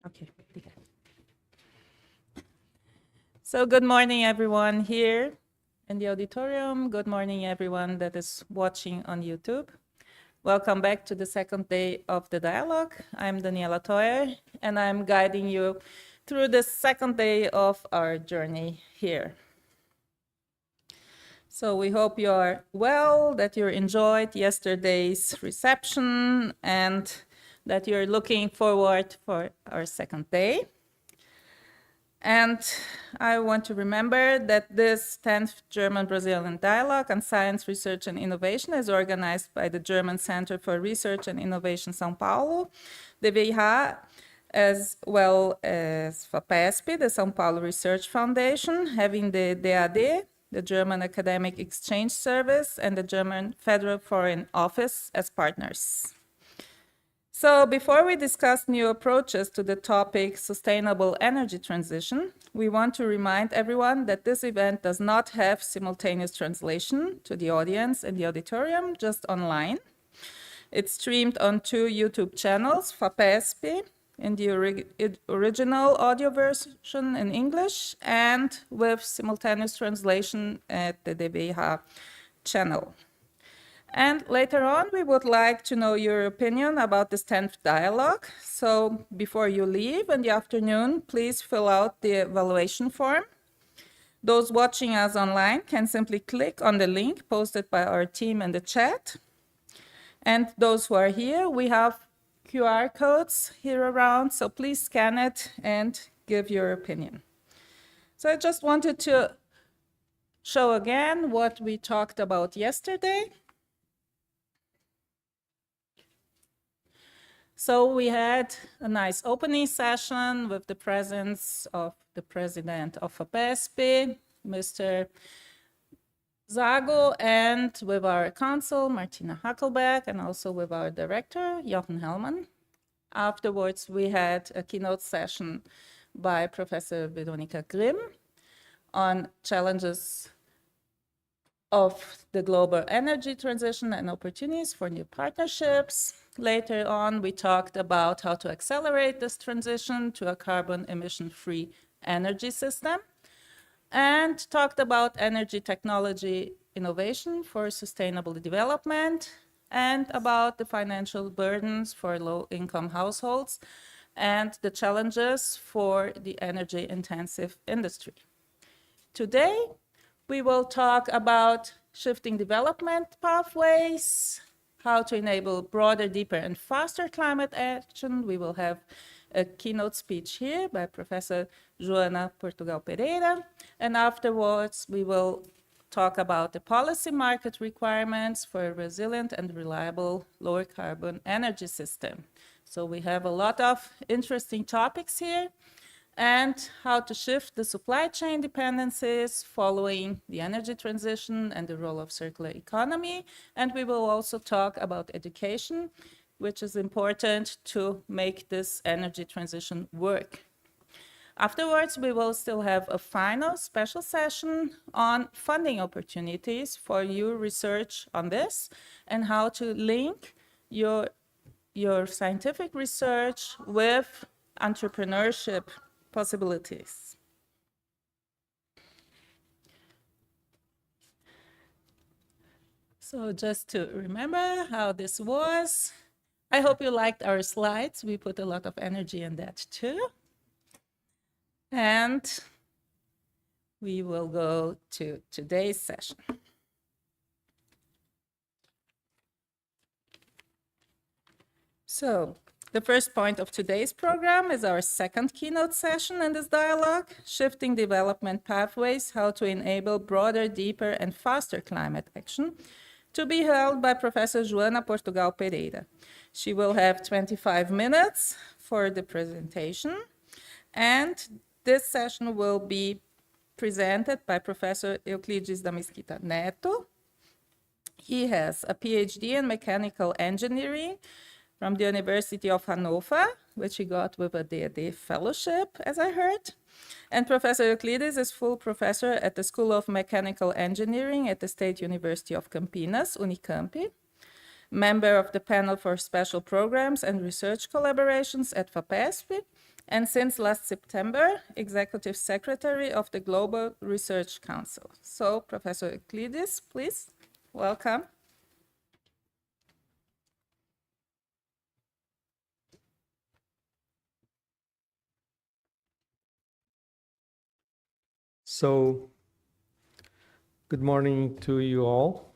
Okay. So good morning, everyone here in the auditorium. Good morning, everyone that is watching on YouTube. Welcome back to the second day of the dialogue. I'm Daniela Theuer, and I'm guiding you through the second day of our journey here. So we hope you are well, that you enjoyed yesterday's reception, and that you're looking forward for our second day. And I want to remember that this 10th German-Brazilian Dialogue on Science, Research and Innovation is organized by the German Center for Research and Innovation São Paulo, DWIH, as well as FAPESP, the São Paulo Research Foundation, having the DAD, the German Academic Exchange Service, and the German Federal Foreign Office as partners. So before we discuss new approaches to the topic sustainable energy transition, we want to remind everyone that this event does not have simultaneous translation to the audience in the auditorium, just online. It's streamed on 2 YouTube channels, FAPESP in the original audio version in English, and with simultaneous translation at the DWIH channel. And later on, we would like to know your opinion about this 10th dialogue. So before you leave in the afternoon, please fill out the evaluation form. Those watching us online can simply click on the link posted by our team in the chat. And those who are here, we have QR codes here around, so please scan it and give your opinion. So I just wanted to show again what we talked about yesterday. So we had a nice opening session with the presence of the president of FAPESP, Mr. Zago, and with our counsel, Martina Hackelberg, and also with our director, Jochen Hellmann. Afterwards, we had a keynote session by Professor Veronika Grimm on challenges of the global energy transition and opportunities for new partnerships. Later on, we talked about how to accelerate this transition to a carbon emission-free energy system, and talked about energy technology innovation for sustainable development, and about the financial burdens for low-income households and the challenges for the energy-intensive industry. Today, we will talk about shifting development pathways, how to enable broader, deeper, and faster climate action. We will have a keynote speech here by Professor Joana Portugal Pereira. And afterwards, we will talk about the policy market requirements for a resilient and reliable lower carbon energy system. So we have a lot of interesting topics here, and how to shift the supply chain dependencies following the energy transition and the role of circular economy. And we will also talk about education, which is important to make this energy transition work. Afterwards, we will still have a final special session on funding opportunities for your research on this and how to link your scientific research with entrepreneurship possibilities. So just to remember how this was, I hope you liked our slides. We put a lot of energy in that too. And we will go to today's session. So the first point of today's program is our second keynote session in this dialogue, Shifting Development Pathways, How to Enable Broader, Deeper, and Faster Climate Action, to be held by Professor Joana Portugal Pereira. She will have 25 minutes for the presentation, and this session will be presented by Professor Euclides da Mesquita Neto. He has a PhD in mechanical engineering from the University of Hanover, which he got with a DAD fellowship, as I heard. And Professor Euclides is full professor at the School of Mechanical Engineering at the State University of Campinas, Unicamp, member of the panel for special programs and research collaborations at FAPESP, and since last September, Executive Secretary of the Global Research Council. So, Professor Euclides, please, welcome. So, good morning to you all.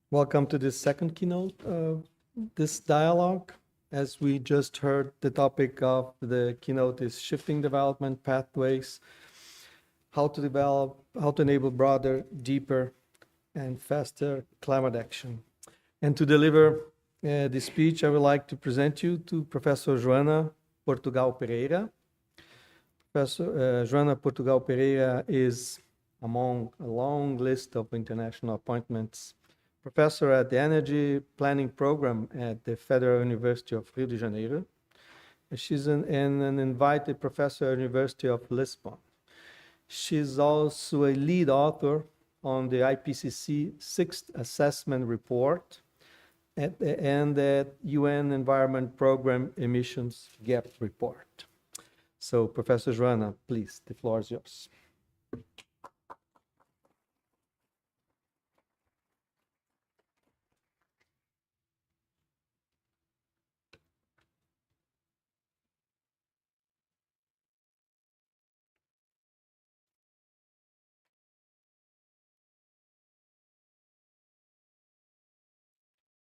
Welcome to this second keynote of this dialogue. As we just heard, the topic of the keynote is shifting development pathways, how to enable broader, deeper, and faster climate action. And to deliver this speech, I would like to present you to Professor Joana Portugal Pereira. Professor Joana Portugal Pereira is among a long list of international appointments, professor at the Energy Planning Program at the Federal University of Rio de Janeiro. She's an invited professor at the University of Lisbon. She's also a lead author on the IPCC Sixth Assessment Report and the UN Environment Program Emissions Gap Report. So, Professor Joana, please, the floor is yours.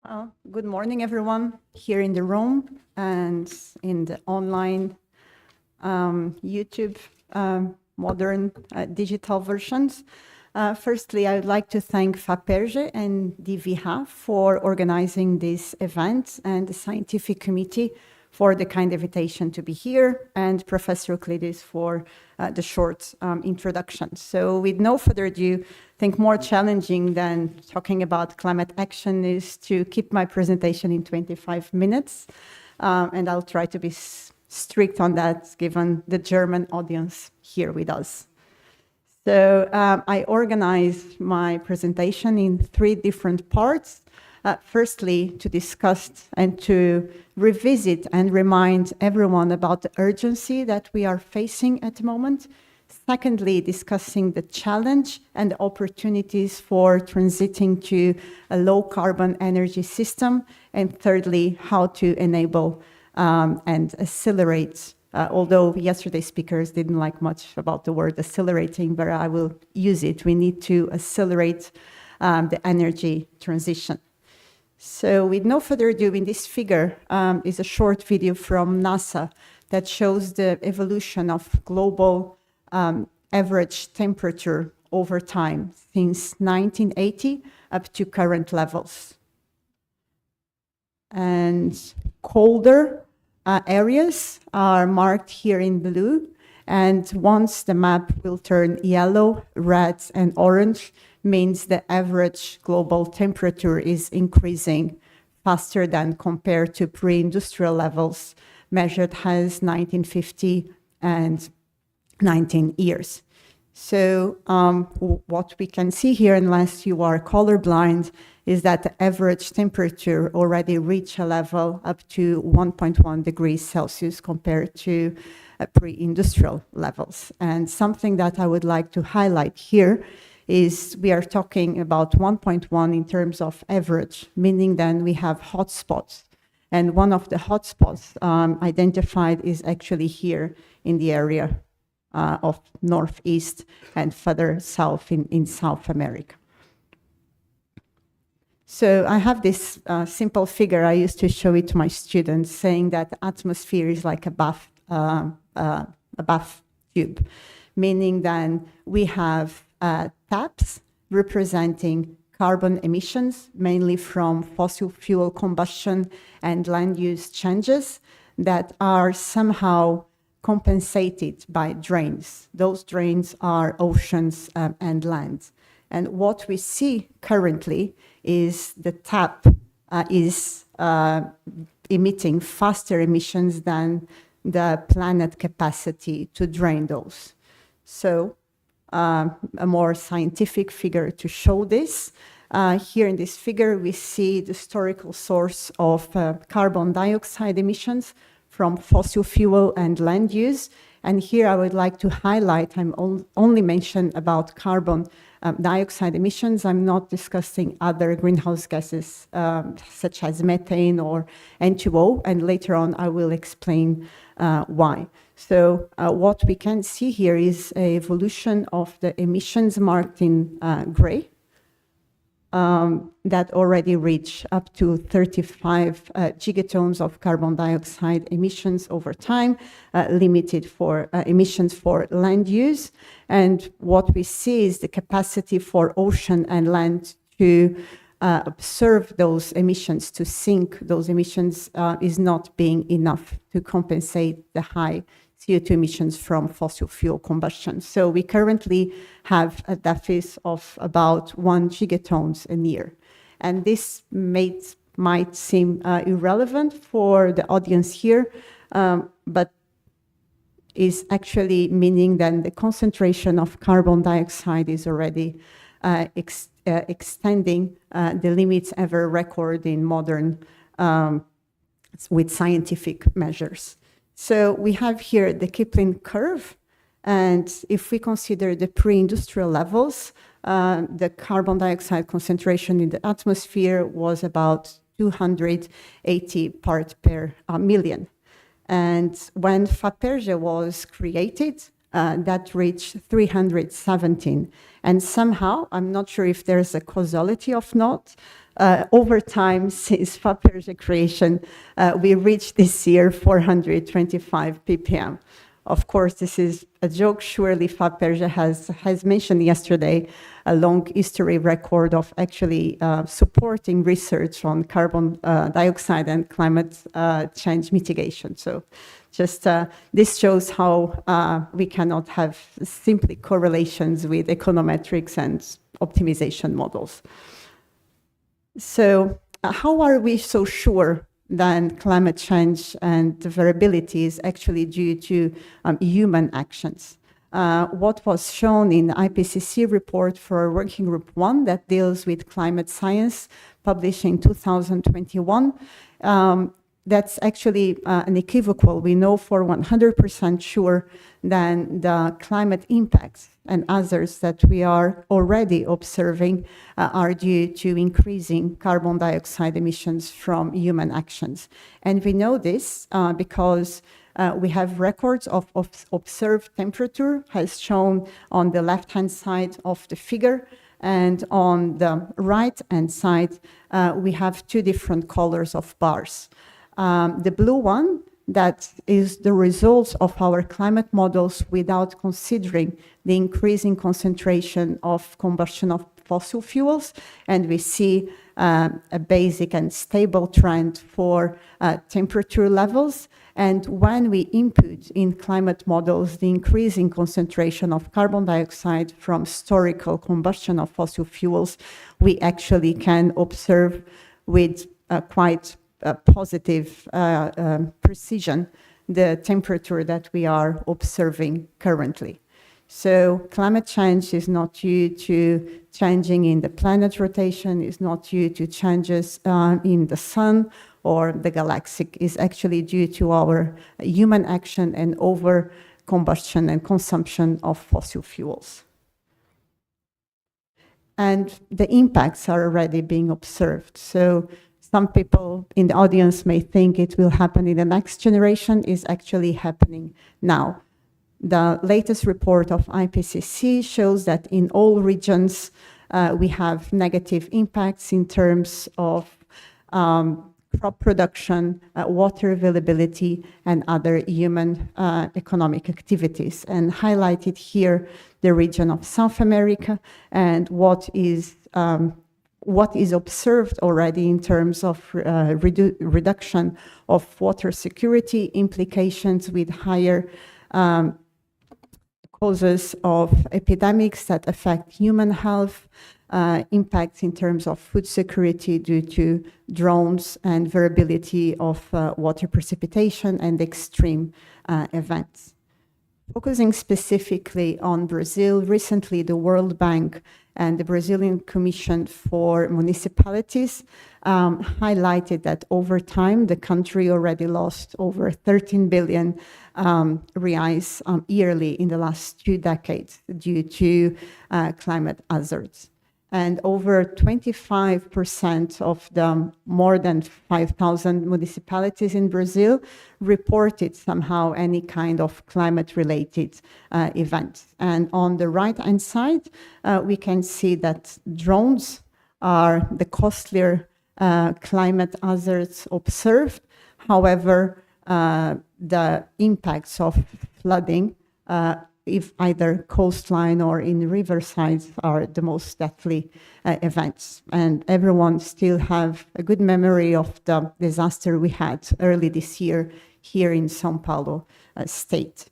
Well, good morning, everyone, here in the room and in the online YouTube modern digital versions. Firstly, I would like to thank FAPERGE and DWIH for organizing this event and the scientific committee for the kind invitation to be here, and Professor Euclides for the short introduction. So with no further ado, I think more challenging than talking about climate action is to keep my presentation in 25 minutes, and I'll try to be strict on that given the German audience here with us. So I organized my presentation in 3 different parts. Firstly, to discuss and to revisit and remind everyone about the urgency that we are facing at the moment. Secondly, discussing the challenge and the opportunities for transiting to a low carbon energy system. And thirdly, how to enable and accelerate, although yesterday's speakers didn't like much about the word accelerating, but I will use it. We need to accelerate the energy transition. So with no further ado, in this figure is a short video from NASA that shows the evolution of global average temperature over time since 1980 up to current levels. And colder areas are marked here in blue. And once the map will turn yellow, red, and orange, means the average global temperature is increasing faster than compared to pre-industrial levels measured as 1950 and 19 years. So what we can see here, unless you are colorblind, is that the average temperature already reached a level up to 1.1 degrees Celsius compared to pre-industrial levels. And something that I would like to highlight here is we are talking about 1.1 in terms of average, meaning then we have hotspots. And one of the hotspots identified is actually here in the area of Northeast and further south in South America. So I have this simple figure. I used to show it to my students, saying that the atmosphere is like a bath tube, meaning then we have taps representing carbon emissions, mainly from fossil fuel combustion and land use changes that are somehow compensated by drains. Those drains are oceans and land. And what we see currently is the tap is emitting faster emissions than the planet capacity to drain those. So a more scientific figure to show this, Here in this figure, we see the historical source of carbon dioxide emissions from fossil fuel and land use. And here I would like to highlight, I'm only mention about carbon dioxide emissions. I'm not discussing other greenhouse gases such as methane or N2O, and later on I will explain why. So what we can see here is an evolution of the emissions marked in gray that already reach up to 35 gigatons of carbon dioxide emissions over time, limited for emissions for land use. And what we see is the capacity for ocean and land to observe those emissions, to sink those emissions, is not being enough to compensate the high CO2 emissions from fossil fuel combustion. So we currently have a deficit of about 1 gigatons a year. And this might seem irrelevant for the audience here, but is actually meaning that the concentration of carbon dioxide is already extending the limits ever recorded in modern with scientific measures. So we have here the Kipling curve, and if we consider the pre-industrial levels, the carbon dioxide concentration in the atmosphere was about 280 parts per million. And when Faberge was created, that reached 317. And somehow, I'm not sure if there's a causality or not, over time, since Faberge creation, we reached this year 425 ppm. Of course, this is a joke. Surely Faberge has mentioned yesterday a long history record of actually supporting research on carbon dioxide and climate change mitigation. So just this shows how we cannot have simply correlations with econometrics and optimization models. So how are we so sure that climate change and the variability is actually due to human actions? What was shown in the IPCC report for Working Group 1 that deals with climate science, published in 2021, that's actually unequivocal. We know for 100% sure that the climate impacts and others that we are already observing are due to increasing carbon dioxide emissions from human actions. And we know this because we have records of observed temperature, as shown on the left-hand side of the figure. And on the right-hand side, we have two different colors of bars. The blue one, that is the results of our climate models without considering the increasing concentration of combustion of fossil fuels. And we see a basic and stable trend for temperature levels. And when we input in climate models the increasing concentration of carbon dioxide from historical combustion of fossil fuels, we actually can observe with quite positive precision the temperature that we are observing currently. So climate change is not due to changing in the planet rotation, is not due to changes in the sun or the galaxy. Is actually due to our human action and over combustion and consumption of fossil fuels. And the impacts are already being observed. So some people in the audience may think it will happen in the next generation. Is actually happening now. The latest report of IPCC shows that in all regions, we have negative impacts in terms of crop production, water availability, and other human economic activities. And highlighted here the region of South America and what is observed already in terms of reduction of water security, implications with higher causes of epidemics that affect human health, impacts in terms of food security due to droughts and variability of water precipitation and extreme events. Focusing specifically on Brazil, recently the World Bank and the Brazilian Commission for Municipalities highlighted that over time, the country already lost over 13 billion reais yearly in the last 2 decades due to climate hazards. And over 25% of the more than 5,000 municipalities in Brazil reported somehow any kind of climate-related event. And on the right-hand side, we can see that drones are the costlier climate hazards observed. However, the impacts of flooding if either coastline or in riversides are the most deadly events. And everyone still have a good memory of the disaster we had early this year here in São Paulo state.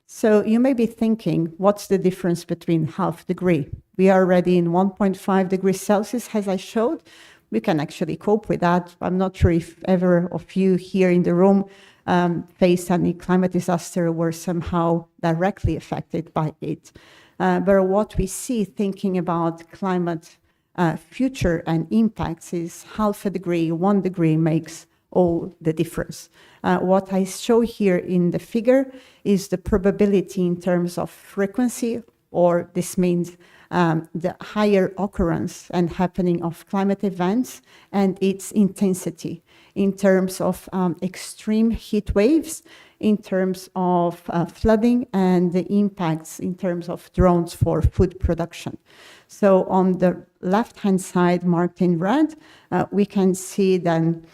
So you may be thinking, what's the difference between half degree? We are already in 1.5 degrees Celsius, as I showed. We can actually cope with that. I'm not sure if ever of you here in the room faced any climate disaster were somehow directly affected by it. But what we see thinking about climate future and impacts is half a degree, 1 degree makes all the difference. What I show here in the figure is the probability in terms of frequency, or this means the higher occurrence and happening of climate events and its intensity in terms of extreme heat waves, in terms of flooding, and the impacts in terms of drones for food production. So on the left-hand side, marked in red, we can see then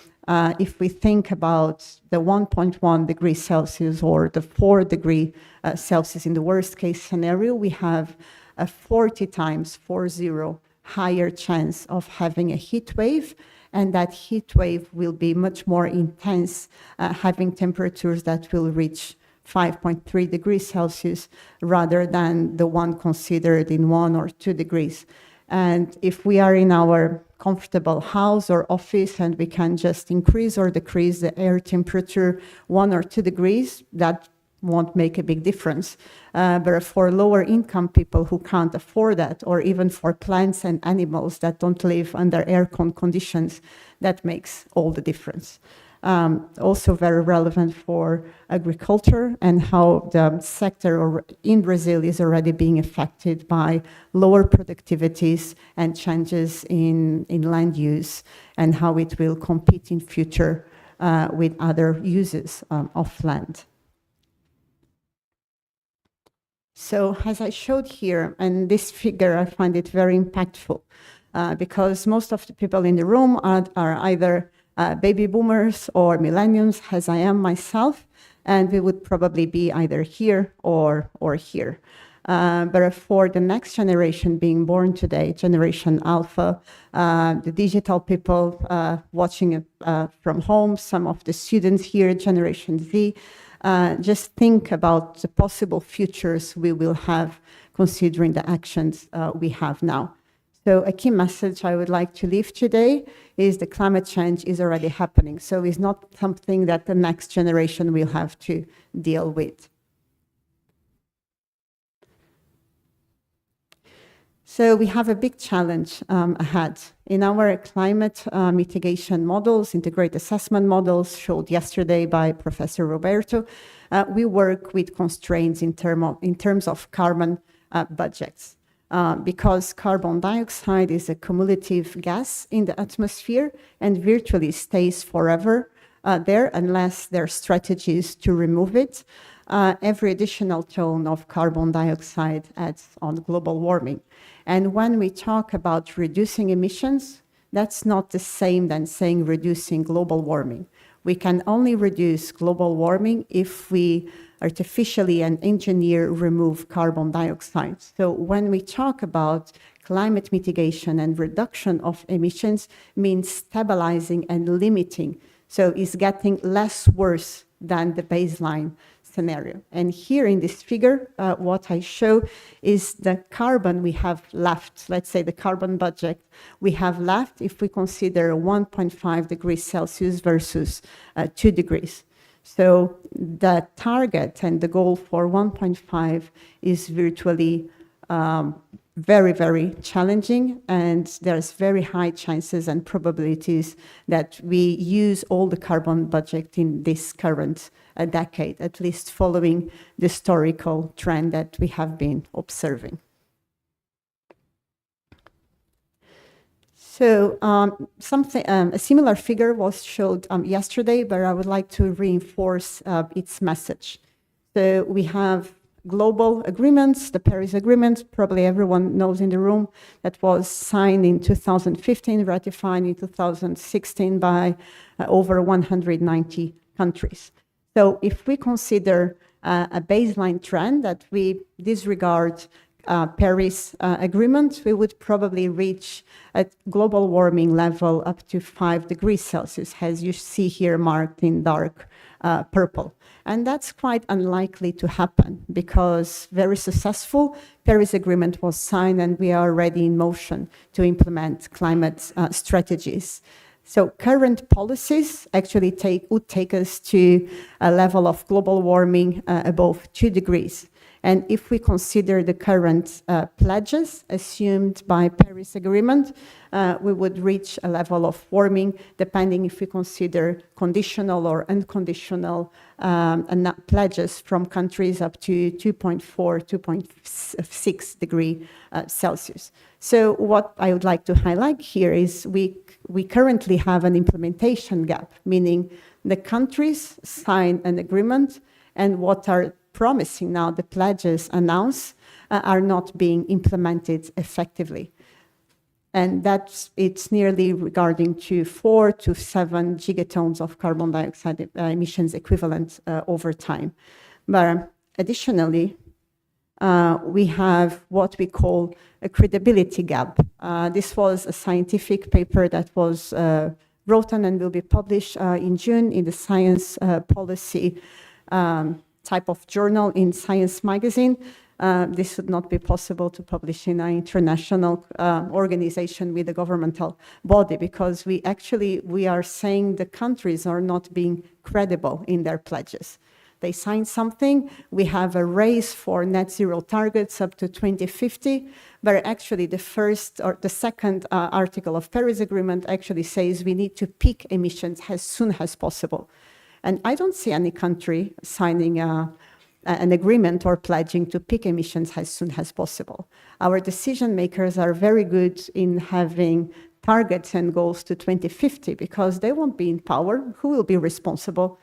if we think about the 1.1 degrees Celsius or the 4 degree Celsius in the worst case scenario, we have a 40 times, 40, higher chance of having a heat wave, and that heat wave will be much more intense, having temperatures that will reach 5.3 degrees Celsius rather than the one considered in 1 or 2 degrees. And if we are in our comfortable house or office and we can just increase or decrease the air temperature 1 or 2 degrees, that won't make a big difference. But for lower income people who can't afford that, or even for plants and animals that don't live under aircon conditions, that makes all the difference. Also very relevant for agriculture and how the sector in Brazil is already being affected by lower productivities and changes in land use, and how it will compete in future with other uses of land. So as I showed here, and this figure, I find it very impactful because most of the people in the room are either baby boomers or millennials, as I am myself, and we would probably be either here or here. But for the next generation being born today, Generation Alpha, the digital people watching from home, some of the students here, Generation Z, just think about the possible futures we will have considering the actions we have now. So a key message I would like to leave today is the climate change is already happening. So it's not something that the next generation will have to deal with. So we have a big challenge ahead. In our climate mitigation models, integrated assessment models showed yesterday by Professor Roberto, we work with constraints in terms of carbon budgets. Because carbon dioxide is a cumulative gas in the atmosphere and virtually stays forever there unless there are strategies to remove it. Every additional ton of carbon dioxide adds on global warming. And when we talk about reducing emissions, that's not the same than saying reducing global warming. We can only reduce global warming if we artificially and engineer remove carbon dioxide. So when we talk about climate mitigation and reduction of emissions, means stabilizing and limiting. So it's getting less worse than the baseline scenario. And here in this figure, what I show is the carbon we have left, let's say the carbon budget we have left if we consider 1.5 degrees Celsius versus 2 degrees. So the target and the goal for 1.5 is virtually very, very challenging, and there's very high chances and probabilities that we use all the carbon budget in this current decade, at least following the historical trend that we have been observing. So a similar figure was showed yesterday, but I would like to reinforce its message. So we have global agreements, the Paris Agreement, probably everyone knows in the room, that was signed in 2015, ratified in 2016 by over 190 countries. So if we consider a baseline trend that we disregard Paris Agreement, we would probably reach a global warming level up to 5 degrees Celsius, as you see here marked in dark purple. And that's quite unlikely to happen because very successful Paris Agreement was signed and we are already in motion to implement climate strategies. So current policies actually would take us to a level of global warming above 2 degrees. And if we consider the current pledges assumed by Paris Agreement, we would reach a level of warming, depending if we consider conditional or unconditional pledges from countries up to 2.4, 2.6 degree Celsius. So what I would like to highlight here is we currently have an implementation gap, meaning the countries sign an agreement and what are promising now, the pledges announced, are not being implemented effectively. And it's nearly regarding to 4 to 7 gigatons of carbon dioxide emissions equivalent over time. But additionally, we have what we call a credibility gap. This was a scientific paper that was written and will be published in June in the Science Policy type of journal in Science magazine. This would not be possible to publish in an international organization with a governmental body because we are saying the countries are not being credible in their pledges. They signed something, we have a race for net zero targets up to 2050, but actually the first or the second article of Paris Agreement actually says we need to peak emissions as soon as possible. And I don't see any country signing an agreement or pledging to peak emissions as soon as possible. Our decision makers are very good in having targets and goals to 2050 because they won't be in power. Who will be responsible?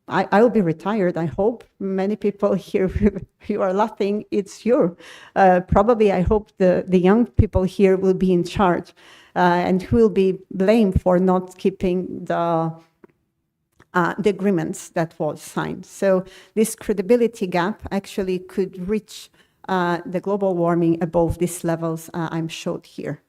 I will be retired, I hope. Many people here, you are laughing, it's you. Probably, I hope the young people here will be in charge and who will be blamed for not keeping the agreements that was signed. So this credibility gap actually could reach the global warming above these levels I'm showed here.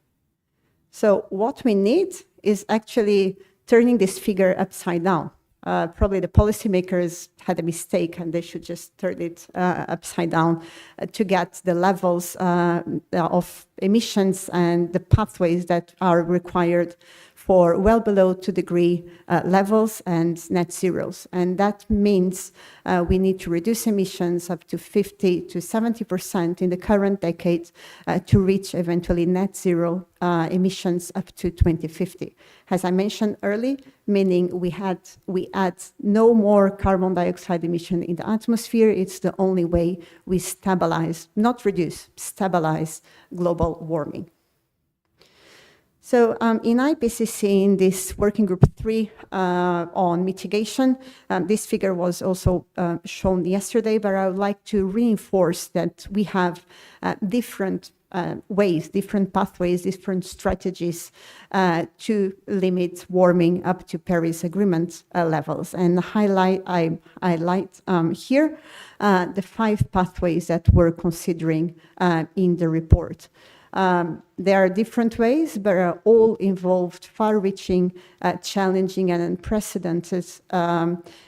So what we need is actually turning this figure upside down. Probably the policymakers had a mistake and they should just turn it upside down to get the levels of emissions and the pathways that are required for well below 2 degree levels and net zeros. And that means we need to reduce emissions up to 50 to 70% in the current decade to reach eventually net zero emissions up to 2050. As I mentioned earlier, meaning we add no more carbon dioxide emission in the atmosphere. It's the only way we stabilize, not reduce, stabilize global warming. So in IPCC, in this working group 3 on mitigation, this figure was also shown yesterday, but I would like to reinforce that we have different ways, different pathways, different strategies to limit warming up to Paris Agreement levels. And I highlight here the 5 pathways that we're considering in the report. There are different ways, but are all involved far-reaching, challenging and unprecedented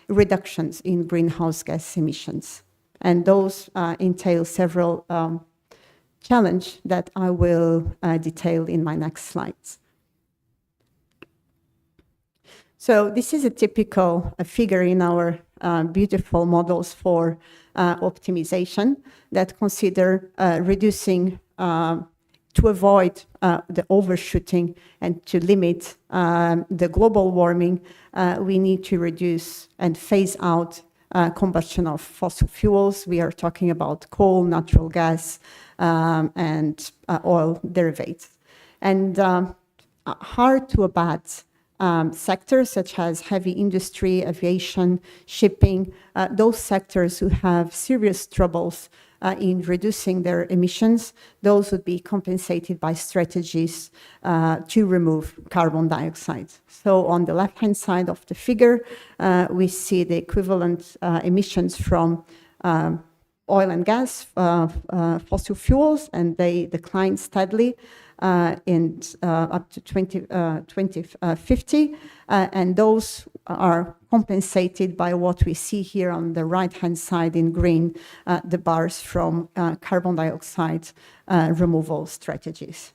reductions in greenhouse gas emissions. And those entail several challenges that I will detail in my next slides. So this is a typical figure in our beautiful models for optimization that consider reducing to avoid the overshooting and to limit the global warming, we need to reduce and phase out combustion of fossil fuels. We are talking about coal, natural gas, and oil derivatives. And hard to abate sectors such as heavy industry, aviation, shipping, those sectors who have serious troubles in reducing their emissions, those would be compensated by strategies to remove carbon dioxide. So on the left-hand side of the figure, we see the equivalent emissions from oil and gas, fossil fuels, and they decline steadily up to 2050, and those are compensated by what we see here on the right-hand side in green, the bars from carbon dioxide removal strategies.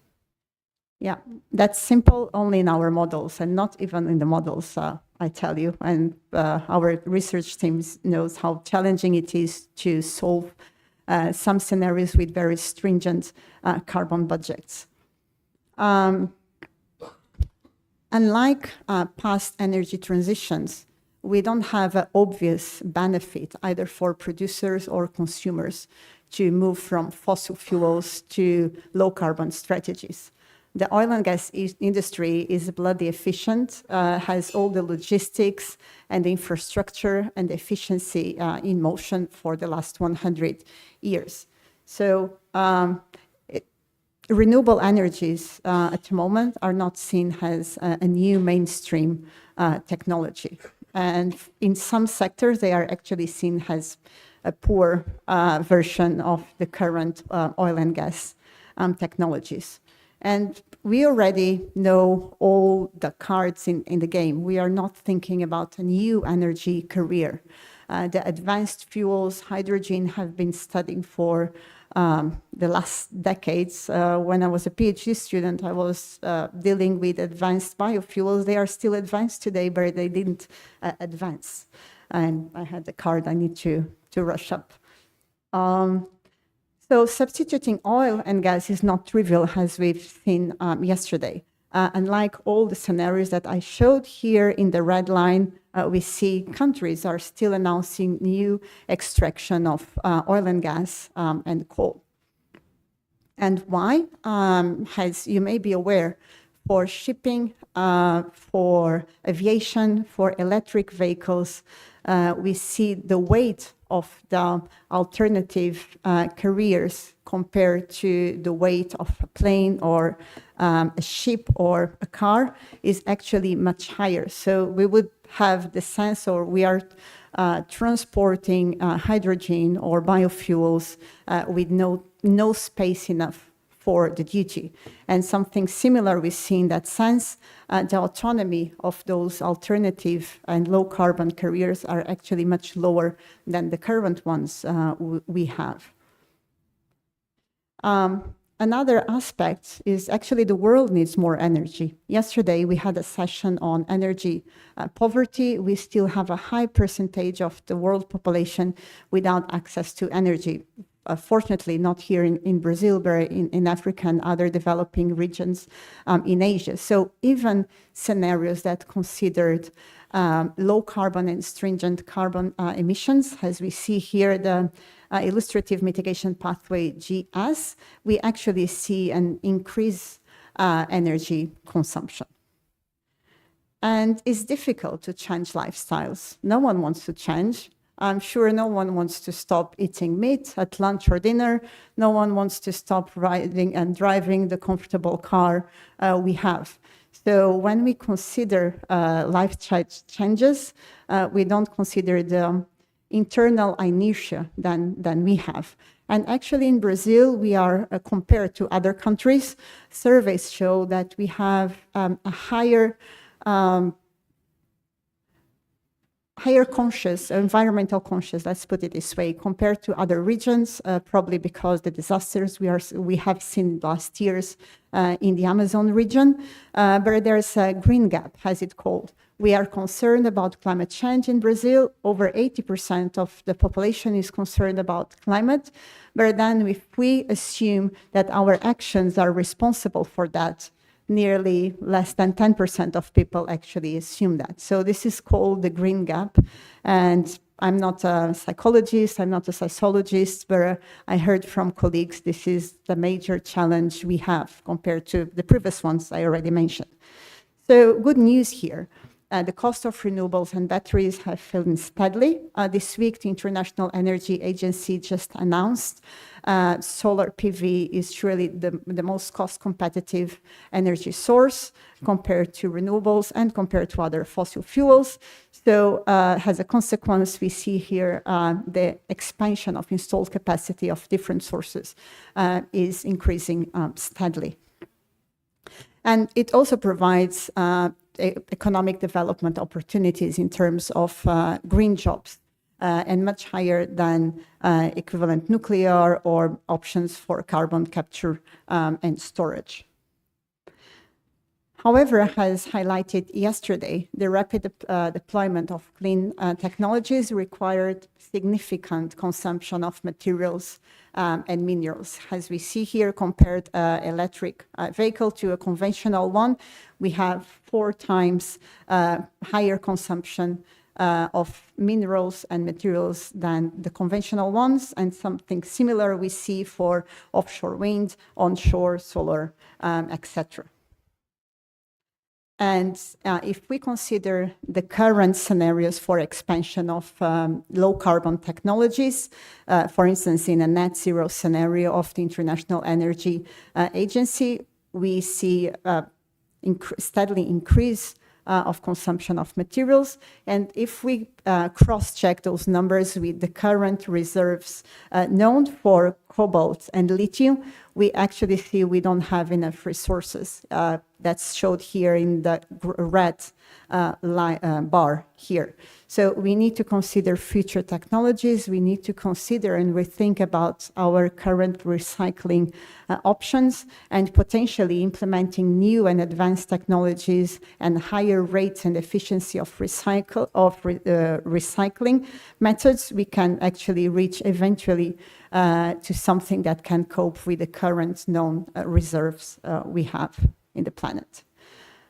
Yeah, that's simple only in our models, and not even in the models, I tell you. And our research teams knows how challenging it is to solve some scenarios with very stringent carbon budgets. Unlike past energy transitions, we don't have an obvious benefit either for producers or consumers to move from fossil fuels to low carbon strategies. The oil and gas industry is bloody efficient, has all the logistics and the infrastructure and efficiency in motion for the last 100 years. So renewable energies at the moment are not seen as a new mainstream technology. And in some sectors, they are actually seen as a poor version of the current oil and gas technologies. And we already know all the cards in the game. We are not thinking about a new energy career. The advanced fuels, hydrogen, have been studied for the last decades. When I was a PhD student, I was dealing with advanced biofuels. They are still advanced today, but they didn't advance. And I had the card, I need to rush up. So substituting oil and gas is not trivial, as we've seen yesterday. Unlike all the scenarios that I showed here in the red line, we see countries are still announcing new extraction of oil and gas and coal. And why? As you may be aware, for shipping, for aviation, for electric vehicles, we see the weight of the alternative careers compared to the weight of a plane or a ship or a car is actually much higher. So we would have the sense, or we are transporting hydrogen or biofuels with no space enough for the duty. And something similar we see in that sense, the autonomy of those alternative and low carbon careers are actually much lower than the current ones we have. Another aspect is actually the world needs more energy. Yesterday, we had a session on energy poverty. We still have a high percentage of the world population without access to energy. Fortunately, not here in Brazil, but in Africa and other developing regions in Asia. So even scenarios that considered low carbon and stringent carbon emissions, as we see here, the illustrative mitigation pathway GS, we actually see an increased energy consumption. And it's difficult to change lifestyles. No one wants to change. I'm sure no one wants to stop eating meat at lunch or dinner. No one wants to stop riding and driving the comfortable car we have. So when we consider life changes, we don't consider the internal inertia than we have. And actually in Brazil, we are, compared to other countries, surveys show that we have a higher higher conscious, environmental conscious, let's put it this way, compared to other regions, probably because the disasters we have seen last years in the Amazon region, but there's a green gap, as it's called. We are concerned about climate change in Brazil. Over 80% of the population is concerned about climate, but then if we assume that our actions are responsible for that, nearly less than 10% of people actually assume that. So this is called the green gap. And I'm not a psychologist, I'm not a sociologist, but I heard from colleagues this is the major challenge we have compared to the previous ones I already mentioned. So good news here. The cost of renewables and batteries have fallen steadily. This week, the International Energy Agency just announced solar PV is surely the most cost-competitive energy source compared to renewables and compared to other fossil fuels. So as a consequence, we see here the expansion of installed capacity of different sources is increasing steadily. And it also provides economic development opportunities in terms of green jobs and much higher than equivalent nuclear or options for carbon capture and storage. However, as highlighted yesterday, the rapid deployment of clean technologies required significant consumption of materials and minerals. As we see here, compared electric vehicle to a conventional one, we have 4 times higher consumption of minerals and materials than the conventional ones, and something similar we see for offshore wind, onshore solar, etc. And if we consider the current scenarios for expansion of low carbon technologies, for instance, in a net zero scenario of the International Energy Agency, we see steadily increase of consumption of materials. And if we cross-check those numbers with the current reserves known for cobalt and lithium, we actually see we don't have enough resources. That's showed here in the red bar here. So we need to consider future technologies. We need to consider and rethink about our current recycling options and potentially implementing new and advanced technologies and higher rates and efficiency of recycling methods. We can actually reach eventually to something that can cope with the current known reserves we have in the planet.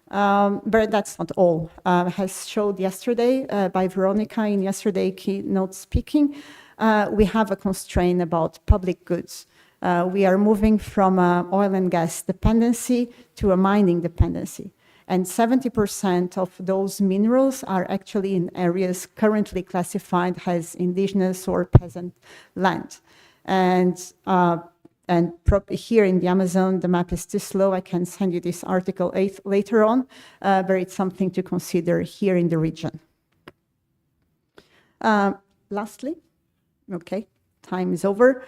But that's not all. As showed yesterday by Veronica in yesterday's keynote speaking, we have a constraint about public goods. We are moving from oil and gas dependency to a mining dependency. And 70% of those minerals are actually in areas currently classified as indigenous or peasant land. And here in the Amazon, the map is too slow. I can send you this article later on, but it's something to consider here in the region. Lastly, okay, time is over.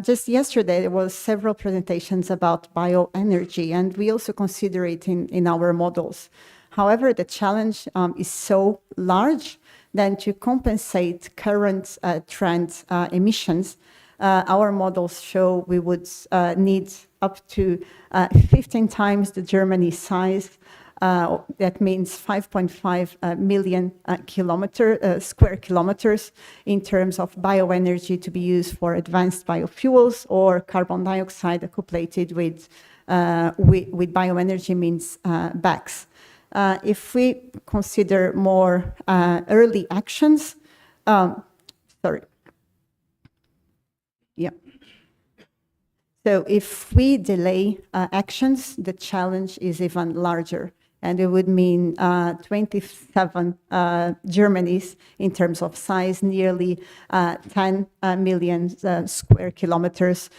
Just yesterday, there was several presentations about bioenergy, and we also consider it in our models. However, the challenge is so large that to compensate current trend emissions, our models show we would need up to 15 times the Germany size. That means 5.5 million square kilometers in terms of bioenergy to be used for advanced biofuels or carbon dioxide accumulated with bioenergy means BACs. If we consider more early actions, So if we delay actions, the challenge is even larger. And it would mean 27 Germanys in terms of size, nearly 10 million square kilometers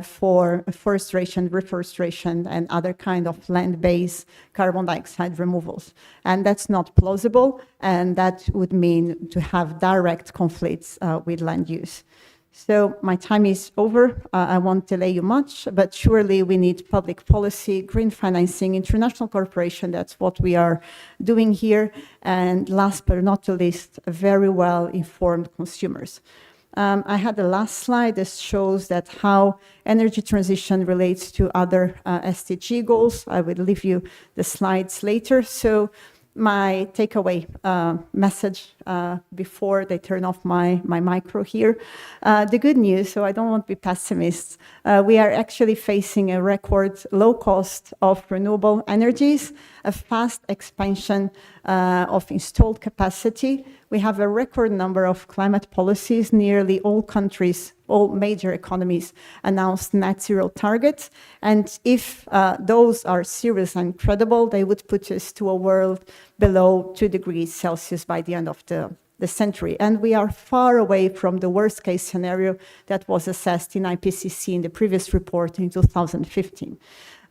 for reforestation, and other kind of land-based carbon dioxide removals. And that's not plausible, and that would mean to have direct conflicts with land use. So my time is over. I won't delay you much, but surely we need public policy, green financing, international cooperation. That's what we are doing here. And last but not the least, very well-informed consumers. I had the last slide that shows that how energy transition relates to other SDG goals. I will leave you the slides later. So my takeaway message before they turn off my micro here. The good news, so I don't want to be pessimist, we are actually facing a record low cost of renewable energies, a fast expansion of installed capacity. We have a record number of climate policies. Nearly all countries, all major economies announced net zero targets. And if those are serious and credible, they would put us to a world below 2 degrees Celsius by the end of the century. And we are far away from the worst case scenario that was assessed in IPCC in the previous report in 2015.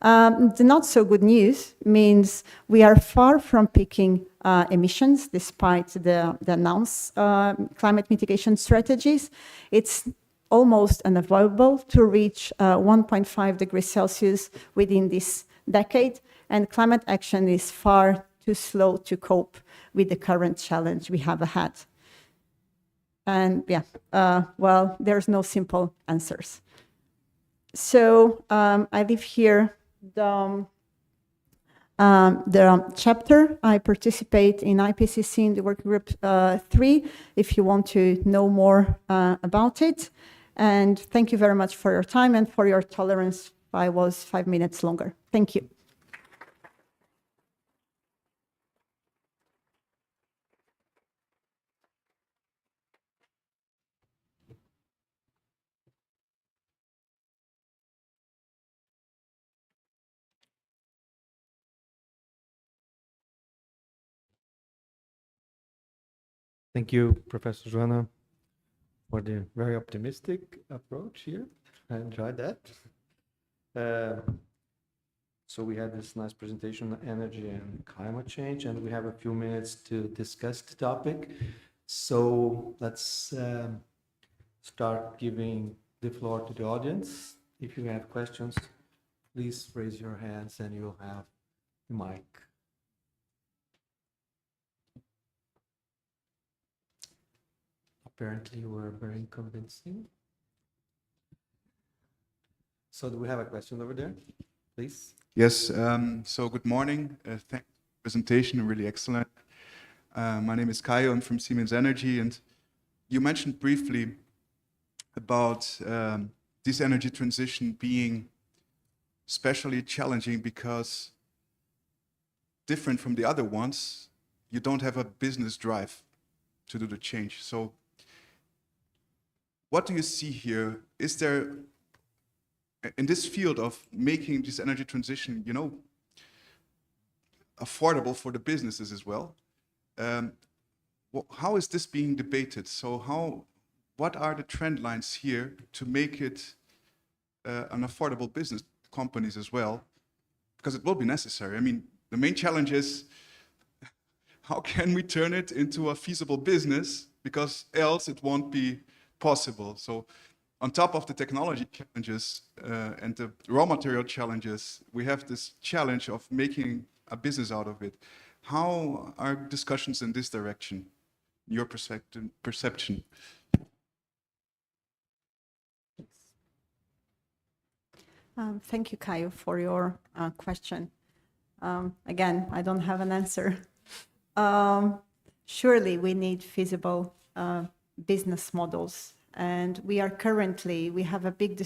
The not so good news means we are far from peaking emissions despite the announced climate mitigation strategies. It's almost unavoidable to reach 1.5 degrees Celsius within this decade, and climate action is far too slow to cope with the current challenge we have ahead. And well, there's no simple answers. So I leave here the chapter. I participate in IPCC in the working group 3, if you want to know more about it. And thank you very much for your time and for your tolerance. I was 5 minutes longer. Thank you. Thank you, Professor Joanna, for the very optimistic approach here. I enjoyed that. So we had this nice presentation on energy and climate change, and we have a few minutes to discuss the topic. So let's start giving the floor to the audience. If you have questions, please raise your hands and you'll have the mic. Apparently you were very convincing. So do we have a question over there, please? Yes, so good morning. Thank you for the presentation, really excellent. My name is Kayo, I'm from Siemens Energy, and you mentioned briefly about this energy transition being especially challenging because different from the other ones, you don't have a business drive to do the change. So what do you see here? Is there, in this field of making this energy transition, you know, affordable for the businesses as well, how is this being debated? So what are the trend lines here to make it an affordable business companies as well? Because it will be necessary. I mean, the main challenge is how can we turn it into a feasible business, because else it won't be possible. So on top of the technology challenges and the raw material challenges, we have this challenge of making a business out of it. How are discussions in this direction, your perception? Thank you, Kayo, for your question. Again, I don't have an answer. Surely we need feasible business models, and we have a big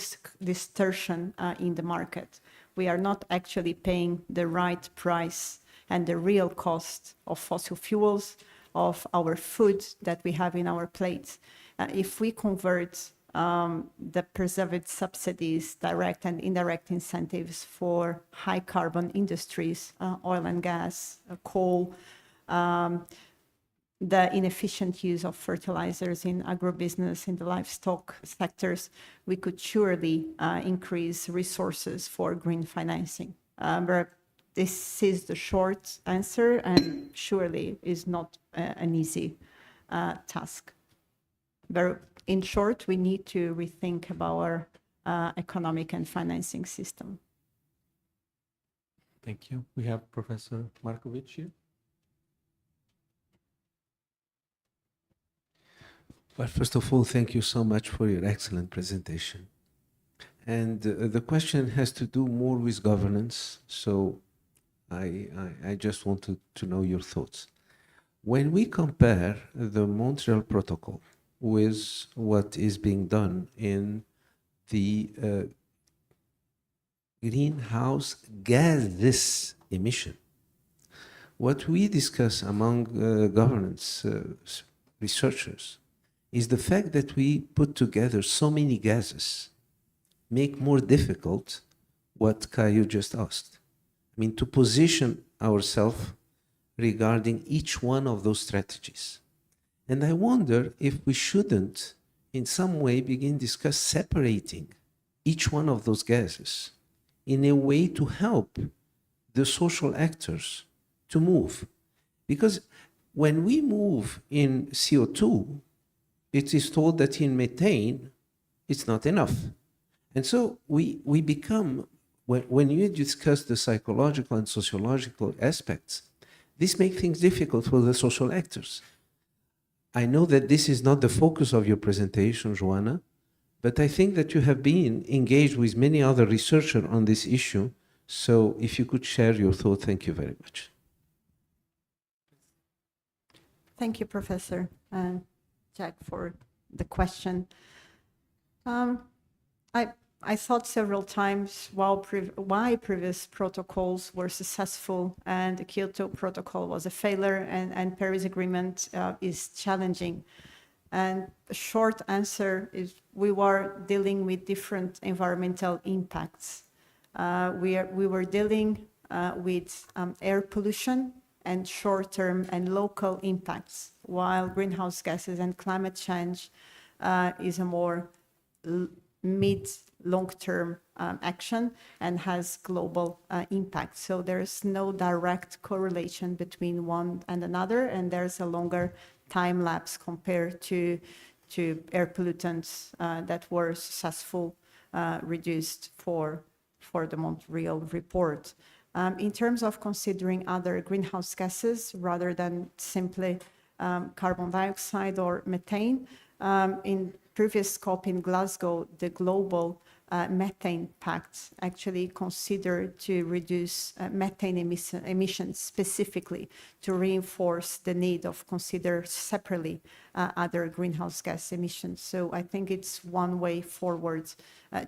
distortion in the market. We are not actually paying the right price and the real cost of fossil fuels, of our food that we have in our plates. If we convert the preserved subsidies, direct and indirect incentives for high carbon industries, oil and gas, coal, the inefficient use of fertilizers in agribusiness, in the livestock sectors, we could surely increase resources for green financing. But this is the short answer, and surely is not an easy task. Very in short, we need to rethink about our economic and financing system. Thank you. We have Professor Markovic here. Well, first of all, thank you so much for your excellent presentation. And the question has to do more with governance, so I just wanted to know your thoughts. When we compare the Montreal Protocol with what is being done in the greenhouse gases emission, what we discuss among governance researchers is the fact that we put together so many gases make more difficult what Caio just asked. I mean, to position ourselves regarding each one of those strategies. And I wonder if we shouldn't, in some way, begin discuss separating each one of those gases in a way to help the social actors to move. Because when we move in CO2, it is told that in methane, it's not enough. And so we become, when you discuss the psychological and sociological aspects, this makes things difficult for the social actors. I know that this is not the focus of your presentation, Joanna, but I think that you have been engaged with many other researchers on this issue. So if you could share your thought, thank you very much. Thank you, Professor Jack, for the question. I thought several times why previous protocols were successful and the Kyoto Protocol was a failure and Paris Agreement is challenging. And the short answer is we were dealing with different environmental impacts. We were dealing with air pollution and short-term and local impacts, while greenhouse gases and climate change is a more mid-long-term action and has global impact. So there's no direct correlation between one and another, and there's a longer time lapse compared to air pollutants that were successful reduced for the Montreal report. In terms of considering other greenhouse gases rather than simply carbon dioxide or methane, in previous COP in Glasgow, the global methane pact actually considered to reduce methane emissions specifically to reinforce the need of consider separately other greenhouse gas emissions. So I think it's one way forward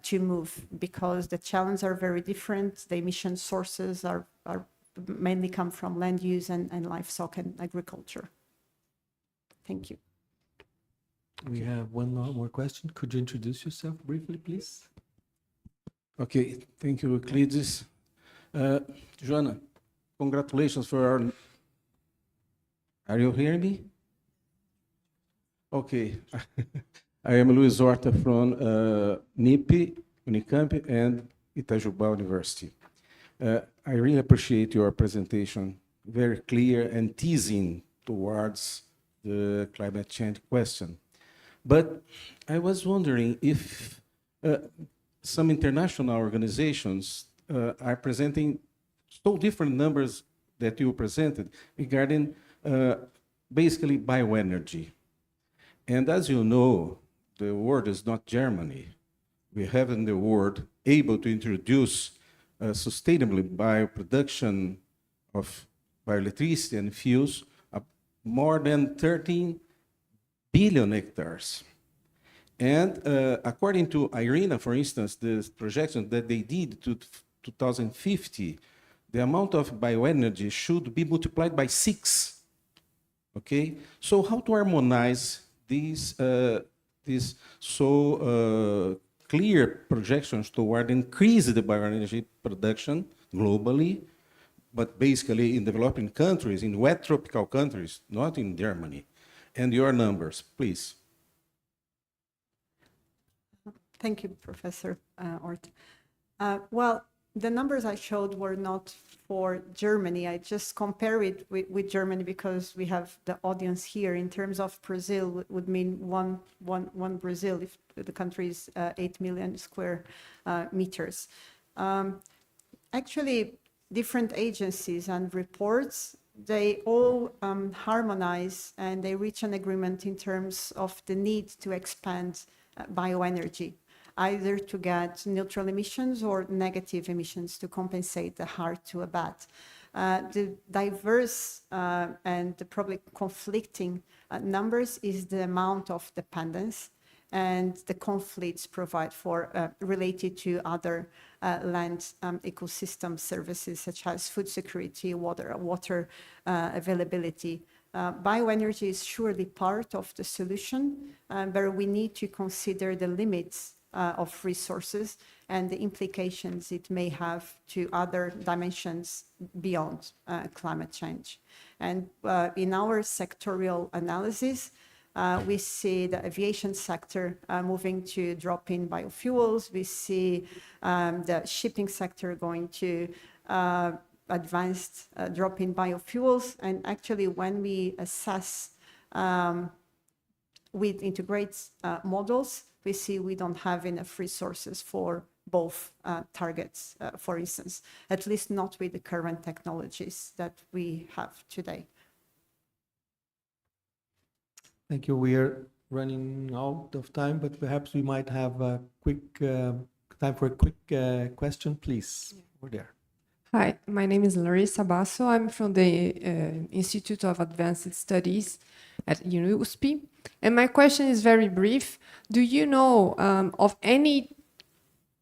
to move because the challenges are very different. The emission sources are mainly come from land use and livestock and agriculture. Thank you. We have one more question. Could you introduce yourself briefly, please? Okay, thank you, Euclides. Joanna, congratulations for our... Are you hearing me? Okay. I am Luis Horta from NIP, Unicamp, and Itajuba University. I really appreciate your presentation, very clear and teasing towards the climate change question. But I was wondering if some international organizations are presenting so different numbers that you presented regarding basically bioenergy. And as you know, the world is not Germany. We have in the world able to introduce sustainably bioproduction of bioelectricity and fuels more than 13 billion hectares. And according to IRENA, for instance, the projection that they did to 2050, the amount of bioenergy should be multiplied by 6. Okay, so how to harmonize these clear projections toward increase the bioenergy production globally, but basically in developing countries, in wet tropical countries, not in Germany. And your numbers, please. Thank you, Professor Horta. Well, The numbers I showed were not for Germany. I just compare it with Germany because we have the audience here. In terms of Brazil, would mean one Brazil if the country is 8 million square meters. Actually, different agencies and reports, they all harmonize and they reach an agreement in terms of the need to expand bioenergy, either to get neutral emissions or negative emissions to compensate the hard to abate. The diverse and the probably conflicting numbers is the amount of dependence and the conflicts provide for related to other land ecosystem services such as food security, water availability. Bioenergy is surely part of the solution, but we need to consider the limits of resources and the implications it may have to other dimensions beyond climate change. And in our sectorial analysis, we see the aviation sector moving to drop-in biofuels. We see the shipping sector going to advanced drop-in biofuels. And actually, when we assess with integrate models, we see we don't have enough resources for both targets, for instance, at least not with the current technologies that we have today. Thank you. We are running out of time, but perhaps we might have a quick time for a quick question, please. Over there. Hi, my name is Larissa Basso. I'm from the Institute of Advanced Studies at USP. And my question is very brief. Do you know of any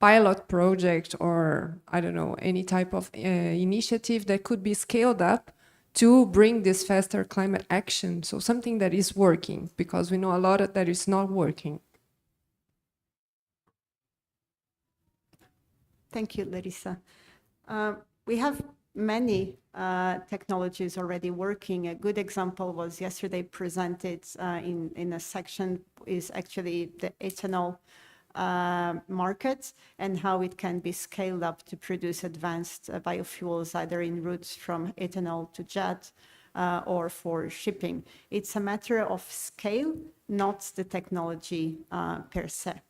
pilot project or, I don't know, any type of initiative that could be scaled up to bring this faster climate action? So something that is working, because we know a lot that is not working. Thank you, Larissa. We have many technologies already working. A good example was yesterday presented in a section is actually the ethanol market and how it can be scaled up to produce advanced biofuels, either in routes from ethanol to jet or for shipping. It's a matter of scale, not the technology per se.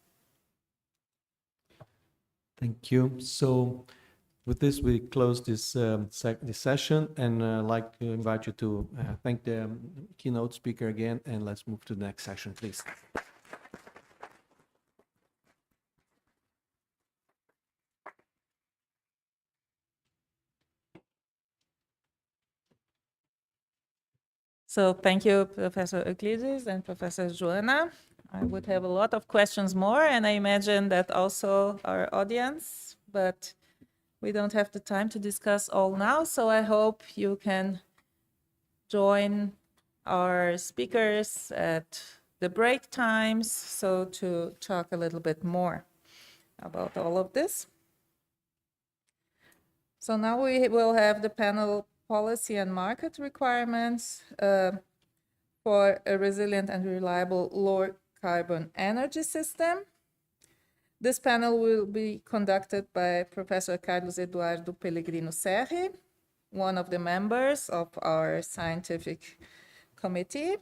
Thank you. So with this, we close this session, and I'd like to invite you to thank the keynote speaker again, and let's move to the next session, please. So thank you, Professor Euclides and Professor Joana. I would have a lot of questions more, and I imagine that also our audience, but we don't have the time to discuss all now, so I hope you can join our speakers at the break times, so to talk a little bit more about all of this. So now we will have the panel Policy and Market Requirements for a Resilient and Reliable Low Carbon Energy System. This panel will be conducted by Professor Carlos Eduardo Pellegrino Serri, one of the members of our scientific committee.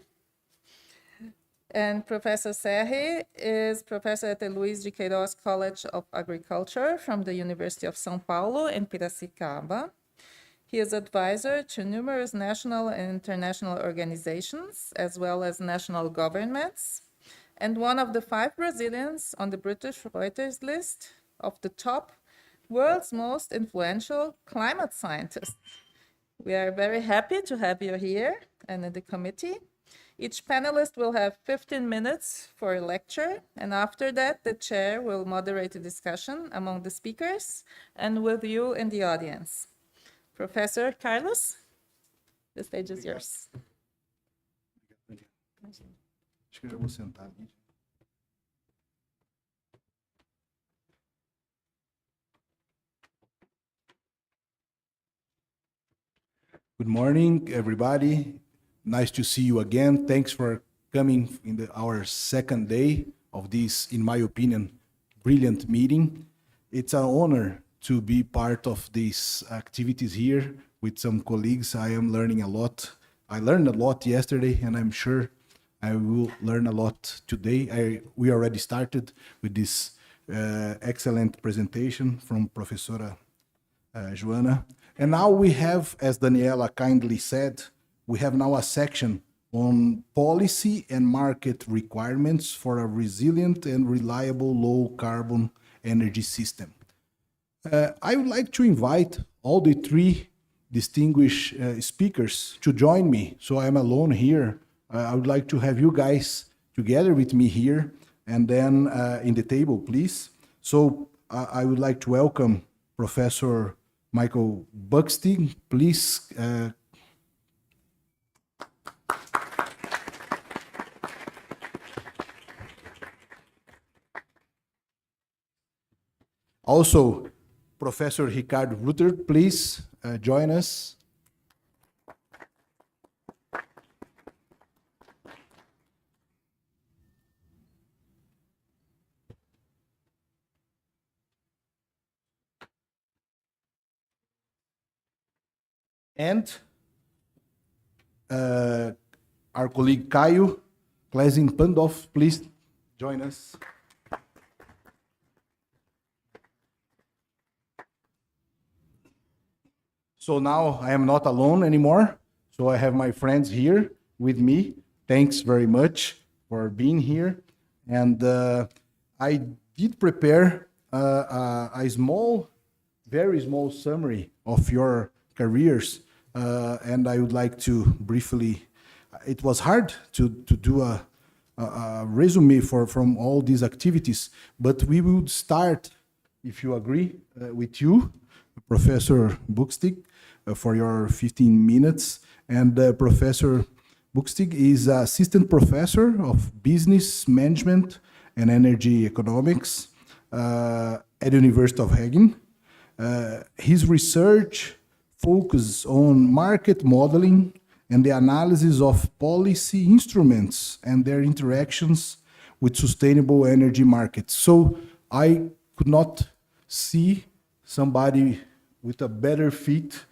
And Professor Serri is professor at the Luiz de Queiroz College of Agriculture from the University of São Paulo in Piracicaba. He is advisor to numerous national and international organizations, as well as national governments, and one of the 5 Brazilians on the British Reuters list of the top world's most influential climate scientists. We are very happy to have you here and in the committee. Each panelist will have 15 minutes for a lecture, and after that, the chair will moderate a discussion among the speakers and with you in the audience. Professor Carlos, the stage is yours. Acho que eu já vou sentar ali. Good morning, everybody. Nice to see you again. Thanks for coming in our second day of this, in my opinion, brilliant meeting. It's an honor to be part of these activities here with some colleagues. I am learning a lot. I learned a lot yesterday, and I'm sure I will learn a lot today. We already started with this excellent presentation from Professora Joana. And now we have, as Daniela kindly said, we have now a section on policy and market requirements for a resilient and reliable low carbon energy system. I would like to invite all the three distinguished speakers to join me. So I'm alone here. I would like to have you guys together with me here and then in the table, please. So I would like to welcome Professor Michael Buxtig. Please. Also, Professor Ricardo Rutter, please join us. And our colleague Caio Klesing-Pandolf, please join us. So now I am not alone anymore. So I have my friends here with me. Thanks very much for being here. And I did prepare a small, very small summary of your careers. And I would like to briefly, it was hard to do a resume from all these activities, but we would start, if you agree, with you, Professor Buxtig, for your 15 minutes. And Professor Buxtig is Assistant Professor of Business Management and Energy Economics at the University of Hagen. His research focuses on market modeling and the analysis of policy instruments and their interactions with sustainable energy markets. So I could not see somebody with a better fit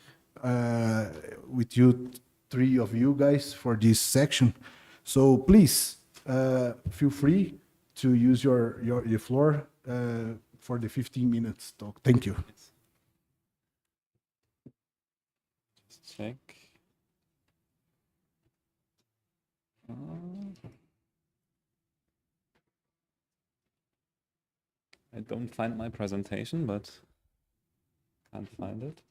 with you, three of you guys, for this section. So please feel free to use your floor for the 15 minutes talk. Thank you. Just check. I don't find my presentation, but can't find it.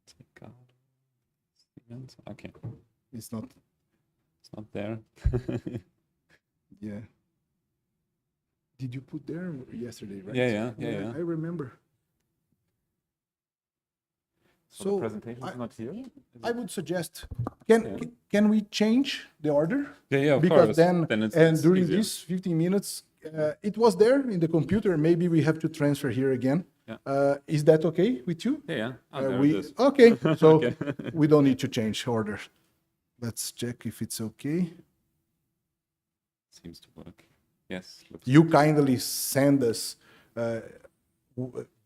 Take out. Okay, It's not. it's not there. Yeah. Did you put there yesterday, right? Yeah. I remember. So the presentation is not here. I would suggest, Yeah. can we change the order? Yeah, of Because course. then it's during easier. these 15 minutes, it was there in the computer. Maybe we have to transfer here again. Yeah. Is that okay with you? Yeah. Oh, there it is. Okay, so Okay. we don't need to change order. Let's check if it's okay. Seems to work. Yes. looks You kindly send us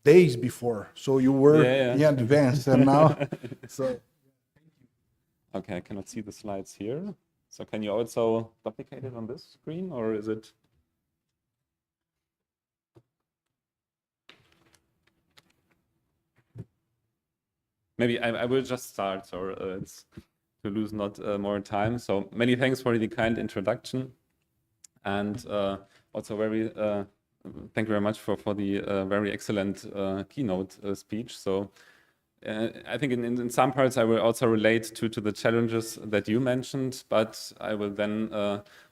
days before, so you were Yeah. in advance, and now, so Okay, I cannot see the slides here. So can you also duplicate it on this screen, or is it? Maybe I will just start, so it's to lose not more time. So many thanks for the kind introduction, and also thank you very much for the very excellent keynote speech. So I think in some parts I will also relate to the challenges that you mentioned, but I will then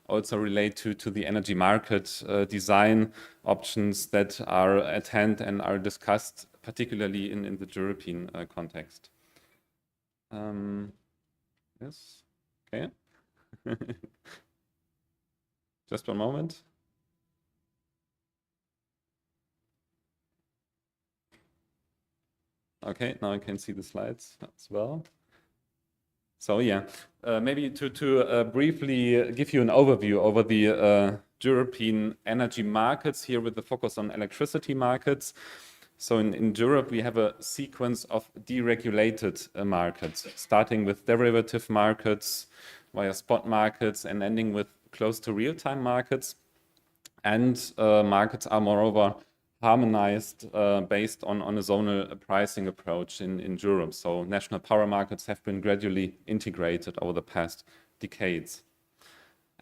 also relate to the energy market design options that are at hand and are discussed, particularly in the European context. Yes, okay. Just one moment. Okay, now I can see the slides as well. So yeah, maybe to briefly give you an overview over the European energy markets here with the focus on electricity markets. So in Europe, we have a sequence of deregulated markets, starting with derivative markets via spot markets and ending with close to real-time markets. And markets are moreover harmonized based on a zonal pricing approach in Europe. So national power markets have been gradually integrated over the past decades.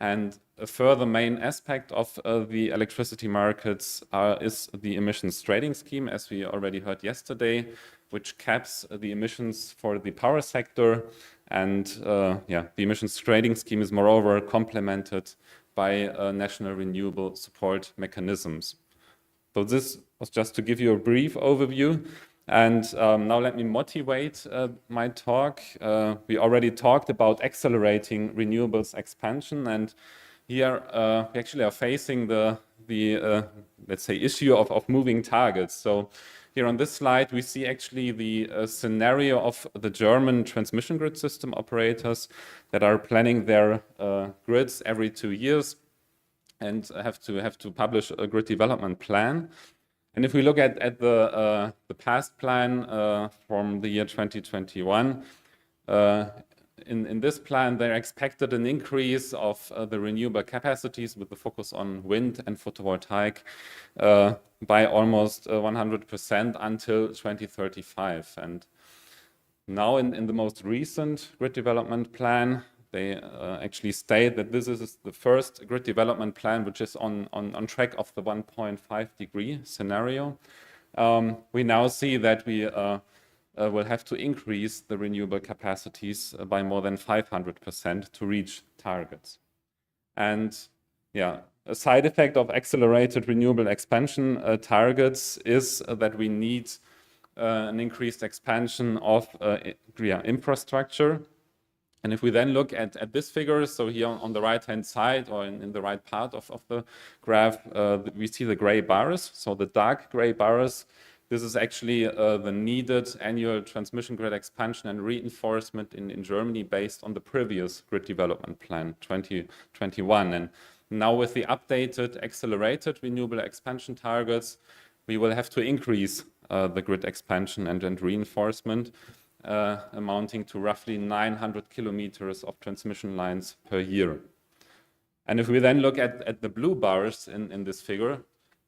And a further main aspect of the electricity markets is the emissions trading scheme, as we already heard yesterday, which caps the emissions for the power sector. And the emissions trading scheme is moreover complemented by national renewable support mechanisms. So this was just to give you a brief overview. And now let me motivate my talk. We already talked about accelerating renewables expansion, and here we actually are facing the let's say, issue of moving targets. So here on this slide, we see actually the scenario of the German transmission grid system operators that are planning their grids every 2 years and have to publish a grid development plan. And if we look at the past plan from the year 2021, in this plan, they expected an increase of the renewable capacities with the focus on wind and photovoltaic by almost 100% until 2035. And now in the most recent grid development plan, they actually state that this is the first grid development plan which is on track of the 1.5-degree scenario. We now see that we will have to increase the renewable capacities by more than 500% to reach targets. And yeah, a side effect of accelerated renewable expansion targets is that we need an increased expansion of infrastructure. And if we then look at this figure, so here on the right-hand side or in the right part of the graph, we see the gray bars. So the dark gray bars, this is actually the needed annual transmission grid expansion and reinforcement in Germany based on the previous grid development plan, 2021. And now with the updated accelerated renewable expansion targets, we will have to increase the grid expansion and reinforcement, amounting to roughly 900 kilometers of transmission lines per year. And if we then look at the blue bars in this figure,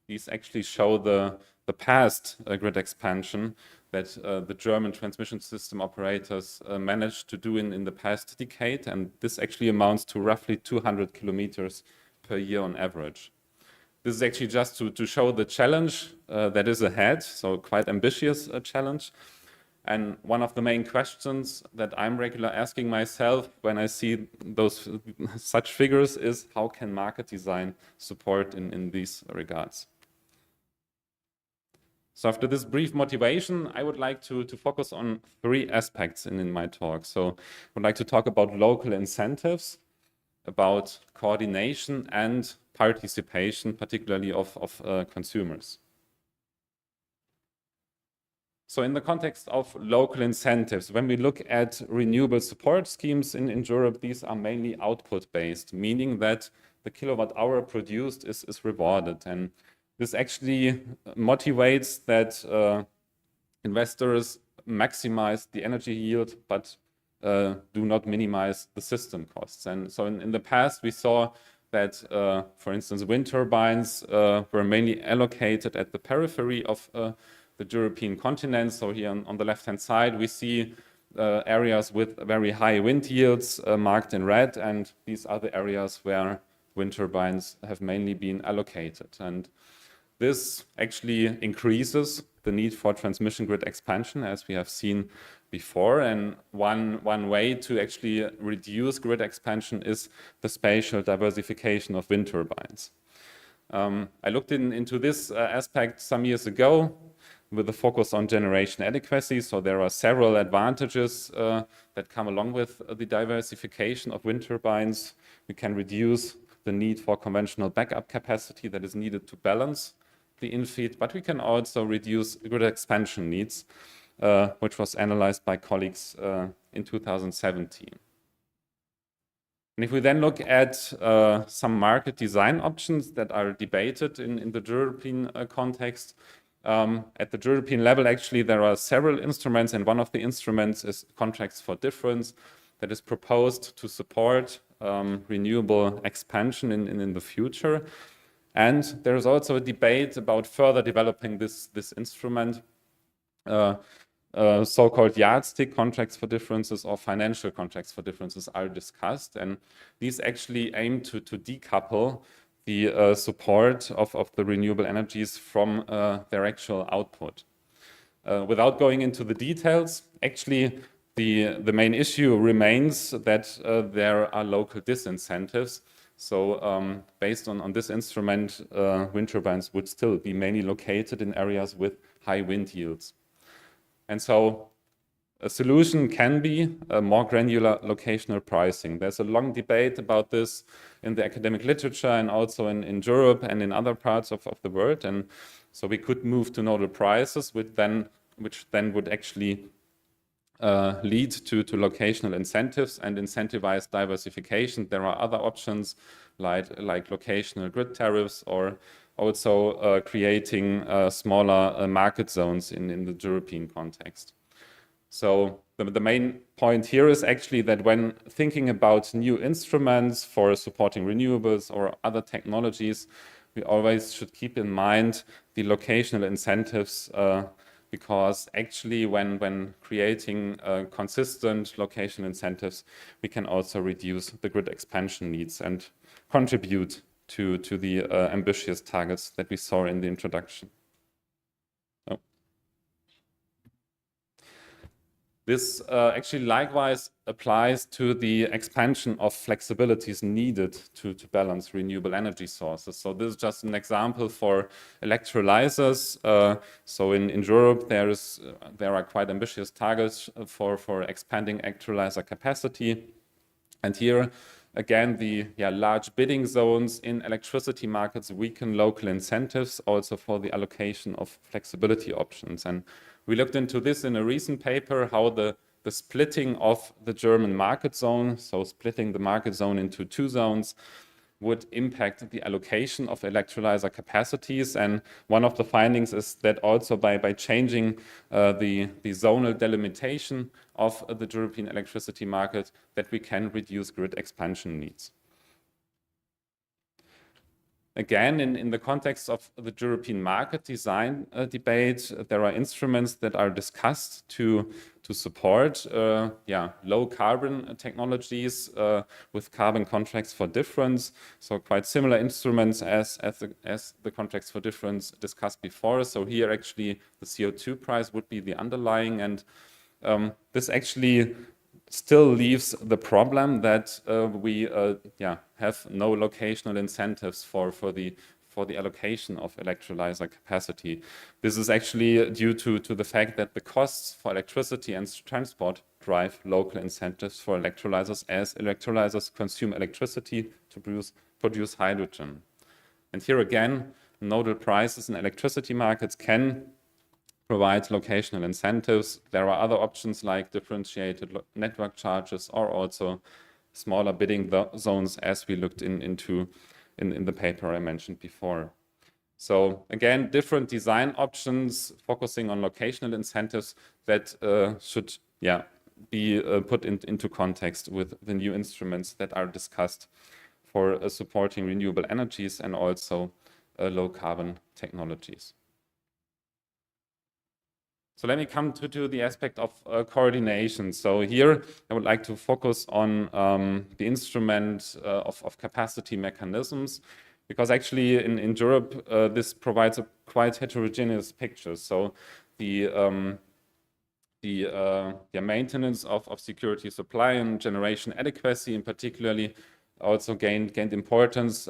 these actually show the past grid expansion that the German transmission system operators managed to do in the past decade. And this actually amounts to roughly 200 kilometers per year on average. This is actually just to show the challenge that is ahead, so quite ambitious challenge. And one of the main questions that I'm regularly asking myself when I see such figures is how can market design support in these regards? So after this brief motivation, I would like to focus on 3 aspects in my talk. So I would like to talk about local incentives, about coordination and participation, particularly of consumers. So in the context of local incentives, when we look at renewable support schemes in Europe, these are mainly output-based, meaning that the kilowatt hour produced is rewarded. And this actually motivates that investors maximize the energy yield, but do not minimize the system costs. And so in the past, we saw that, for instance, wind turbines were mainly allocated at the periphery of the European continent. So here on the left-hand side, we see areas with very high wind yields marked in red, and these are the areas where wind turbines have mainly been allocated. And this actually increases the need for transmission grid expansion, as we have seen before. And one way to actually reduce grid expansion is the spatial diversification of wind turbines. I looked into this aspect some years ago with a focus on generation adequacy. So there are several advantages that come along with the diversification of wind turbines. We can reduce the need for conventional backup capacity that is needed to balance the infeed, but we can also reduce grid expansion needs, which was analyzed by colleagues in 2017. And if we then look at some market design options that are debated in the European context, At the European level, actually, there are several instruments, and one of the instruments is contracts for difference that is proposed to support renewable expansion in the future. And there is also a debate about further developing this instrument. So-called yardstick contracts for differences or financial contracts for differences are discussed, and these actually aim to decouple the support of the renewable energies from their actual output. Without going into the details, actually the main issue remains that there are local disincentives. So based on this instrument, wind turbines would still be mainly located in areas with high wind yields. And so a solution can be a more granular locational pricing. There's a long debate about this in the academic literature and also in Europe and in other parts of the world. And so we could move to nodal prices, which then would actually lead to locational incentives and incentivize diversification. There are other options like locational grid tariffs, or also creating smaller market zones in the European context. So the main point here is actually that when thinking about new instruments for supporting renewables or other technologies, we always should keep in mind the locational incentives, because actually when creating consistent locational incentives, we can also reduce the grid expansion needs and contribute to the ambitious targets that we saw in the introduction. This actually likewise applies to the expansion of flexibilities needed to balance renewable energy sources. So this is just an example for electrolyzers. So in Europe, there are quite ambitious targets for expanding electrolyzer capacity. And here, again, the large bidding zones in electricity markets weaken local incentives also for the allocation of flexibility options. And we looked into this in a recent paper, how the splitting of the German market zone, so splitting the market zone into two zones, would impact the allocation of electrolyzer capacities. And one of the findings is that also by changing the zonal delimitation of the European electricity market, that we can reduce grid expansion needs. Again, in the context of the European market design debate, there are instruments that are discussed to support low carbon technologies with carbon contracts for difference. So quite similar instruments as the contracts for difference discussed before. So here actually the CO2 price would be the underlying, and this actually still leaves the problem that we have no locational incentives for the allocation of electrolyzer capacity. This is actually due to the fact that the costs for electricity and transport drive local incentives for electrolyzers, as electrolyzers consume electricity to produce hydrogen. And here again, nodal prices in electricity markets can provide locational incentives. There are other options like differentiated network charges or also smaller bidding zones, as we looked into in the paper I mentioned before. So again, different design options focusing on locational incentives that should be put into context with the new instruments that are discussed for supporting renewable energies and also low carbon technologies. So let me come to the aspect of coordination. So here I would like to focus on the instrument of capacity mechanisms, because actually in Europe this provides a quite heterogeneous picture. So the maintenance of security supply and generation adequacy in particularly also gained importance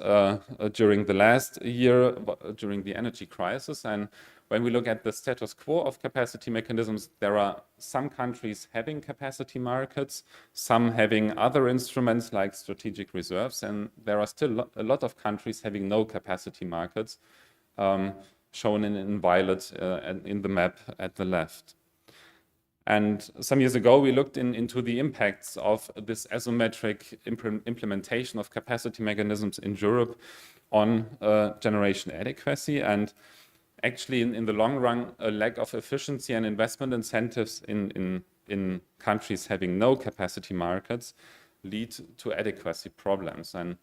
during the last year, during the energy crisis. And when we look at the status quo of capacity mechanisms, there are some countries having capacity markets, some having other instruments like strategic reserves, and there are still a lot of countries having no capacity markets, shown in violet in the map at the left. And some years ago, we looked into the impacts of this asymmetric implementation of capacity mechanisms in Europe on generation adequacy. And actually in the long run, a lack of efficiency and investment incentives in countries having no capacity markets lead to adequacy problems. And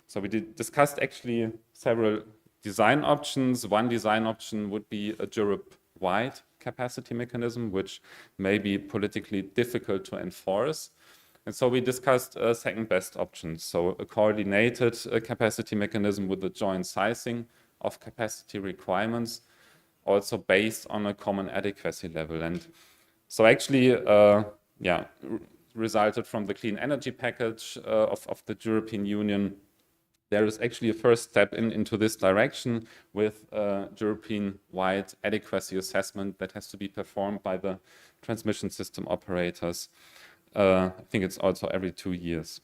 so we discussed actually several design options. One design option would be a Europe-wide capacity mechanism, which may be politically difficult to enforce. And so we discussed second best options. So a coordinated capacity mechanism with a joint sizing of capacity requirements, also based on a common adequacy level. And so actually, resulted from the clean energy package of the European Union. There is actually a first step into this direction with European-wide adequacy assessment that has to be performed by the transmission system operators. I think it's also every 2 years.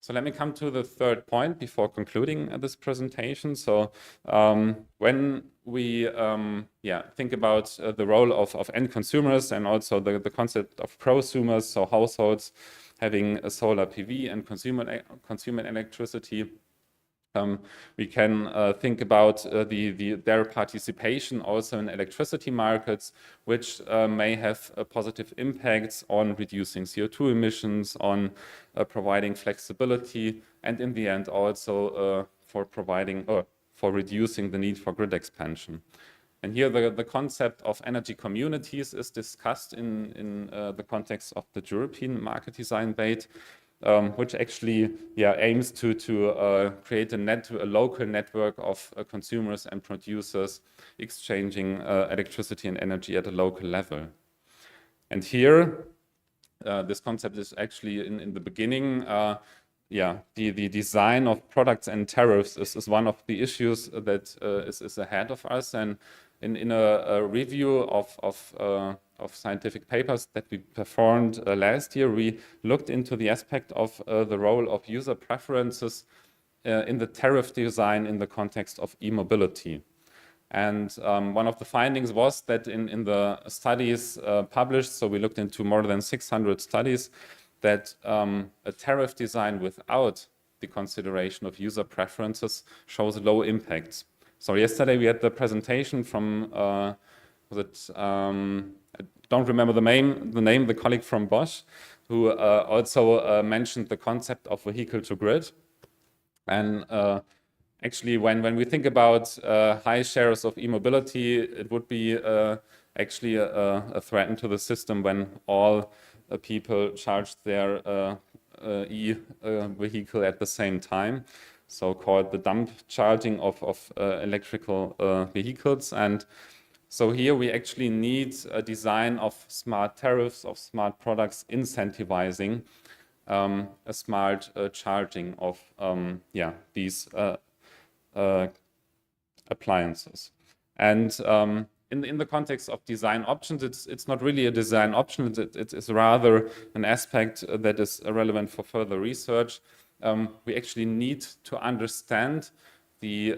So let me come to the third point before concluding this presentation. So when we think about the role of end consumers and also the concept of prosumers, so households having a solar PV and consuming electricity, we can think about their participation also in electricity markets, which may have positive impacts on reducing CO2 emissions, on providing flexibility, and in the end also for reducing the need for grid expansion. And here the concept of energy communities is discussed in the context of the European market design debate, which actually aims to create a local network of consumers and producers exchanging electricity and energy at a local level. And here, this concept is actually in the beginning, the design of products and tariffs is one of the issues that is ahead of us. And in a review of scientific papers that we performed last year, we looked into the aspect of the role of user preferences in the tariff design in the context of e-mobility. And one of the findings was that in the studies published, so we looked into more than 600 studies, that a tariff design without the consideration of user preferences shows low impacts. So yesterday we had the presentation from, I don't remember the name, the colleague from Bosch, who also mentioned the concept of vehicle to grid. And actually, when we think about high shares of e-mobility, it would be actually a threat to the system when all people charge their e-vehicle at the same time, so-called the dump charging of electrical vehicles. And so here we actually need a design of smart tariffs, of smart products incentivizing a smart charging of these appliances. And in the context of design options, it's not really a design option, it's rather an aspect that is relevant for further research. We actually need to understand the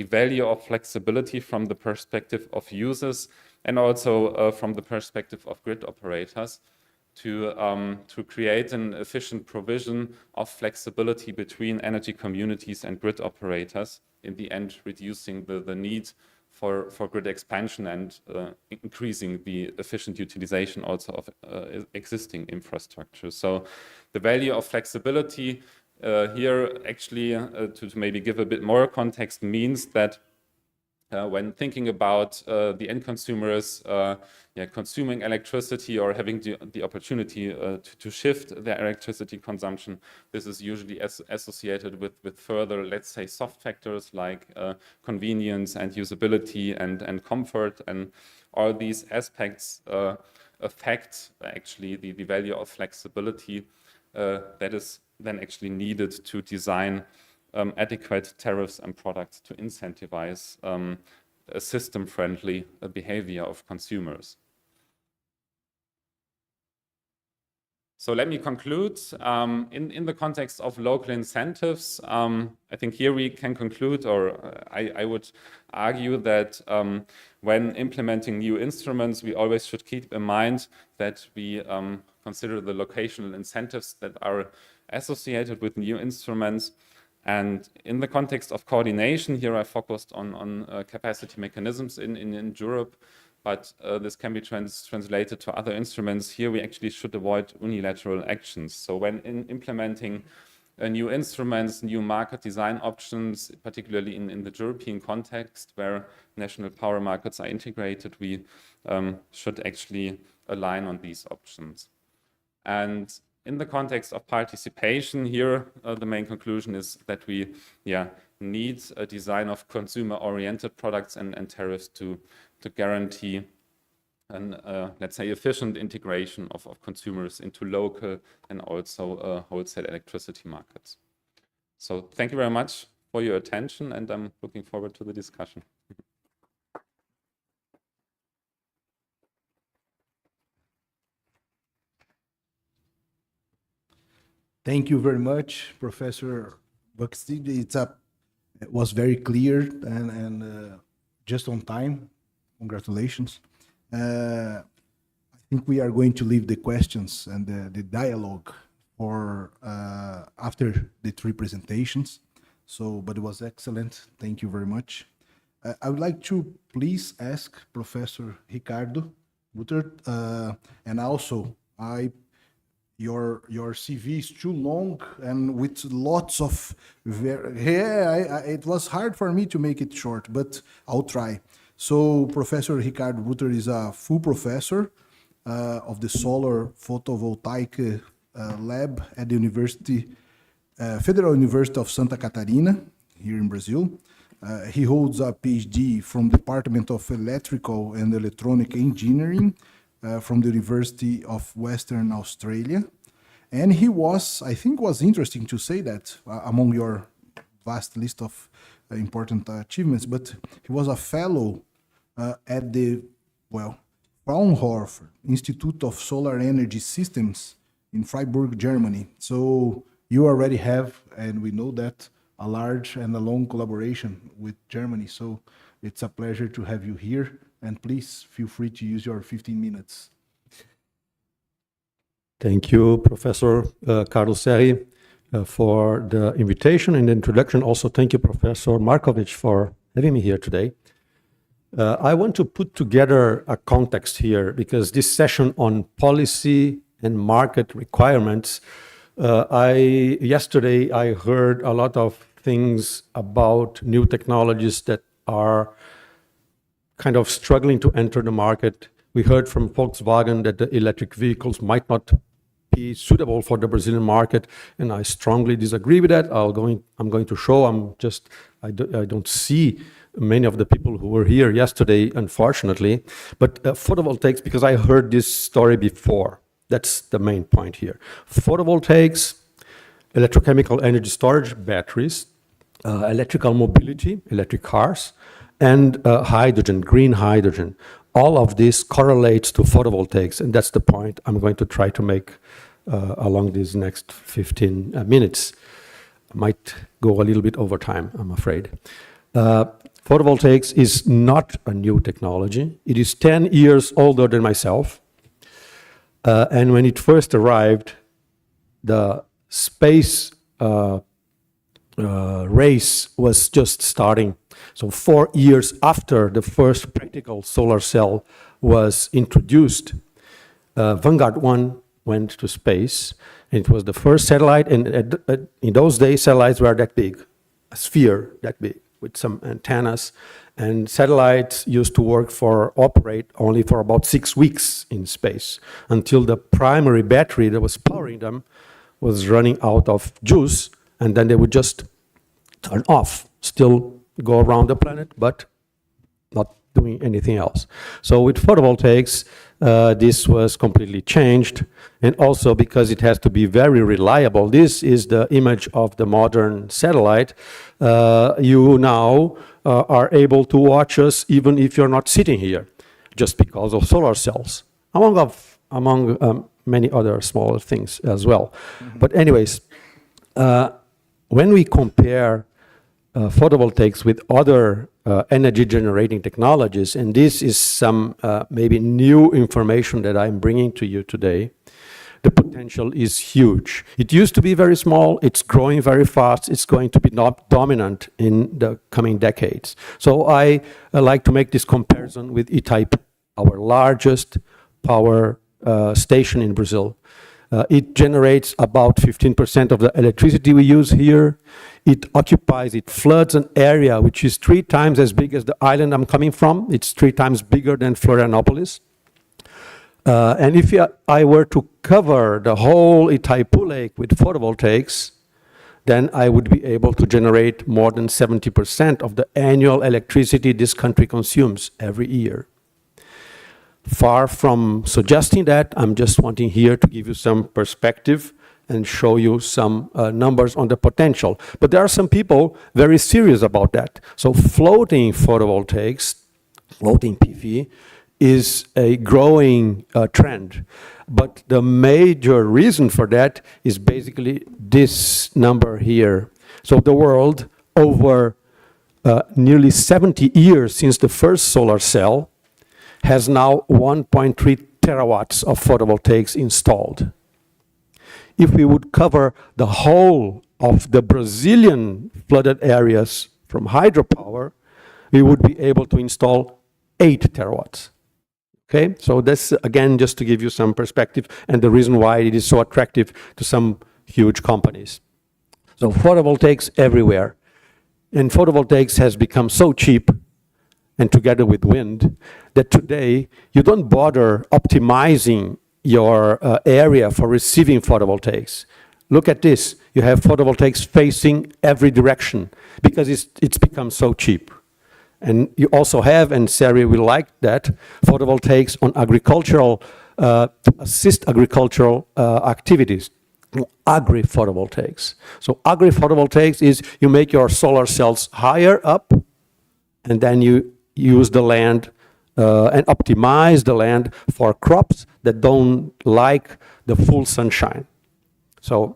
value of flexibility from the perspective of users and also from the perspective of grid operators to create an efficient provision of flexibility between energy communities and grid operators, in the end reducing the need for grid expansion and increasing the efficient utilization also of existing infrastructure. So the value of flexibility here actually, to maybe give a bit more context, means that when thinking about the end consumers consuming electricity or having the opportunity to shift their electricity consumption, this is usually associated with further, let's say, soft factors like convenience and usability and comfort, and all these aspects affect actually the value of flexibility that is then actually needed to design adequate tariffs and products to incentivize a system-friendly behavior of consumers. So let me conclude. In the context of local incentives, I think here we can conclude, or I would argue that when implementing new instruments, we always should keep in mind that we consider the locational incentives that are associated with new instruments. And in the context of coordination, here I focused on capacity mechanisms in Europe, but this can be translated to other instruments. Here we actually should avoid unilateral actions. So when implementing new instruments, new market design options, particularly in the European context where national power markets are integrated, we should actually align on these options. And in the context of participation here, the main conclusion is that we need a design of consumer-oriented products and tariffs to guarantee an, let's say, efficient integration of consumers into local and also wholesale electricity markets. So thank you very much for your attention, and I'm looking forward to the discussion. Thank you very much, Professor Buxted. It was very clear and just on time. Congratulations. I think we are going to leave the questions and the dialogue for after the three presentations. So, but it was excellent. Thank you very much. I would like to please ask Professor Ricardo Weichert, and also your CV is too long and with lots of it was hard for me to make it short, but I'll try. So Professor Ricardo Weichert is a full professor of the Solar Photovoltaic Lab at the Federal University of Santa Catarina here in Brazil. He holds a PhD from Department of Electrical and Electronic Engineering from the University of Western Australia. And he was, I think was interesting to say that among your vast list of important achievements, but he was a fellow at the, Fraunhofer Institute of Solar Energy Systems in Freiburg, Germany. So you already have, and we know that, a large and a long collaboration with Germany. So it's a pleasure to have you here. And please feel free to use your 15 minutes. Thank you, Professor Carlos Serri, for the invitation and the introduction. Also, thank you, Professor Markovic, for having me here today. I want to put together a context here because this session on policy and market requirements, yesterday I heard a lot of things about new technologies that are kind of struggling to enter the market. We heard from Volkswagen that the electric vehicles might not be suitable for the Brazilian market, and I strongly disagree with that. I'm going to show. I don't see many of the people who were here yesterday, unfortunately. But photovoltaics, because I heard this story before. That's the main point here. Photovoltaics, electrochemical energy storage, batteries, electrical mobility, electric cars, and hydrogen, green hydrogen. All of this correlates to photovoltaics, and that's the point I'm going to try to make along these next 15 minutes. I might go a little bit over time, I'm afraid. Photovoltaics is not a new technology. It is 10 years older than myself. And when it first arrived, the space race was just starting. So 4 years after the first practical solar cell was introduced, Vanguard 1 went to space. And it was the first satellite, and in those days, satellites were that big, a sphere that big, with some antennas. And satellites used to operate only for about 6 weeks in space, until the primary battery that was powering them was running out of juice, and then they would just turn off, still go around the planet, but not doing anything else. So with photovoltaics, this was completely changed, and also because it has to be very reliable. This is the image of the modern satellite. You now are able to watch us even if you're not sitting here, just because of solar cells, among many other smaller things as well. Mm-hmm. But anyways, when we compare photovoltaics with other energy generating technologies, and this is some maybe new information that I'm bringing to you today, the potential is huge. It used to be very small, it's growing very fast, it's going to be dominant in the coming decades. So I like to make this comparison with Itaipu, our largest power station in Brazil. It generates about 15% of the electricity we use here. It occupies, it floods an area which is 3 times as big as the island I'm coming from. It's 3 times bigger than Florianopolis. And if I were to cover the whole Itaipu Lake with photovoltaics, then I would be able to generate more than 70% of the annual electricity this country consumes every year. Far from suggesting that, I'm just wanting here to give you some perspective and show you some numbers on the potential. But there are some people very serious about that. So floating photovoltaics, floating PV, is a growing trend. But the major reason for that is basically this number here. So the world, over nearly 70 years since the first solar cell, has now 1.3 terawatts of photovoltaics installed. If we would cover the whole of the Brazilian flooded areas from hydropower, we would be able to install 8 terawatts. Okay, so that's again just to give you some perspective and the reason why it is so attractive to some huge companies. So photovoltaics everywhere. And photovoltaics has become so cheap, and together with wind, that today you don't bother optimizing your area for receiving photovoltaics. Look at this. You have photovoltaics facing every direction because it's become so cheap. And you also have, and Sari will like that, photovoltaics on agricultural, to assist agricultural activities. Agri-photovoltaics. So agri-photovoltaics is you make your solar cells higher up, and then you use the land and optimize the land for crops that don't like the full sunshine. So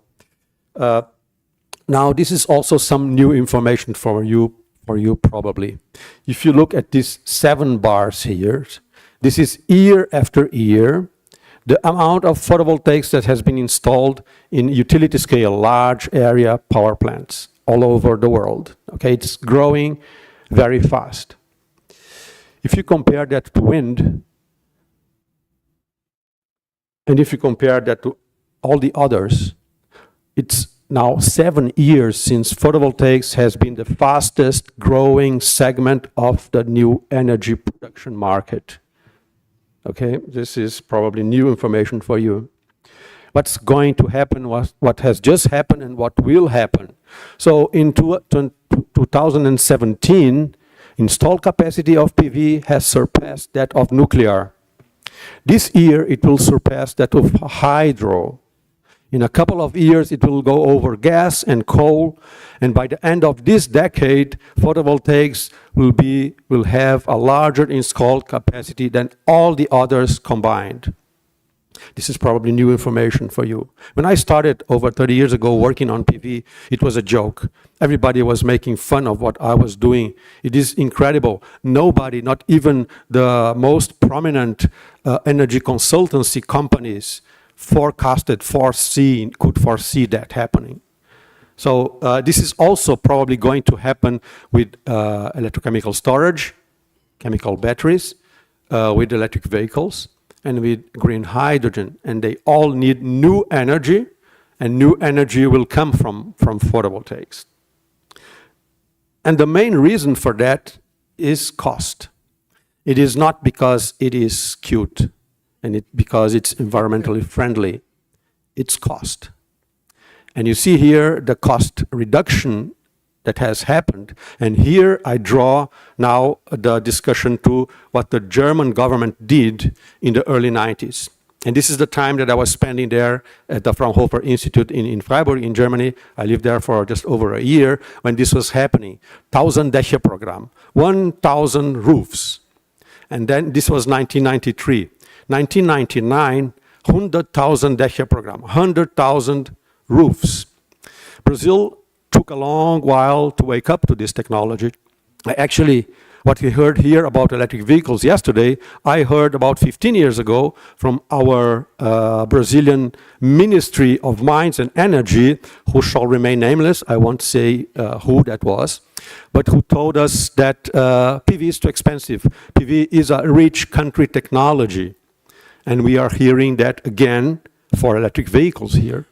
now this is also some new information for you probably. If you look at these 7 bars here, this is year after year, the amount of photovoltaics that has been installed in utility scale, large area power plants all over the world. Okay, it's growing very fast. If you compare that to wind, and if you compare that to all the others, it's now 7 years since photovoltaics has been the fastest growing segment of the new energy production market. Okay, this is probably new information for you. What's going to happen, what has just happened and what will happen. So in 2017, installed capacity of PV has surpassed that of nuclear. This year, it will surpass that of hydro. In a couple of years, it will go over gas and coal, and by the end of this decade, photovoltaics will have a larger installed capacity than all the others combined. This is probably new information for you. When I started over 30 years ago working on PV, it was a joke. Everybody was making fun of what I was doing. It is incredible. Nobody, not even the most prominent energy consultancy companies, could foresee that happening. So this is also probably going to happen with electrochemical storage, chemical batteries, with electric vehicles, and with green hydrogen. And they all need new energy, and new energy will come from photovoltaics. And the main reason for that is cost. It is not because it is cute and because it's environmentally friendly. It's cost. And you see here the cost reduction that has happened. And here I draw now the discussion to what the German government did in the early 90s. And this is the time that I was spending there at the Fraunhofer Institute in Freiburg in Germany. I lived there for just over a year when this was happening. 1,000 Dächer program, 1,000 roofs. And then this was 1993. 1999, 100,000 Dächer program, 100,000 roofs. Brazil took a long while to wake up to this technology. what we heard here about electric vehicles yesterday, I heard about 15 years ago from our Brazilian Ministry of Mines and Energy, who shall remain nameless. I won't say who that was, but who told us that PV is too expensive. PV is a rich country technology. And we are hearing that again for electric vehicles here.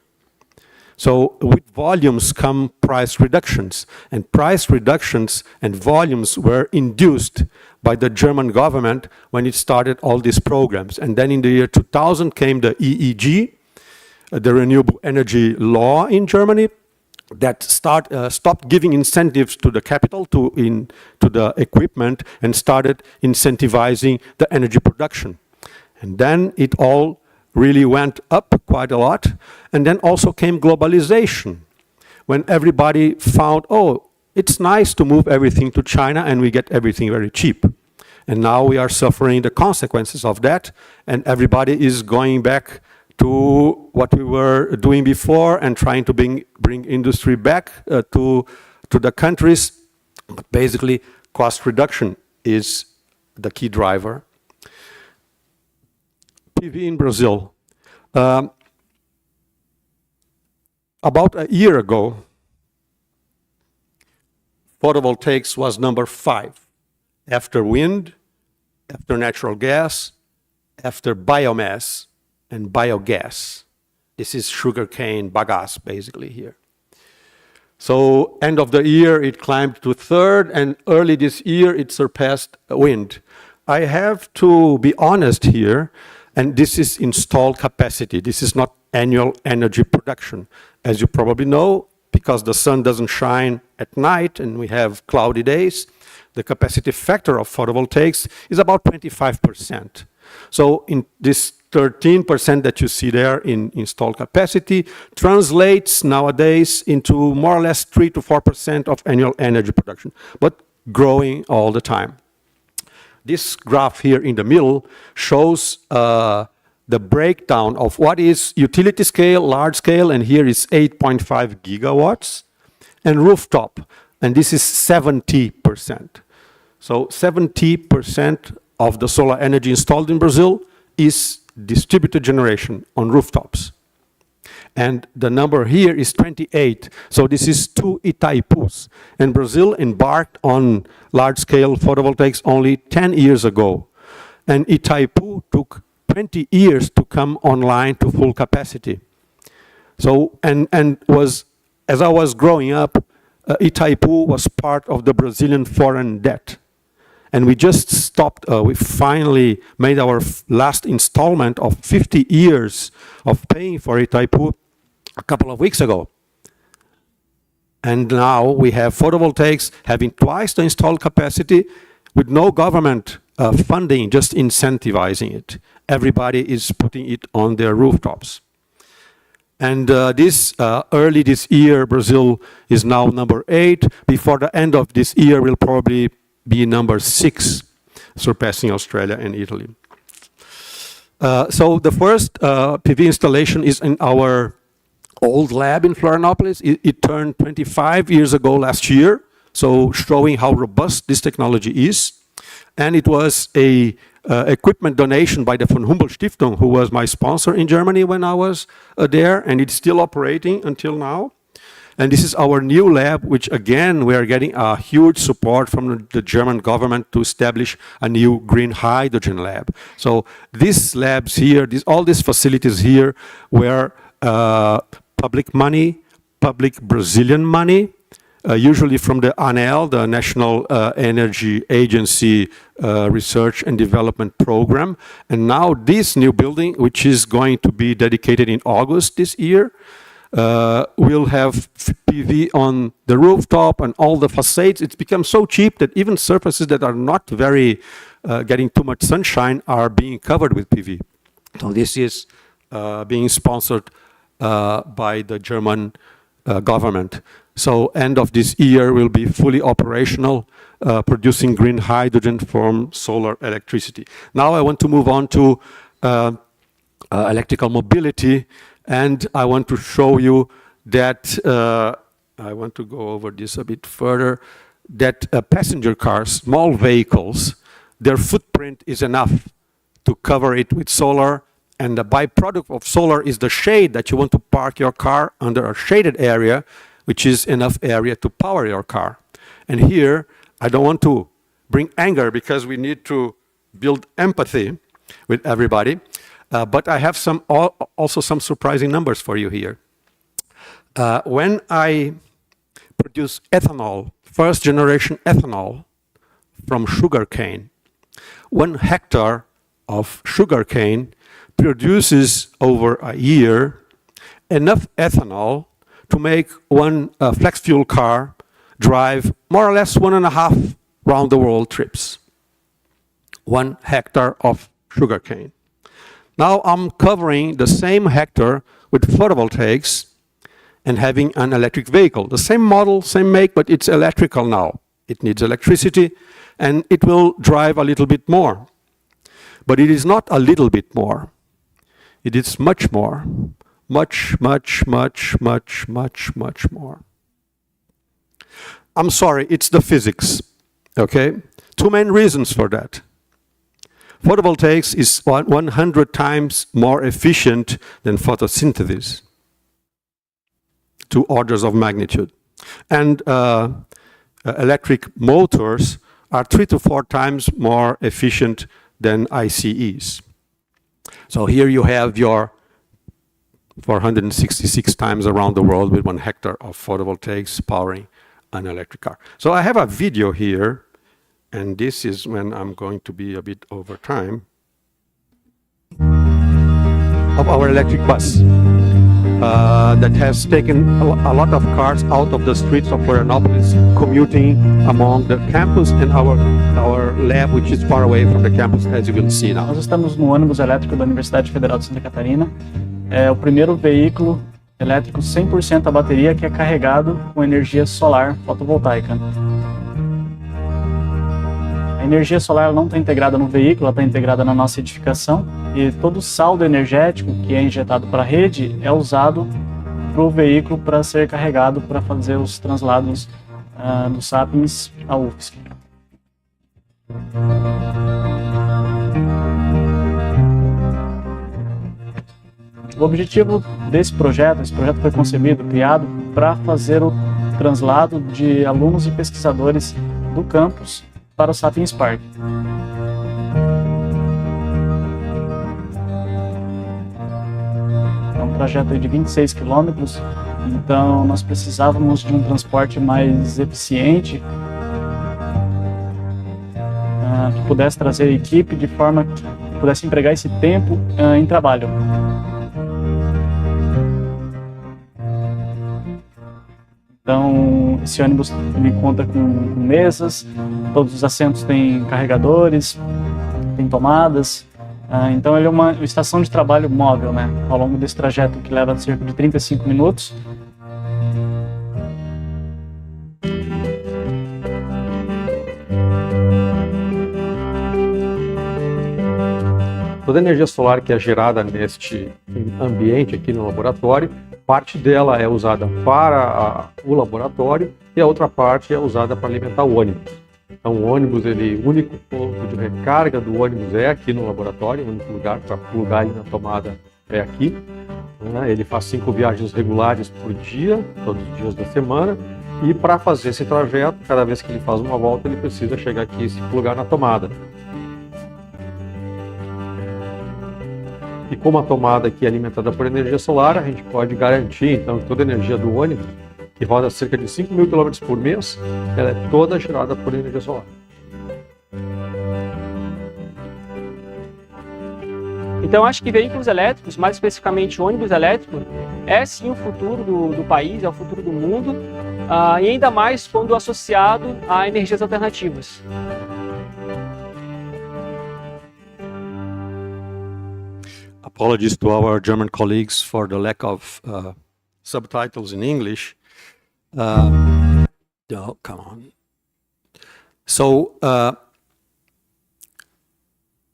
So with volumes come price reductions, and price reductions and volumes were induced by the German government when it started all these programs. And then in the year 2000 came the EEG, the Renewable Energy Law in Germany, that stopped giving incentives to the capital, to the equipment, and started incentivizing the energy production. And then it all really went up quite a lot. And then also came globalization, when everybody found, oh, it's nice to move everything to China and we get everything very cheap. And now we are suffering the consequences of that, and everybody is going back to what we were doing before and trying to bring industry back to the countries. But basically, cost reduction is the key driver. PV in Brazil. About a year ago, photovoltaics was number 5, after wind, after natural gas, after biomass, and biogas. This is sugarcane bagasse, basically, here. So end of the year, it climbed to 3rd, and early this year, it surpassed wind. I have to be honest here, and this is installed capacity. This is not annual energy production. As you probably know, because the sun doesn't shine at night and we have cloudy days, the capacity factor of photovoltaics is about 25%. So in this 13% that you see there in installed capacity translates nowadays into more or less 3 to 4% of annual energy production, but growing all the time. This graph here in the middle shows the breakdown of what is utility scale, large scale, and here is 8.5 gigawatts, and rooftop, and this is 70%. So 70% of the solar energy installed in Brazil is distributed generation on rooftops. And the number here is 28. So this is 2 Itaipus. And Brazil embarked on large-scale photovoltaics only 10 years ago. And Itaipu took 20 years to come online to full capacity. So, and was, as I was growing up, Itaipu was part of the Brazilian foreign debt. And we just stopped, we finally made our last installment of 50 years of paying for Itaipu a couple of weeks ago. And now we have photovoltaics having twice the installed capacity with no government funding, just incentivizing it. Everybody is putting it on their rooftops. And early this year, Brazil is now number 8. Before the end of this year, we'll probably be number 6, surpassing Australia and Italy. So the first PV installation is in our old lab in Florianopolis. It turned 25 years ago last year, so showing how robust this technology is. And it was a equipment donation by the von Humboldt Stiftung, who was my sponsor in Germany when I was there, and it's still operating until now. And this is our new lab, which again, we are getting a huge support from the German government to establish a new green hydrogen lab. So these labs here, all these facilities here were public money, public Brazilian money, usually from the ANEL, the National Energy Agency Research and Development Program. And now this new building, which is going to be dedicated in August this year, will have PV on the rooftop and all the facades. It's become so cheap that even surfaces that are not very getting too much sunshine are being covered with PV. So this is being sponsored by the German government. So end of this year will be fully operational, producing green hydrogen from solar electricity. Now I want to move on to electrical mobility, and I want to show you that, I want to go over this a bit further, that passenger cars, small vehicles, their footprint is enough to cover it with solar, and the byproduct of solar is the shade that you want to park your car under a shaded area, which is enough area to power your car. And here, I don't want to bring anger because we need to build empathy with everybody, but I have also some surprising numbers for you here. When I produce ethanol, first generation ethanol from sugarcane, 1 hectare of sugarcane produces over a year enough ethanol to make one flex fuel car drive more or less 1.5 round the world trips. 1 hectare of sugarcane. Now I'm covering the same hectare with photovoltaics and having an electric vehicle. The same model, same make, but it's electrical now. It needs electricity and it will drive a little bit more. But it is not a little bit more. It is much more. Much, much, much, much, much, much more. I'm sorry, it's the physics, okay? 2 main reasons for that. Photovoltaics is 100 times more efficient than photosynthesis. 2 orders of magnitude. And electric motors are 3 to 4 times more efficient than ICEs. So here you have your 466 times around the world with 1 hectare of photovoltaics powering an electric car. So I have a video here, and this is when I'm going to be a bit over time, of our electric bus that has taken a lot of cars out of the streets of Florianopolis, commuting among the campus and our lab, which is far away from the campus, as you will see now. Nós estamos no ônibus elétrico da Universidade Federal de Santa Catarina. É o primeiro veículo elétrico 100% a bateria que é carregado com energia solar fotovoltaica. A energia solar não está integrada no veículo, ela está integrada na nossa edificação e todo o saldo energético que é injetado para a rede é usado para o veículo para ser carregado para fazer os translados do Sapiens à UFSC. O objetivo desse projeto, esse projeto foi concebido, criado para fazer o translado de alunos e pesquisadores do campus para o Sapiens Park. É um trajeto de 26 quilômetros, então nós precisávamos de um transporte mais eficiente, que pudesse trazer a equipe de forma que pudesse empregar esse tempo em trabalho. Então, esse ônibus ele conta com mesas, todos os assentos têm carregadores, tem tomadas. Então, ele é uma estação de trabalho móvel, né? Ao longo desse trajeto que leva cerca de 35 minutos. Toda a energia solar que é gerada neste ambiente aqui no laboratório, parte dela é usada para o laboratório e a outra parte é usada para alimentar o ônibus. Então o ônibus, o único ponto de recarga do ônibus é aqui no laboratório, o único lugar para plugar ele na tomada é aqui. Ele faz 5 viagens regulares por dia, todos os dias da semana, e para fazer esse trajeto, cada vez que ele faz uma volta, ele precisa chegar aqui e se plugar na tomada. E como a tomada aqui é alimentada por energia solar, a gente pode garantir, então, que toda a energia do ônibus, que roda cerca de 5.000 km por mês, ela é toda gerada por energia solar. Então, acho que veículos elétricos, mais especificamente ônibus elétrico, é sim o futuro do país, é o futuro do mundo, e ainda mais quando associado a energias alternativas. Apologies to our German colleagues for the lack of subtitles in English. No, come on. So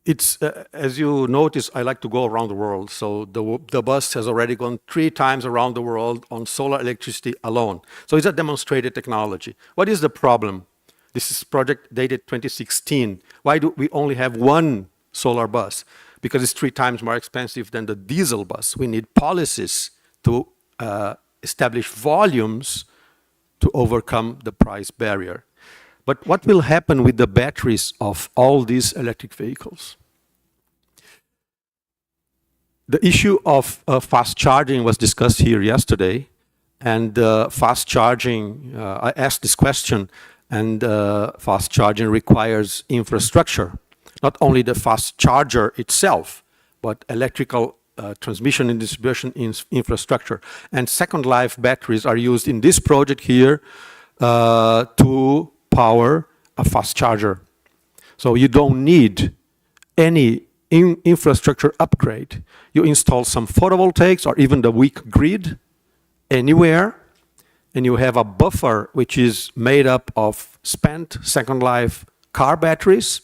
it's as you notice, I like to go around the world. So the bus has already gone 3 times around the world on solar electricity alone. So it's a demonstrated technology. What is the problem This is project dated 2016. Why do we only have one solar bus? Because it's 3 times more expensive than the diesel bus. We need policies to establish volumes to overcome the price barrier. But what will happen with the batteries of all these electric vehicles? The issue of fast charging was discussed here yesterday, and fast charging, I asked this question, and fast charging requires infrastructure, not only the fast charger itself, but electrical transmission and distribution infrastructure. And second life batteries are used in this project here to power a fast charger. So you don't need any infrastructure upgrade. You install some photovoltaics or even the weak grid anywhere, and you have a buffer which is made up of spent second life car batteries,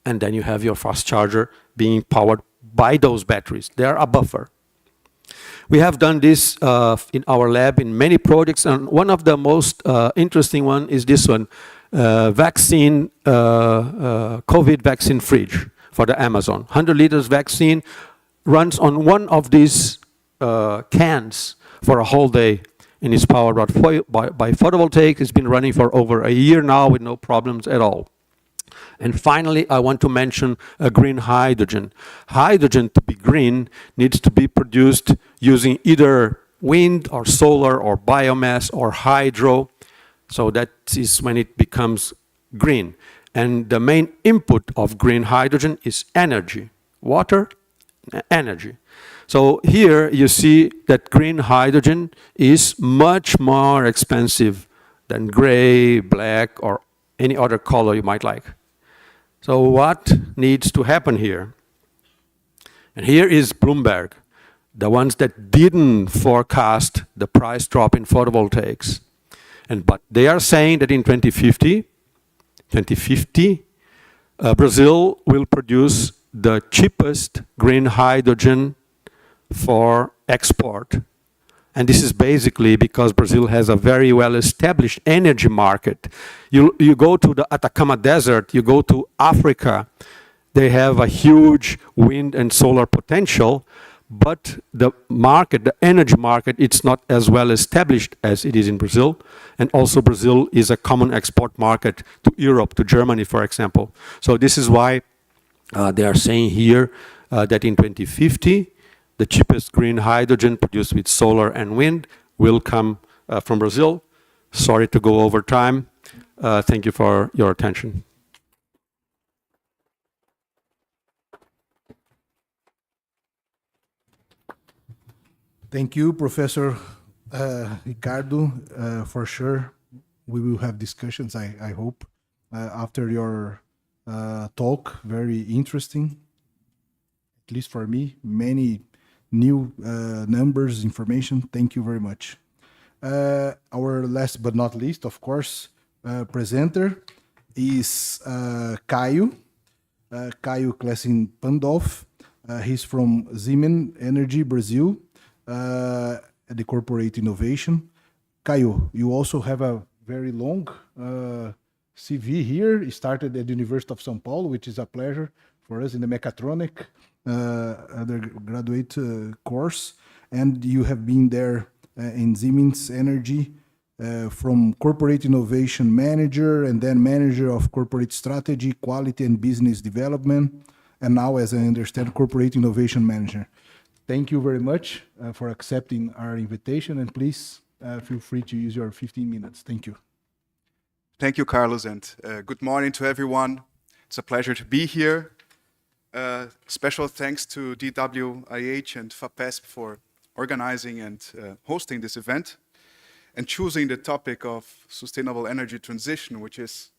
and then you have your fast charger being powered by those batteries. They're a buffer. We have done this in our lab in many projects, and one of the most interesting one is this one, COVID vaccine fridge for the Amazon. 100 liters vaccine runs on one of these cans for a whole day, and is powered by photovoltaic. It's been running for over a year now with no problems at all. And finally, I want to mention green hydrogen. Hydrogen, to be green, needs to be produced using either wind or solar or biomass or hydro. So that is when it becomes green. And the main input of green hydrogen is energy, water, energy. So here you see that green hydrogen is much more expensive than gray, black, or any other color you might like. So what needs to happen here? And here is Bloomberg, the ones that didn't forecast the price drop in photovoltaics. But they are saying that in 2050, Brazil will produce the cheapest green hydrogen for export. And this is basically because Brazil has a very well-established energy market. You go to the Atacama Desert, you go to Africa, they have a huge wind and solar potential, but the market, the energy market, it's not as well established as it is in Brazil. And also Brazil is a common export market to Europe, to Germany, for example. So this is why they are saying here that in 2050, the cheapest green hydrogen produced with solar and wind will come from Brazil. Sorry to go over time. Thank you for your attention. Thank you, Professor Ricardo. For sure, we will have discussions, I hope, after your talk. Very interesting, at least for me. Many new numbers, information. Thank you very much. Our last but not least, of course, presenter is Caio Klessing Pandolf. He's from Siemens Energy Brazil, the corporate innovation. Caio, you also have a very long CV here. You started at the University of São Paulo, which is a pleasure for us in the mechatronic undergraduate course, and you have been there in Siemens Energy from corporate innovation manager, and then manager of corporate strategy, quality, and business development, and now, as I understand, corporate innovation manager. Thank you very much for accepting our invitation, and please feel free to use your 15 minutes. Thank you. Thank you, Carlos, and good morning to everyone. It's a pleasure to be here. Special thanks to DWIH and FAPESP for organizing and hosting this event and choosing the topic of sustainable energy transition, which is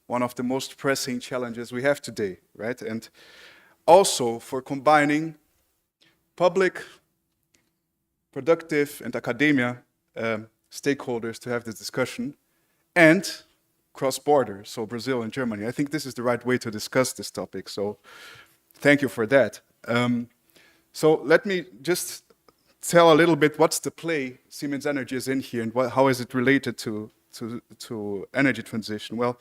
one of the most pressing challenges we have today, right? And also for combining public, productive, and academia stakeholders to have this discussion, and cross-border, so Brazil and Germany. I think this is the right way to discuss this topic, so thank you for that. So let me just tell a little bit what's the play Siemens Energy is in here and how is it related to to energy transition? Well,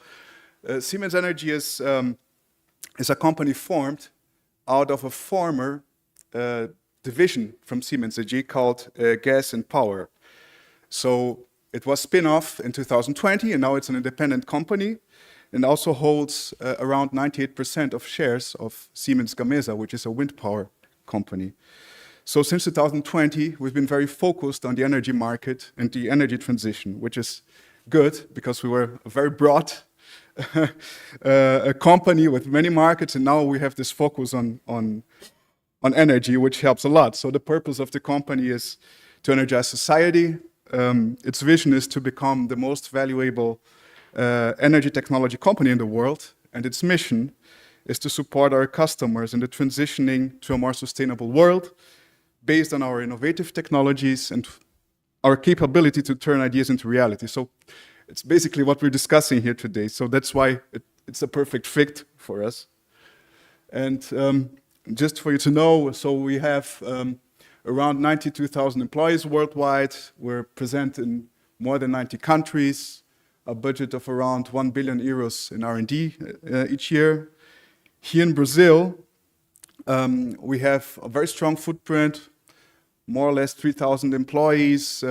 Siemens Energy is a company formed out of a former division from Siemens AG called Gas and Power. So it was spin-off in 2020, and now it's an independent company, and also holds around 98% of shares of Siemens Gamesa, which is a wind power company. So since 2020, we've been very focused on the energy market and the energy transition, which is good because we were a very broad a company with many markets, and now we have this focus on energy, which helps a lot. So the purpose of the company is to energize society. Its vision is to become the most valuable energy technology company in the world, and its mission is to support our customers in the transitioning to a more sustainable world based on our innovative technologies and our capability to turn ideas into reality. So it's basically what we're discussing here today. So that's why it's a perfect fit for us. And just for you to know, so we have around 92,000 employees worldwide. We're present in more than 90 countries, a budget of around 1 billion euros in R&D each year. Here in Brazil, we have a very strong footprint, more or less 3,000 employees,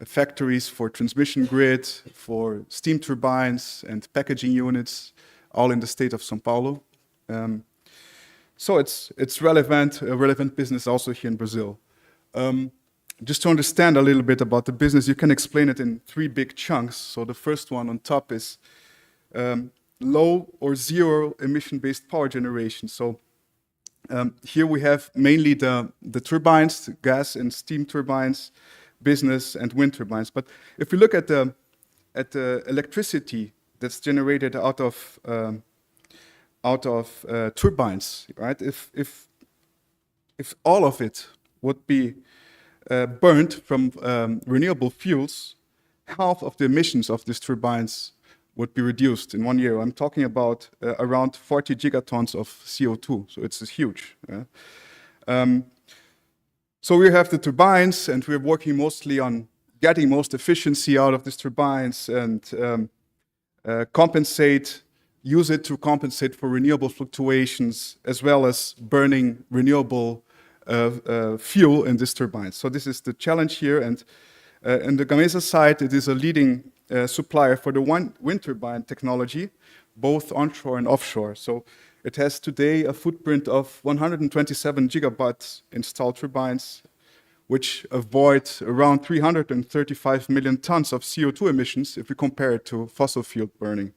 factories for transmission grid, for steam turbines and packaging units, all in the state of São Paulo. So it's relevant, a relevant business also here in Brazil. Just to understand a little bit about the business, you can explain it in 3 big chunks. So the first one on top is low or zero emission-based power generation. So here we have mainly the turbines, the gas and steam turbines, business and wind turbines. But if we look at the electricity that's generated out of turbines, right? If all of it would be burnt from renewable fuels, half of the emissions of these turbines would be reduced in 1 year. I'm talking about around 40 gigatons of CO2, so it's huge. Yeah? So we have the turbines, and we're working mostly on getting most efficiency out of these turbines and use it to compensate for renewable fluctuations, as well as burning renewable fuel in these turbines. So this is the challenge here, and in the Gamesa side, it is a leading supplier for the wind turbine technology, both onshore and offshore. So it has today a footprint of 127 gigawatt installed turbines, which avoid around 335 million tons of CO2 emissions if we compare it to fossil fuel burning.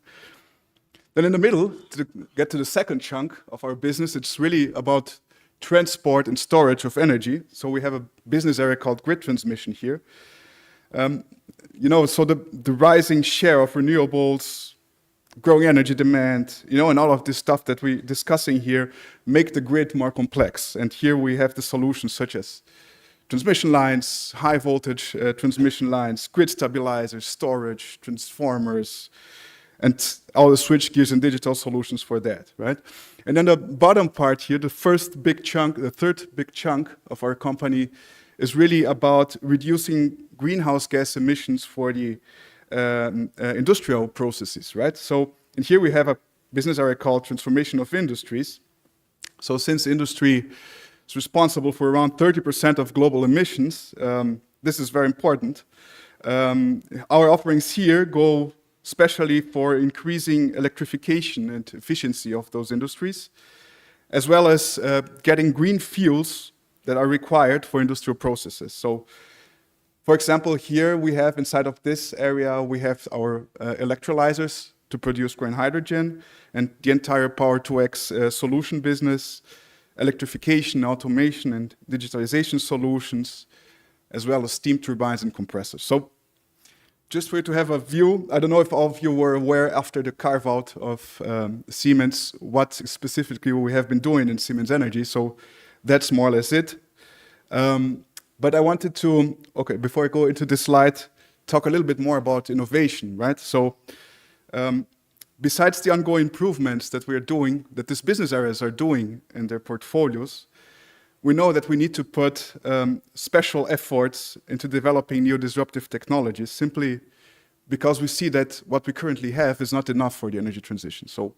Then in the middle, to get to the second chunk of our business, it's really about transport and storage of energy. So we have a business area called grid transmission here. So the rising share of renewables, growing energy demand, and all of this stuff that we're discussing here make the grid more complex. And here we have the solutions such as transmission lines, high voltage transmission lines, grid stabilizers, storage, transformers, and all the switch gears and digital solutions for that, right? And then the bottom part here, the third big chunk of our company is really about reducing greenhouse gas emissions for the industrial processes, right? So, and here we have a business area called Transformation of Industries. So since industry is responsible for around 30% of global emissions, this is very important. Our offerings here go especially for increasing electrification and efficiency of those industries, as well as getting green fuels that are required for industrial processes. So, for example, here we have inside of this area, we have our electrolyzers to produce green hydrogen, and the entire Power-to-X solution business, electrification, automation, and digitalization solutions, as well as steam turbines and compressors. So just for you to have a view, I don't know if all of you were aware after the carve-out of Siemens, what specifically we have been doing in Siemens Energy. So that's more or less it. But I wanted to, before I go into this slide, talk a little bit more about innovation, right? So besides the ongoing improvements that we're doing, that these business areas are doing in their portfolios, we know that we need to put special efforts into developing new disruptive technologies, simply because we see that what we currently have is not enough for the energy transition. So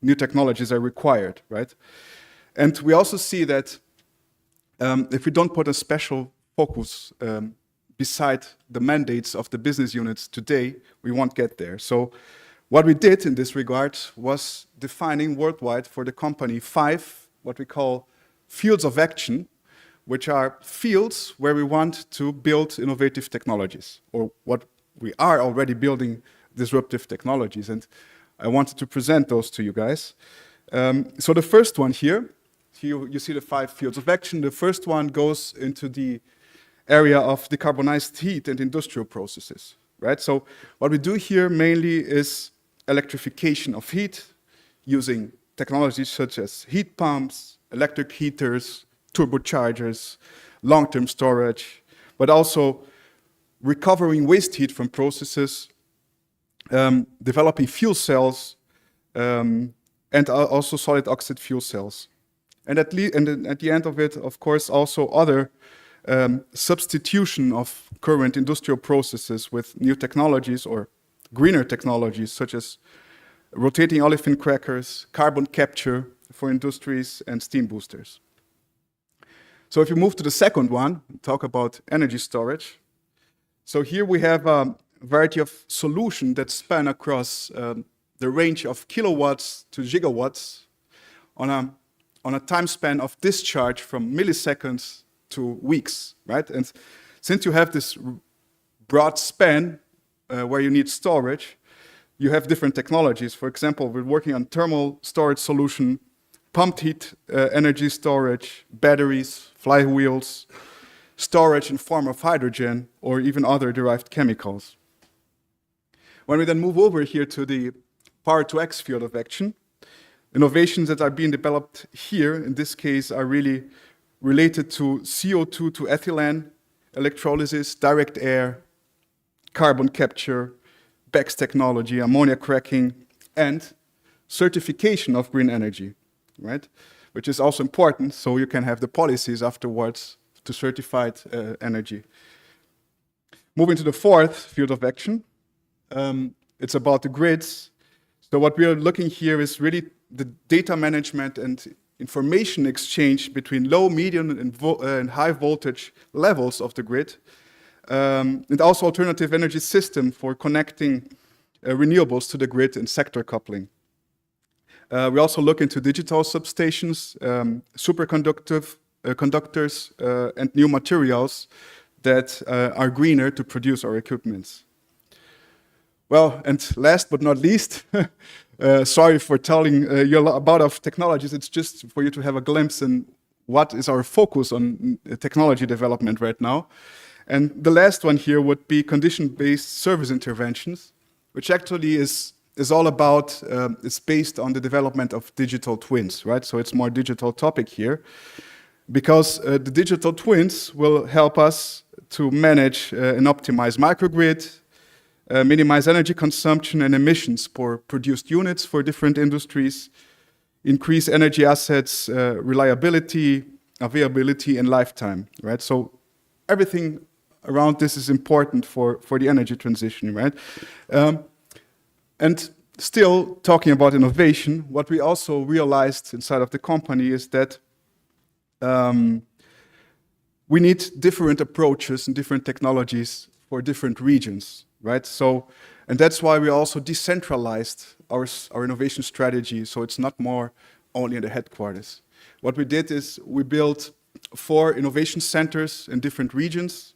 new technologies are required, right? And we also see that if we don't put a special focus beside the mandates of the business units today, we won't get there. So what we did in this regard was defining worldwide for the company 5, what we call fields of action, which are fields where we want to build innovative technologies, or what we are already building disruptive technologies. And I wanted to present those to you guys. So the first one here, you see the 5 fields of action. The first one goes into the area of decarbonized heat and industrial processes, right? So what we do here mainly is electrification of heat using technologies such as heat pumps, electric heaters, turbochargers, long-term storage, but also recovering waste heat from processes, developing fuel cells, and also solid oxide fuel cells. And at the end of it, of course, also other substitution of current industrial processes with new technologies or greener technologies, such as rotating olefin crackers, carbon capture for industries, and steam boosters. So if you move to the second one, talk about energy storage. So here we have a variety of solutions that span across the range of kilowatts to gigawatts on a time span of discharge from milliseconds to weeks, right? And since you have this broad span where you need storage, you have different technologies. For example, we're working on thermal storage solution, pumped heat energy storage, batteries, flywheels, storage in form of hydrogen, or even other derived chemicals. When we then move over here to the power-to-X field of action, innovations that are being developed here, in this case, are really related to CO2 to ethylene, electrolysis, direct air, carbon capture, BECCS technology, ammonia cracking, and certification of green energy, right? Which is also important, so you can have the policies afterwards to certified energy. Moving to the 4th field of action, it's about the grids. So what we are looking here is really the data management and information exchange between low, medium, and high voltage levels of the grid, and also alternative energy system for connecting renewables to the grid and sector coupling. We also look into digital substations, conductors, and new materials that are greener to produce our equipments. Well, and last but not least, sorry for telling you about our technologies. It's just for you to have a glimpse in what is our focus on technology development right now. And the last one here would be condition-based service interventions, which actually is all about, it's based on the development of digital twins, right? So it's more digital topic here, because the digital twins will help us to manage and optimize microgrid, minimize energy consumption and emissions for produced units for different industries, increase energy assets, reliability, availability, and lifetime, right? So everything around this is important for the energy transition, right? And still talking about innovation, what we also realized inside of the company is that we need different approaches and different technologies for different regions, right? So, and that's why we also decentralized our innovation strategy, so it's not more only in the headquarters. What we did is we built 4 innovation centers in different regions,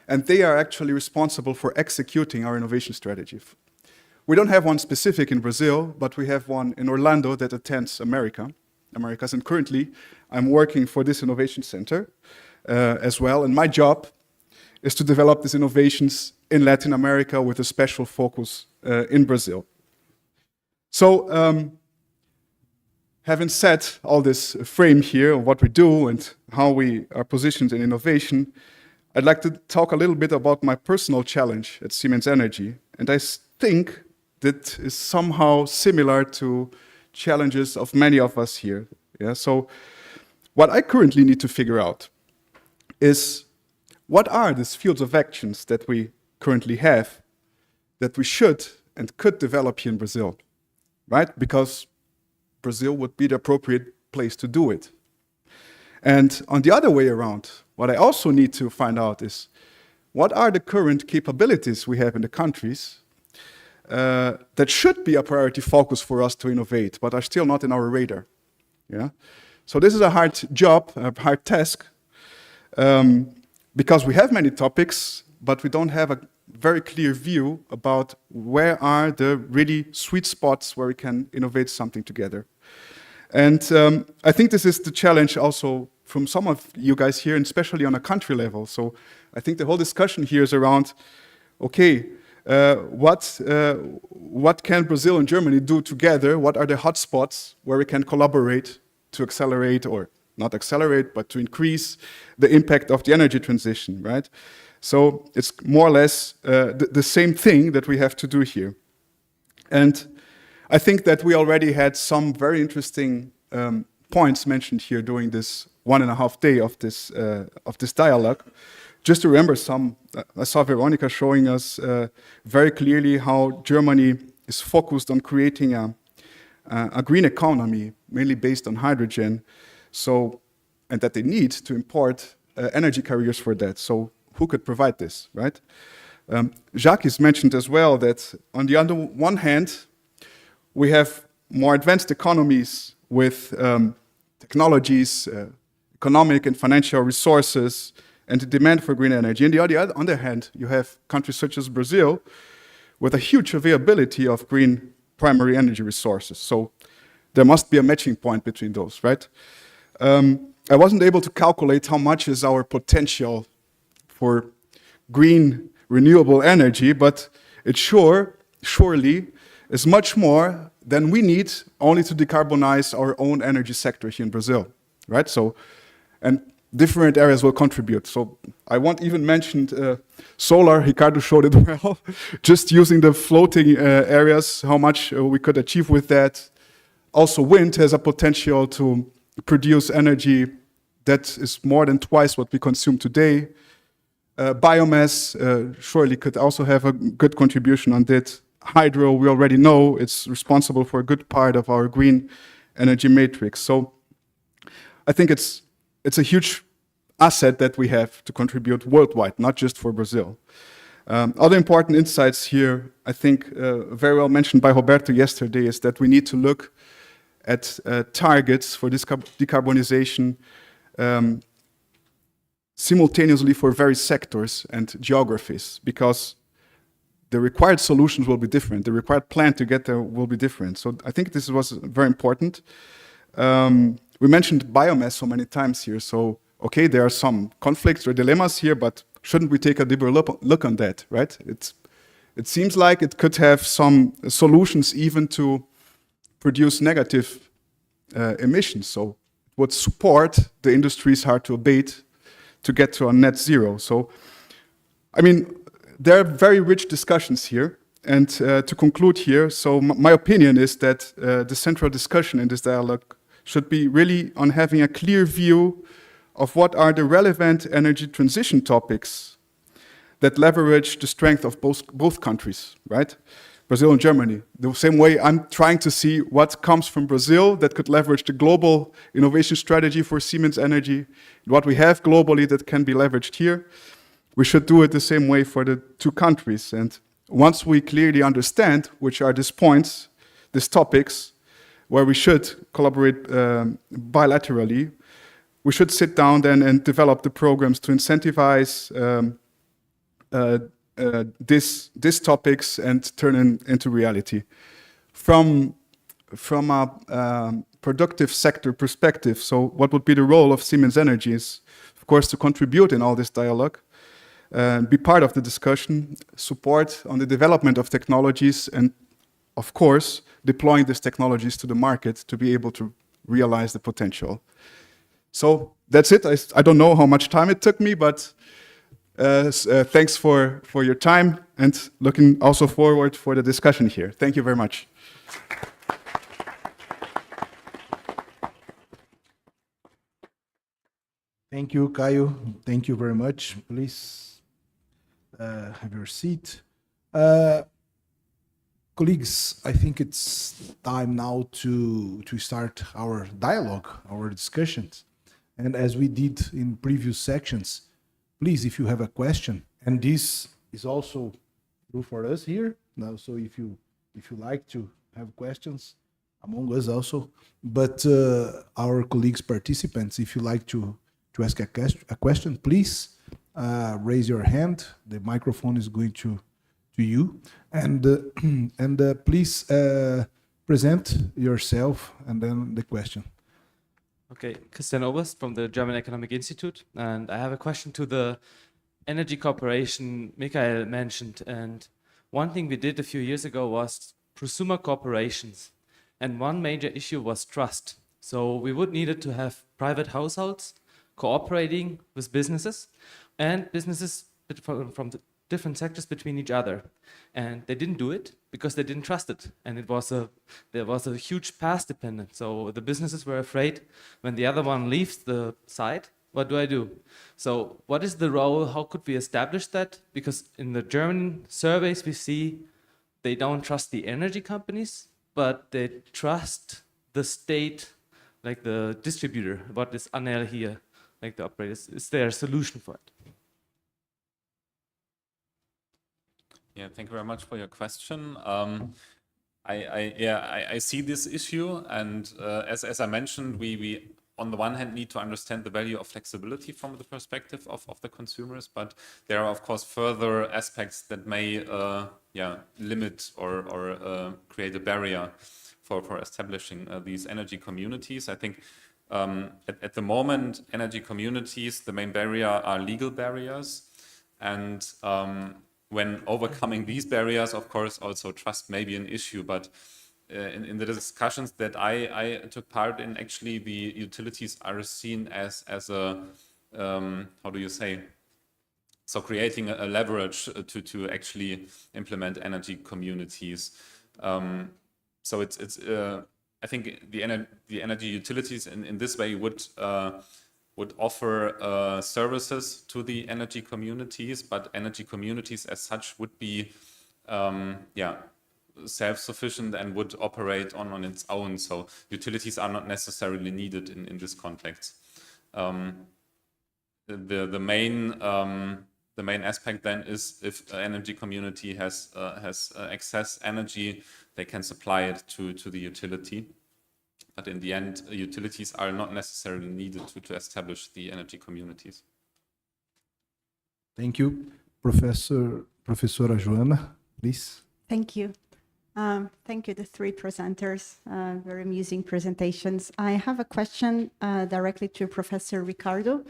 and they are actually responsible for executing our innovation strategy. We don't have one specific in Brazil, but we have one in Orlando that attends Americas, and currently I'm working for this innovation center as well, and my job is to develop these innovations in Latin America with a special focus in Brazil. So, having set all this frame here of what we do and how we are positioned in innovation, I'd like to talk a little bit about my personal challenge at Siemens Energy. And I think that is somehow similar to challenges of many of us here. Yeah? So what I currently need to figure out is what are these fields of actions that we currently have, that we should and could develop here in Brazil, right? Because Brazil would be the appropriate place to do it. And on the other way around, what I also need to find out is, what are the current capabilities we have in the countries that should be a priority focus for us to innovate, but are still not in our radar? Yeah. So this is a hard job, a hard task, because we have many topics, but we don't have a very clear view about where are the really sweet spots where we can innovate something together. And I think this is the challenge also from some of you guys here, and especially on a country level. So I think the whole discussion here is around, okay, what can Brazil and Germany do together? What are the hotspots where we can collaborate to accelerate, or not accelerate, but to increase the impact of the energy transition, right? So it's more or less the same thing that we have to do here. And I think that we already had some very interesting points mentioned here during this 1.5 day of this dialogue. Just to remember some, I saw Veronica showing us very clearly how Germany is focused on creating a green economy, mainly based on hydrogen, so, and that they need to import energy carriers for that. So who could provide this, right? Jacques has mentioned as well that on the other one hand, we have more advanced economies with technologies, economic and financial resources, and the demand for green energy. On the other hand, you have countries such as Brazil with a huge availability of green primary energy resources. So there must be a matching point between those, right? I wasn't able to calculate how much is our potential for green renewable energy, but it surely is much more than we need only to decarbonize our own energy sector here in Brazil, right? So, and different areas will contribute. So I won't even mention solar, Ricardo showed it well, just using the floating areas, how much we could achieve with that. Also wind has a potential to produce energy that is more than twice what we consume today. Biomass surely could also have a good contribution on that. Hydro, we already know it's responsible for a good part of our green energy matrix. So I think it's a huge asset that we have to contribute worldwide, not just for Brazil. Other important insights here, I think very well mentioned by Roberto yesterday, is that we need to look at targets for this decarbonization simultaneously for various sectors and geographies, because the required solutions will be different. The required plan to get there will be different. So I think this was very important. We mentioned biomass so many times here. So, okay, there are some conflicts or dilemmas here, but shouldn't we take a deeper look on that, right? It seems like it could have some solutions even to produce negative emissions. So it would support the industries hard to abate to get to a net zero. So, I mean, there are very rich discussions here. And to conclude here, so my opinion is that the central discussion in this dialogue should be really on having a clear view of what are the relevant energy transition topics that leverage the strength of both countries, right? Brazil and Germany. The same way I'm trying to see what comes from Brazil that could leverage the global innovation strategy for Siemens Energy, what we have globally that can be leveraged here. We should do it the same way for the two countries. And once we clearly understand which are these points, these topics, where we should collaborate bilaterally, we should sit down then and develop the programs to incentivize these topics and turn into reality. From a productive sector perspective, so what would be the role of Siemens Energy is, of course, to contribute in all this dialogue, be part of the discussion, support on the development of technologies, and of course, deploying these technologies to the market to be able to realize the potential. So that's it. I don't know how much time it took me, but thanks for your time and looking also forward for the discussion here. Thank you very much. Thank you, Caio. Thank you very much. Please have your seat. Colleagues, I think it's time now to start our dialogue, our discussions. And as we did in previous sections, please, if you have a question, and this is also true for us here. Now, so if you like to have questions among us also, but our colleagues, participants, if you like to ask a question, please raise your hand. The microphone is going to you, and please present yourself and then the question. Okay, Christian Oberst from the German Economic Institute, and I have a question to the energy cooperation Michael mentioned. And one thing we did a few years ago was prosumer corporations, and one major issue was trust. So we would needed to have private households cooperating with businesses, and businesses from the different sectors between each other, and they didn't do it because they didn't trust it, and there was a huge path dependence. So the businesses were afraid when the other one leaves the site, what do I do? So what is the role? How could we establish that? Because in the German surveys we see they don't trust the energy companies, but they trust the state, like the distributor. What is ANEL here, like the operators? Is there a solution for it? Yeah, thank you very much for your question. I see this issue, and as I mentioned, we on the one hand need to understand the value of flexibility from the perspective of the consumers, but there are of course further aspects that may limit or create a barrier for establishing these energy communities. I think at the moment, energy communities, the main barrier are legal barriers, and when overcoming these barriers, of course, also trust may be an issue. But in the discussions that I took part in, actually, the utilities are seen as a how do you say? So creating a leverage to actually implement energy communities. So it's I think the energy utilities in this way would offer services to the energy communities, but energy communities as such would be self-sufficient and would operate on its own. So utilities are not necessarily needed in this context. The main aspect then is if an energy community has excess energy, they can supply it to the utility. But in the end, utilities are not necessarily needed to establish the energy communities. Thank you. Professora Joana, please. Thank you. Thank you, the three presenters. Very amusing presentations. I have a question directly to Professor Ricardo.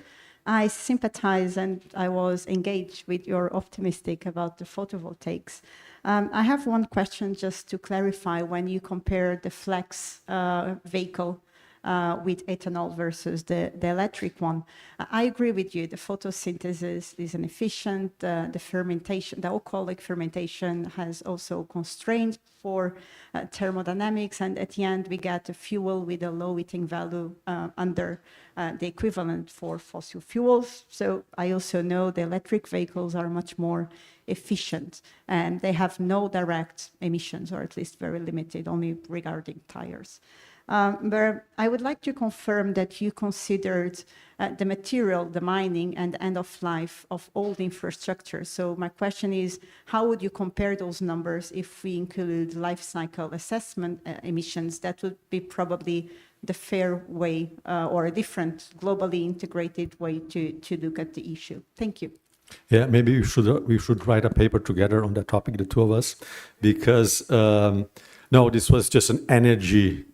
I sympathize and I was engaged with your optimistic about the photovoltaics. I have one question just to clarify when you compare the flex vehicle with ethanol versus the electric one. I agree with you, the photosynthesis is inefficient, the fermentation, the alcoholic fermentation has also constraints for thermodynamics, and at the end we get a fuel with a low heating value under the equivalent for fossil fuels. So I also know the electric vehicles are much more efficient and they have no direct emissions, or at least very limited, only regarding tires. But I would like to confirm that you considered the material, the mining, and end of life of all the infrastructure. So my question is, how would you compare those numbers if we include life cycle assessment emissions? That would be probably the fair way or a different globally integrated way to look at the issue. Thank you. Yeah, maybe we should write a paper together on that topic, the two of us, because no, this was just an energy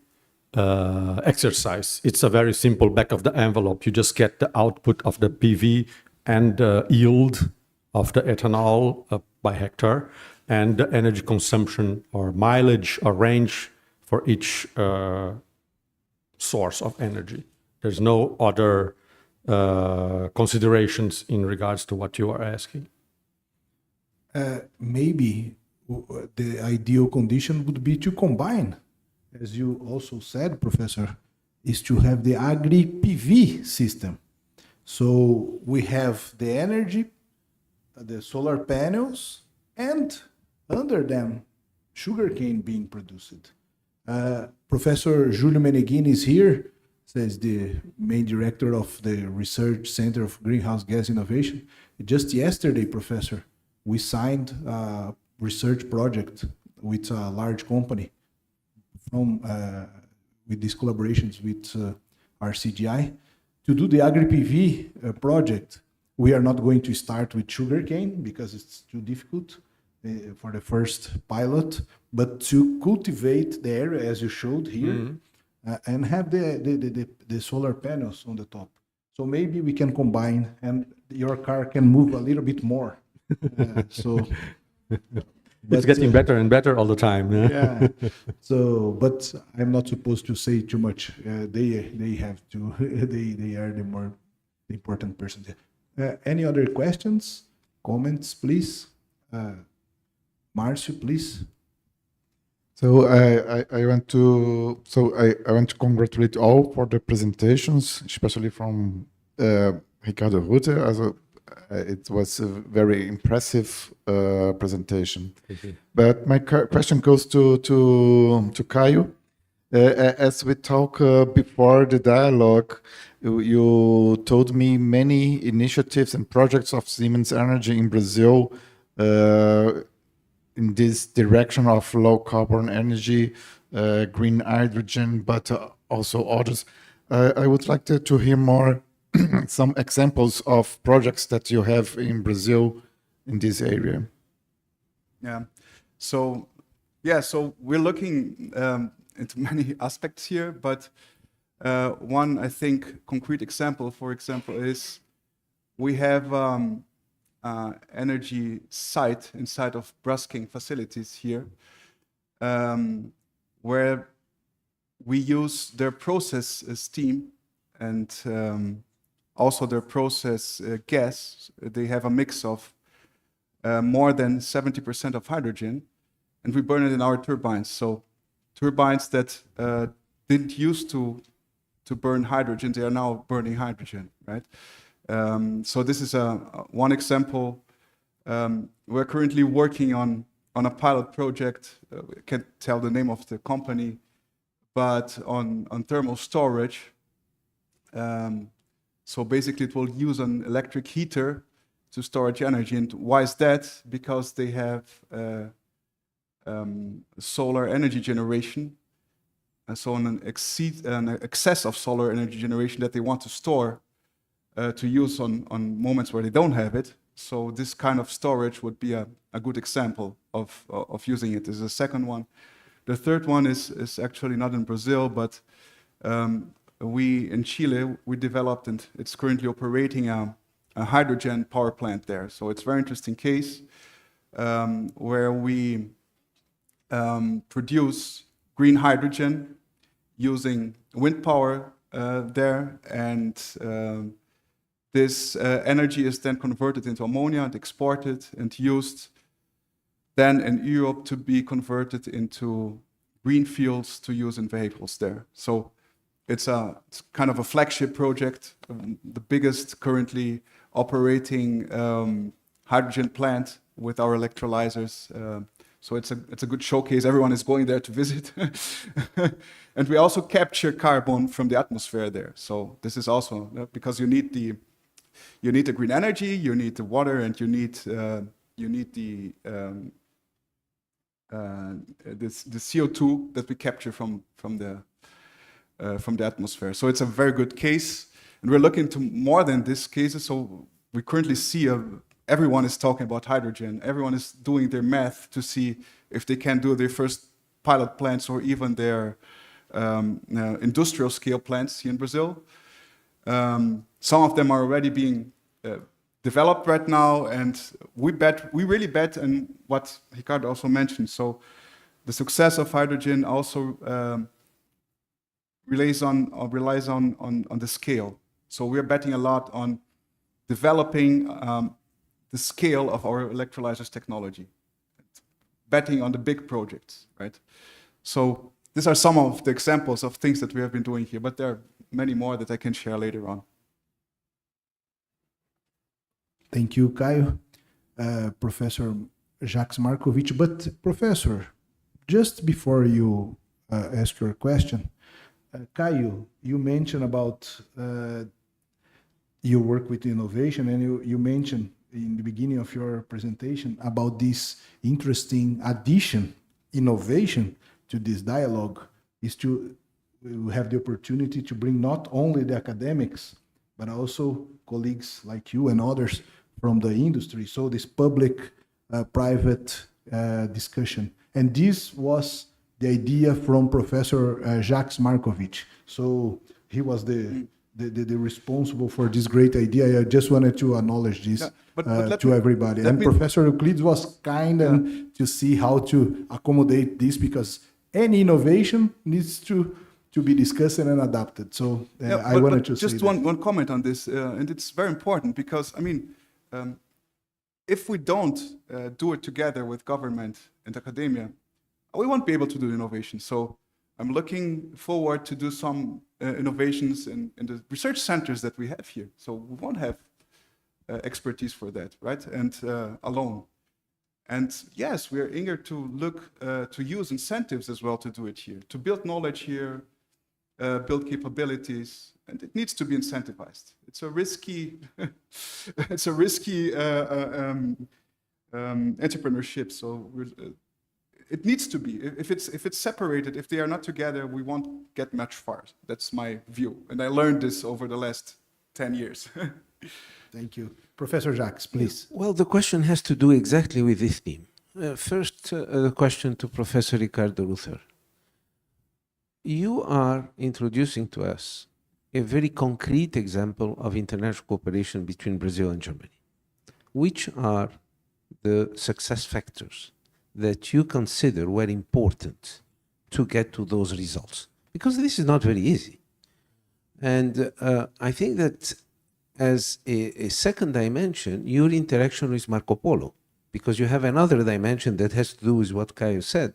exercise. It's a very simple back of the envelope. You just get the output of the PV and the yield of the ethanol by hectare, and the energy consumption or mileage or range for each source of energy. There's no other considerations in regards to what you are asking. Maybe the ideal condition would be to combine, as you also said, Professor, is to have the agri-PV system. So we have the energy, the solar panels, and under them sugarcane being produced. Professor Julio Meneghini is here, says the main director of the Research Center of Greenhouse Gas Innovation. Just yesterday, Professor, we signed a research project with a large company from with these collaborations with RCGI to do the agri-PV project. We are not going to start with sugarcane because it's too difficult for the first pilot, but to cultivate the area as you showed here, and have the solar panels on the top. So maybe we can combine, and your car can move a little bit more. It's getting better and better all the time. Yeah. So, but I'm not supposed to say too much. They have to. They are the more important person there. Any other questions, comments, please? Marcio, please. So I want to congratulate all for the presentations, especially from Ricardo Rutte. Also, it was a very impressive presentation. But my question goes to Caio. As we talk before the dialogue, you told me many initiatives and projects of Siemens Energy in Brazil in this direction of low carbon energy, green hydrogen, but also others. I would like to hear more some examples of projects that you have in Brazil in this area. Yeah. So we're looking into many aspects here, but one, I think, concrete example, for example, is we have energy site inside of Brusking facilities here, where we use their process steam and also their process gas. They have a mix of more than 70% of hydrogen, and we burn it in our turbines. So turbines that didn't used to burn hydrogen, they are now burning hydrogen, right? So this is one example. We're currently working on a pilot project. I can't tell the name of the company, but on thermal storage. So basically, it will use an electric heater to storage energy. And why is that? Because they have solar energy generation. So an excess of solar energy generation that they want to store to use on moments where they don't have it. So this kind of storage would be a good example of using it. This is the second one. The third one is actually not in Brazil, but we in Chile, we developed, and it's currently operating a hydrogen power plant there. So it's a very interesting case where we produce green hydrogen using wind power there, and this energy is then converted into ammonia and exported and used then in Europe to be converted into green fuels to use in vehicles there. So it's kind of a flagship project, the biggest currently operating hydrogen plant with our electrolyzers. So it's a good showcase. Everyone is going there to visit. And we also capture carbon from the atmosphere there. So this is also because you need the green energy, you need the water, and you need the CO2 that we capture from the atmosphere. So it's a very good case, and we're looking to more than this cases. So we currently see everyone is talking about hydrogen. Everyone is doing their math to see if they can do their first pilot plants or even their industrial scale plants here in Brazil. Some of them are already being developed right now, and we really bet on what Ricardo also mentioned. So the success of hydrogen also relies on the scale. So we're betting a lot on developing the scale of our electrolyzers technology, betting on the big projects, right? So these are some of the examples of things that we have been doing here, but there are many more that I can share later on. Thank you, Caio. Professor Jacques Markovich. But Professor, just before you ask your question, Caio, you mentioned about your work with innovation, and you mentioned in the beginning of your presentation about this interesting addition, innovation to this dialogue is to have the opportunity to bring not only the academics, but also colleagues like you and others from the industry. So this public-private discussion. And this was the idea from Professor Jacques Markovich. So he was the responsible for this great idea. I just wanted to acknowledge this to everybody. And Professor Euclides was kind to see how to accommodate this, because any innovation needs to be discussed and adapted. So I wanted to just say one comment on this, and it's very important because, I mean, if we don't do it together with government and academia, we won't be able to do innovation. So I'm looking forward to do some innovations in the research centers that we have here. So we won't have expertise for that, right? And alone. And yes, we are eager to look to use incentives as well to do it here, to build knowledge here, build capabilities, and it needs to be incentivized. It's a risky, entrepreneurship. So it needs to be. If it's separated, if they are not together, we won't get much far. That's my view, and I learned this over the last 10 years. Thank you. Professor Jacques, please. Well, the question has to do exactly with this theme. First, the question to Professor Ricardo Ruther. You are introducing to us a very concrete example of international cooperation between Brazil and Germany. Which are the success factors that you consider were important to get to those results? Because this is not very easy. And I think that as a second dimension, your interaction with Marco Polo, because you have another dimension that has to do with what Caio said,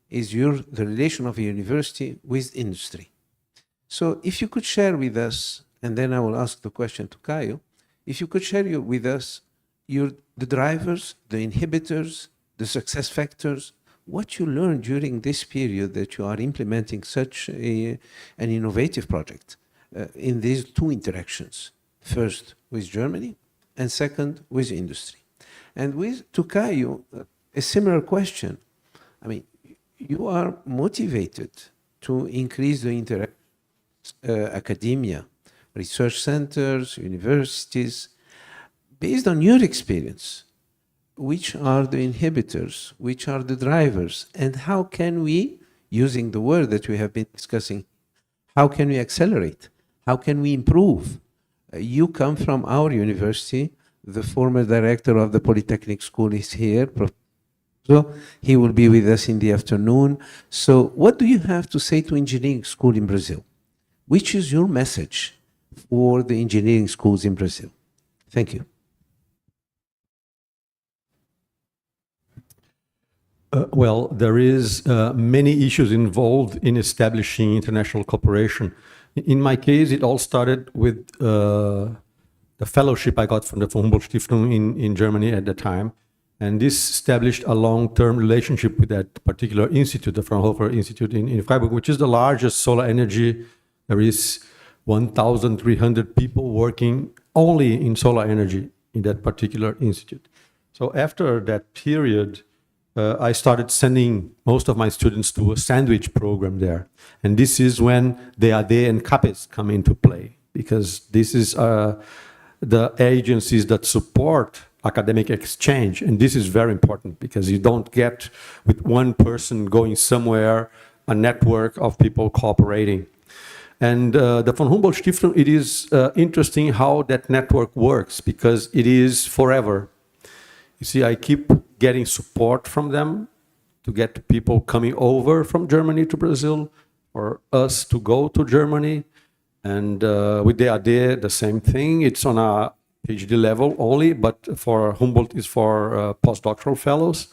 is the relation of a university with industry. So if you could share with us, and then I will ask the question to Caio, if you could share with us the drivers, the inhibitors, the success factors, what you learned during this period that you are implementing such an innovative project in these two interactions, first with Germany and second with industry. And to Caio, a similar question. I mean, you are motivated to increase the interaction, academia, research centers, universities. Based on your experience, which are the inhibitors, which are the drivers, and how can we, using the word that we have been discussing, how can we accelerate? How can we improve? You come from our university. The former director of the Polytechnic School is here. So he will be with us in the afternoon. So what do you have to say to engineering school in Brazil? Which is your message for the engineering schools in Brazil? Thank you. Well, there is many issues involved in establishing international cooperation. In my case, it all started with the fellowship I got from the von Humboldt Stiftung in Germany at the time. And this established a long-term relationship with that particular institute, the Fraunhofer Institute in Freiburg, which is the largest solar energy. There is 1,300 people working only in solar energy in that particular institute. So after that period, I started sending most of my students to a sandwich program there. And this is when DAD and CAPES come into play, because this is the agencies that support academic exchange. And this is very important because you don't get with one person going somewhere, a network of people cooperating. And the von Humboldt Stiftung, it is interesting how that network works because it is forever. You see, I keep getting support from them to get people coming over from Germany to Brazil or us to go to Germany. And with DAD, the same thing. It's on a PhD level only, but for Humboldt is for postdoctoral fellows.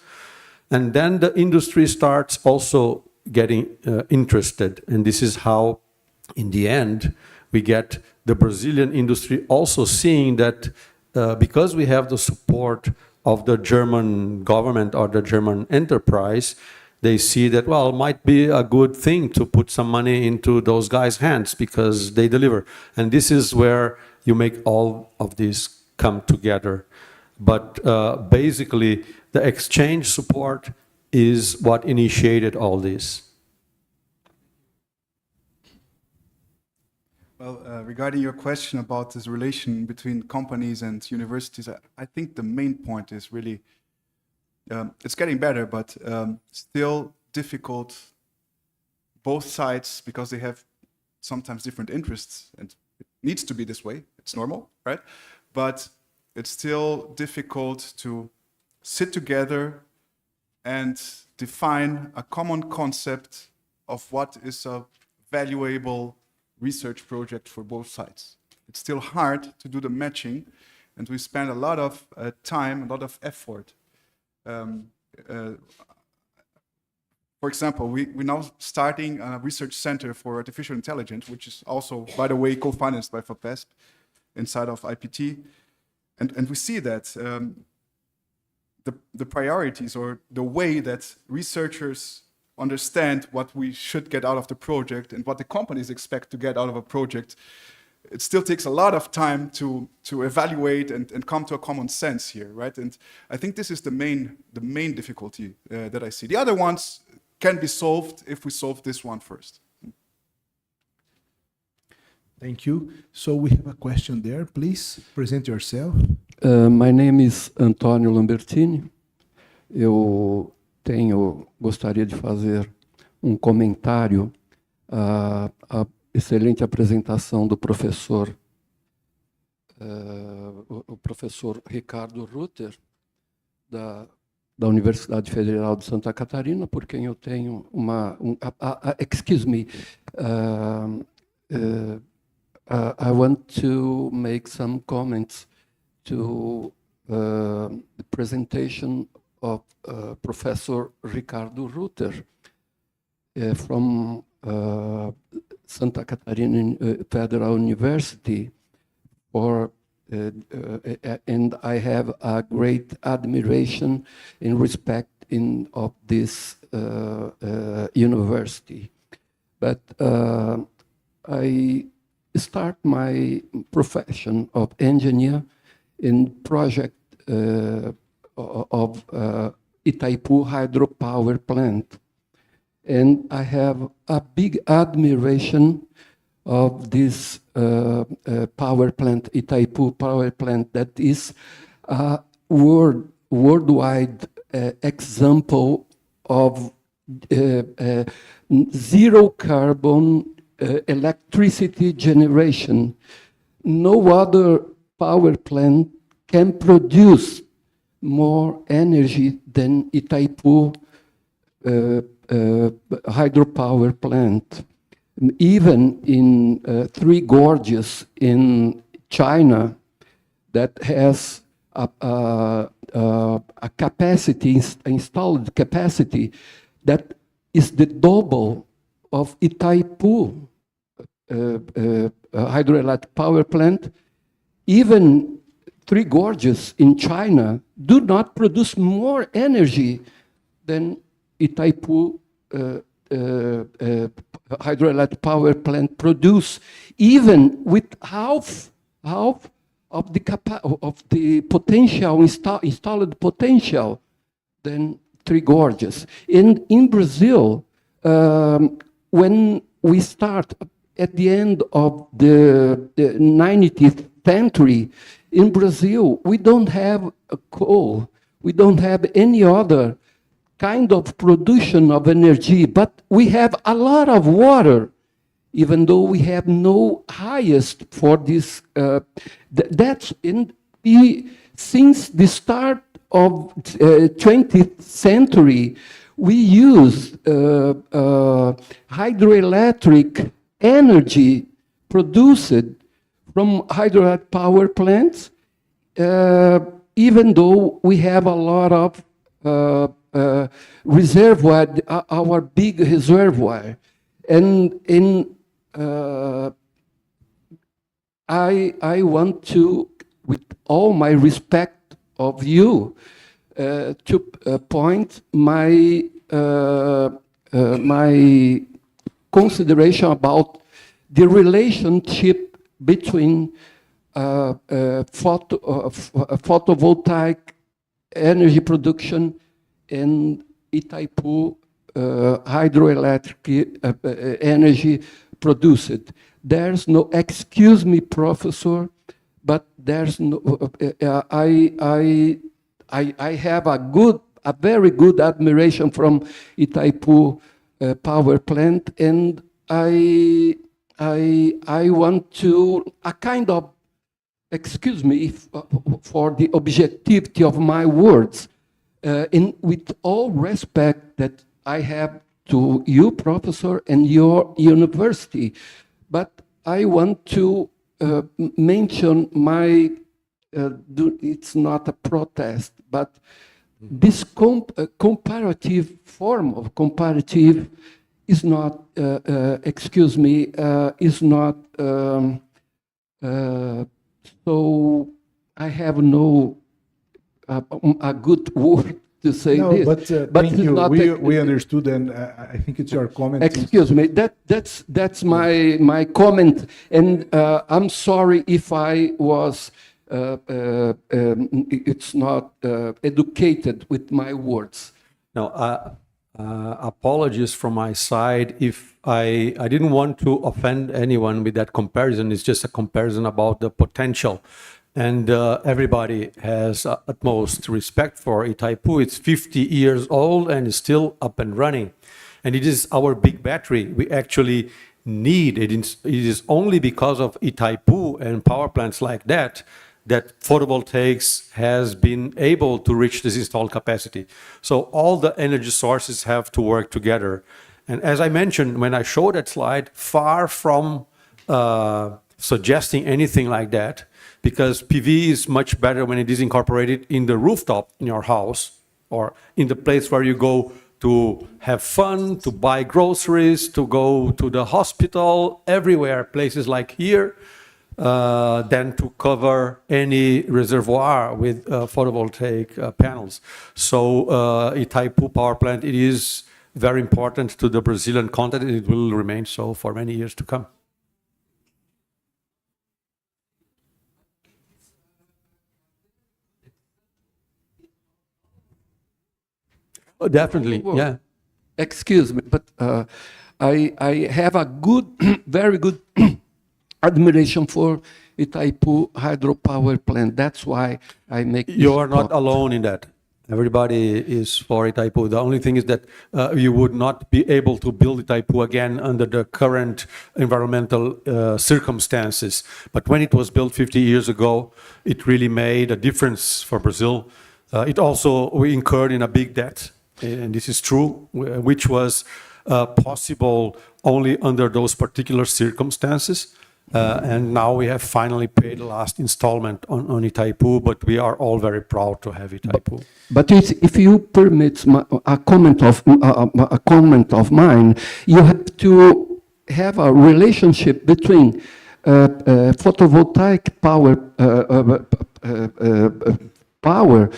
And then the industry starts also getting interested. And this is how, in the end, we get the Brazilian industry also seeing that because we have the support of the German government or the German enterprise, they see that, well, it might be a good thing to put some money into those guys' hands because they deliver. And this is where you make all of this come together. But basically, the exchange support is what initiated all this. Well, regarding your question about this relation between companies and universities, I think the main point is really, it's getting better, but still difficult, both sides, because they have sometimes different interests, and it needs to be this way, it's normal, right? But it's still difficult to sit together and define a common concept of what is a valuable research project for both sides. It's still hard to do the matching, and we spend a lot of time, a lot of effort. For example, we're now starting a research center for artificial intelligence, which is also, by the way, co-financed by FAPESP inside of IPT. And we see that the priorities or the way that researchers understand what we should get out of the project and what the companies expect to get out of a project, it still takes a lot of time to evaluate and come to a common sense here, right? And I think this is the main difficulty that I see. The other ones can be solved if we solve this one first. Thank you. So we have a question there. Please present yourself. My name is Antônio Lambertini. Eu gostaria de fazer comentário à excelente apresentação do professor, o professor Ricardo Rutter, da Universidade Federal de Santa Catarina, por quem eu tenho excuse me, I want to make some comments to the presentation of Professor Ricardo Rutter from Santa Catarina Federal University, and I have a great admiration and respect of this university. But I start my profession of engineer in project of Itaipu hydropower plant. And I have a big admiration of this power plant, Itaipu power plant, that is a worldwide example of zero carbon electricity generation. No other power plant can produce more energy than Itaipu hydropower plant. Even in Three Gorges in China, that has a capacity, installed capacity, that is the double of Itaipu hydroelectric power plant. Even Three Gorges in China do not produce more energy than Itaipu hydroelectric power plant produce, even with half of the potential installed potential than Three Gorges. In Brazil, when we start at the end of the 19th century, in Brazil, we don't have coal, we don't have any other kind of production of energy, but we have a lot of water, even though we have no highest for this. Since the start of 20th century, we use hydroelectric energy produced from hydroelectric power plants, even though we have a lot of reservoir, our big reservoir. And I want to, with all my respect of you, to point my my consideration about the relationship between photovoltaic energy production and Itaipu hydroelectric energy produced. There's no, excuse me, professor, but there's no, I have a very good admiration from Itaipu power plant, and I want to, a kind of, excuse me if, for the objectivity of my words, with all respect that I have to you, professor, and your university, but I want to mention my, it's not a protest, but this comparative form of comparative is not, excuse me, is not, so I have no a good word to say No, this. but thank it's you. not We understood, and I think it's your comment. Excuse me. That's my comment, and I'm sorry if I was it's not educated with my words. No, apologies from my side if I didn't want to offend anyone with that comparison. It's just a comparison about the potential. And everybody has utmost respect for Itaipu. It's 50 years old and is still up and running. And it is our big battery. We actually need it. It is only because of Itaipu and power plants like that that photovoltaics has been able to reach this installed capacity. So all the energy sources have to work together. And as I mentioned, when I showed that slide, far from suggesting anything like that, because PV is much better when it is incorporated in the rooftop in your house or in the place where you go to have fun, to buy groceries, to go to the hospital, everywhere, places like here, than to cover any reservoir with photovoltaic panels. So Itaipu power plant, it is very important to the Brazilian context, and it will remain so for many years to come. Oh, definitely, yeah. Excuse me, but I have a good, very good admiration for Itaipu hydropower plant. That's why I make. You are not alone in that. Everybody is for Itaipu. The only thing is that you would not be able to build Itaipu again under the current environmental circumstances. But when it was built 50 years ago, it really made a difference for Brazil. It also, we incurred in a big debt, and this is true, which was possible only under those particular circumstances. And now we have finally paid the last installment on Itaipu, but we are all very proud to have Itaipu. But if you permit a comment of mine, you have to have a relationship between photovoltaic power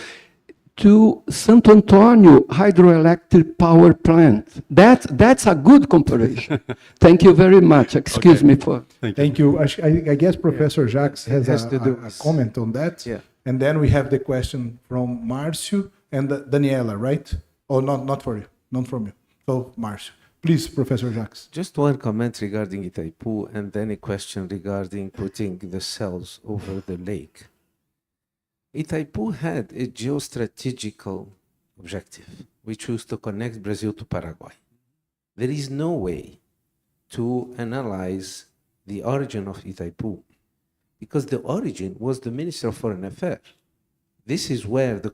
to Santo Antônio hydroelectric power plant. That's a good comparison. Thank you very much. Excuse me for. Thank you. I guess Professor Jacques has a comment on that. Yeah. And then we have the question from Marcio and Daniela, right? Oh, not for you, not from you. So Marcio, please, Professor Jacques. Just one comment regarding Itaipu, and then a question regarding putting the cells over the lake. Itaipu had a geostrategical objective, which was to connect Brazil to Paraguay. There is no way to analyze the origin of Itaipu, because the origin was the Minister of Foreign Affairs. This is where the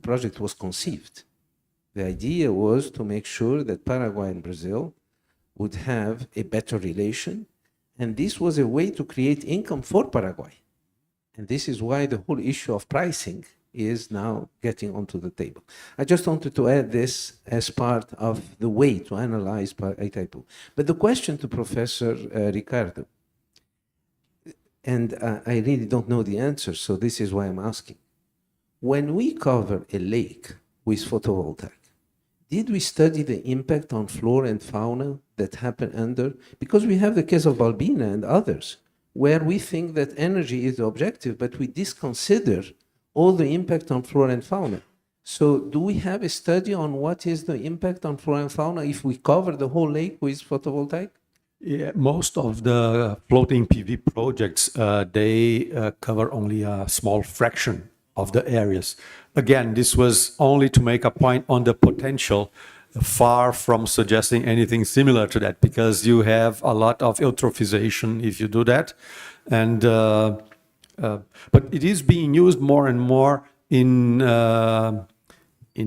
project was conceived. The idea was to make sure that Paraguay and Brazil would have a better relation, and this was a way to create income for Paraguay. And this is why the whole issue of pricing is now getting onto the table. I just wanted to add this as part of the way to analyze Itaipu. But the question to Professor Ricardo, and I really don't know the answer, so this is why I'm asking. When we cover a lake with photovoltaic, did we study the impact on flora and fauna that happen under? Because we have the case of Balbina and others, where we think that energy is the objective, but we disconsider all the impact on flora and fauna. So do we have a study on what is the impact on flora and fauna if we cover the whole lake with photovoltaic? Yeah, most of the floating PV projects, they cover only a small fraction of the areas. Again, this was only to make a point on the potential, far from suggesting anything similar to that, because you have a lot of eutrophization if you do that. And, but it is being used more and more in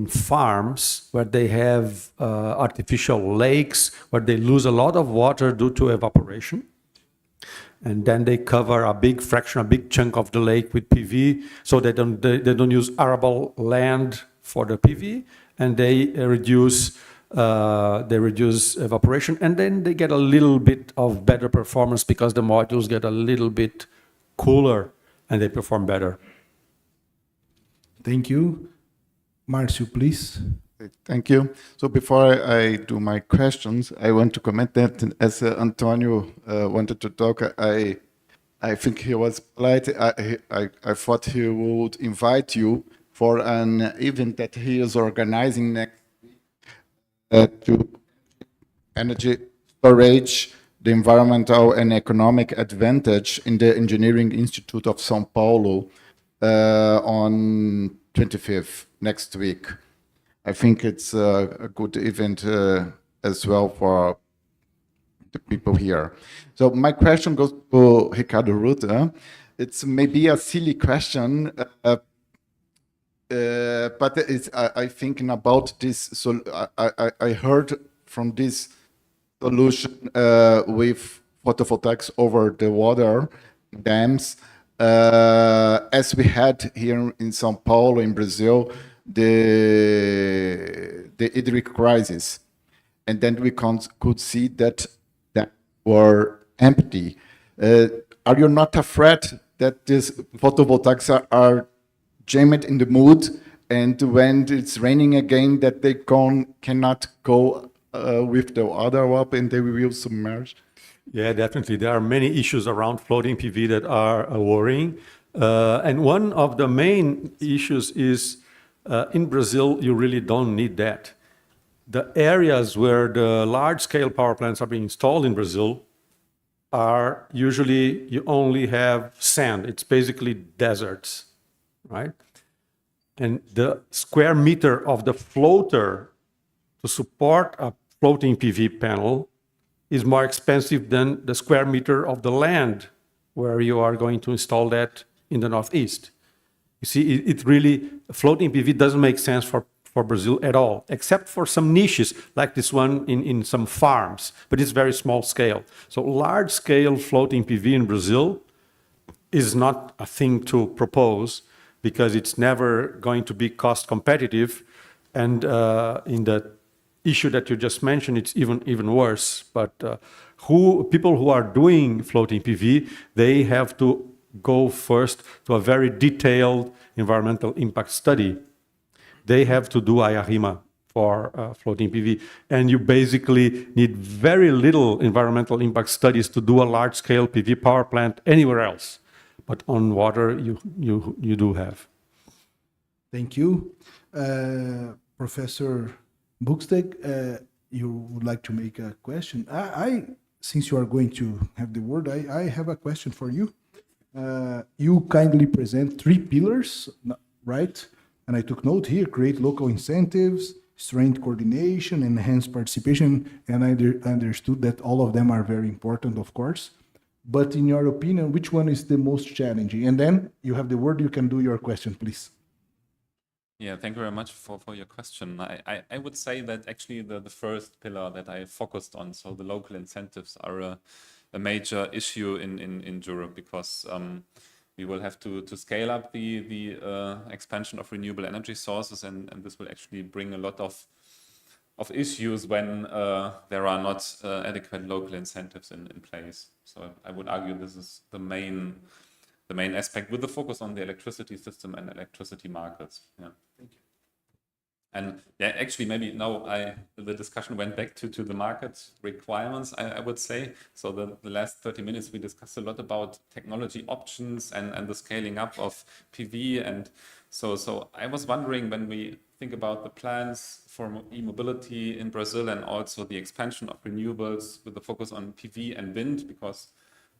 farms where they have artificial lakes, where they lose a lot of water due to evaporation. And then they cover a big fraction, a big chunk of the lake with PV, so they don't use arable land for the PV, and they reduce evaporation, and then they get a little bit of better performance because the modules get a little bit cooler and they perform better. Thank you. Marcio, please. Thank you. So before I do my questions, I want to comment that as Antonio wanted to talk, I think he was polite. I thought he would invite you for an event that he is organizing next week to energy storage, the environmental and economic advantage in the Engineering Institute of São Paulo on 25th next week. I think it's a good event as well for the people here. So my question goes to Ricardo Ruta. It's maybe a silly question, but it's, I thinking about this. So I heard from this solution with photovoltaics over the water dams, as we had here in São Paulo, in Brazil, the hydric crisis, and then we could see that were empty. Are you not afraid that these photovoltaics are jammed in the mud, and when it's raining again, that they cannot go with the other up and they will submerge? Yeah, definitely. There are many issues around floating PV that are worrying. And one of the main issues is in Brazil, you really don't need that. The areas where the large-scale power plants are being installed in Brazil are usually, you only have sand. It's basically deserts, right? And the square meter of the floater to support a floating PV panel is more expensive than the square meter of the land where you are going to install that in the Northeast. You see, it really, floating PV doesn't make sense for Brazil at all, except for some niches, like this one in some farms, but it's very small scale. So large scale floating PV in Brazil is not a thing to propose because it's never going to be cost competitive. And in the issue that you just mentioned, it's even worse. But people who are doing floating PV, they have to go first to a very detailed environmental impact study. They have to do IARIMA for floating PV. And you basically need very little environmental impact studies to do a large-scale PV power plant anywhere else. But on water, you do have. Thank you. Professor Buxtek, you would like to make a question? Since you are going to have the word, I have a question for you. You kindly present 3 pillars, right? And I took note here: create local incentives, strength coordination, enhance participation. And I understood that all of them are very important, of course. But in your opinion, which one is the most challenging? And then you have the word, you can do your question, please. Yeah, thank you very much for your question. I would say that actually the first pillar that I focused on, so the local incentives, are a major issue in Europe, because we will have to scale up the expansion of renewable energy sources, and this will actually bring a lot of issues when there are not adequate local incentives in place. So I would argue this is the main aspect, with the focus on the electricity system and electricity markets. Yeah. Thank you. And yeah, actually, maybe now the discussion went back to the market requirements, I would say. So the last 30 minutes, we discussed a lot about technology options and the scaling up of PV. And so I was wondering, when we think about the plans for e-mobility in Brazil and also the expansion of renewables with the focus on PV and wind, because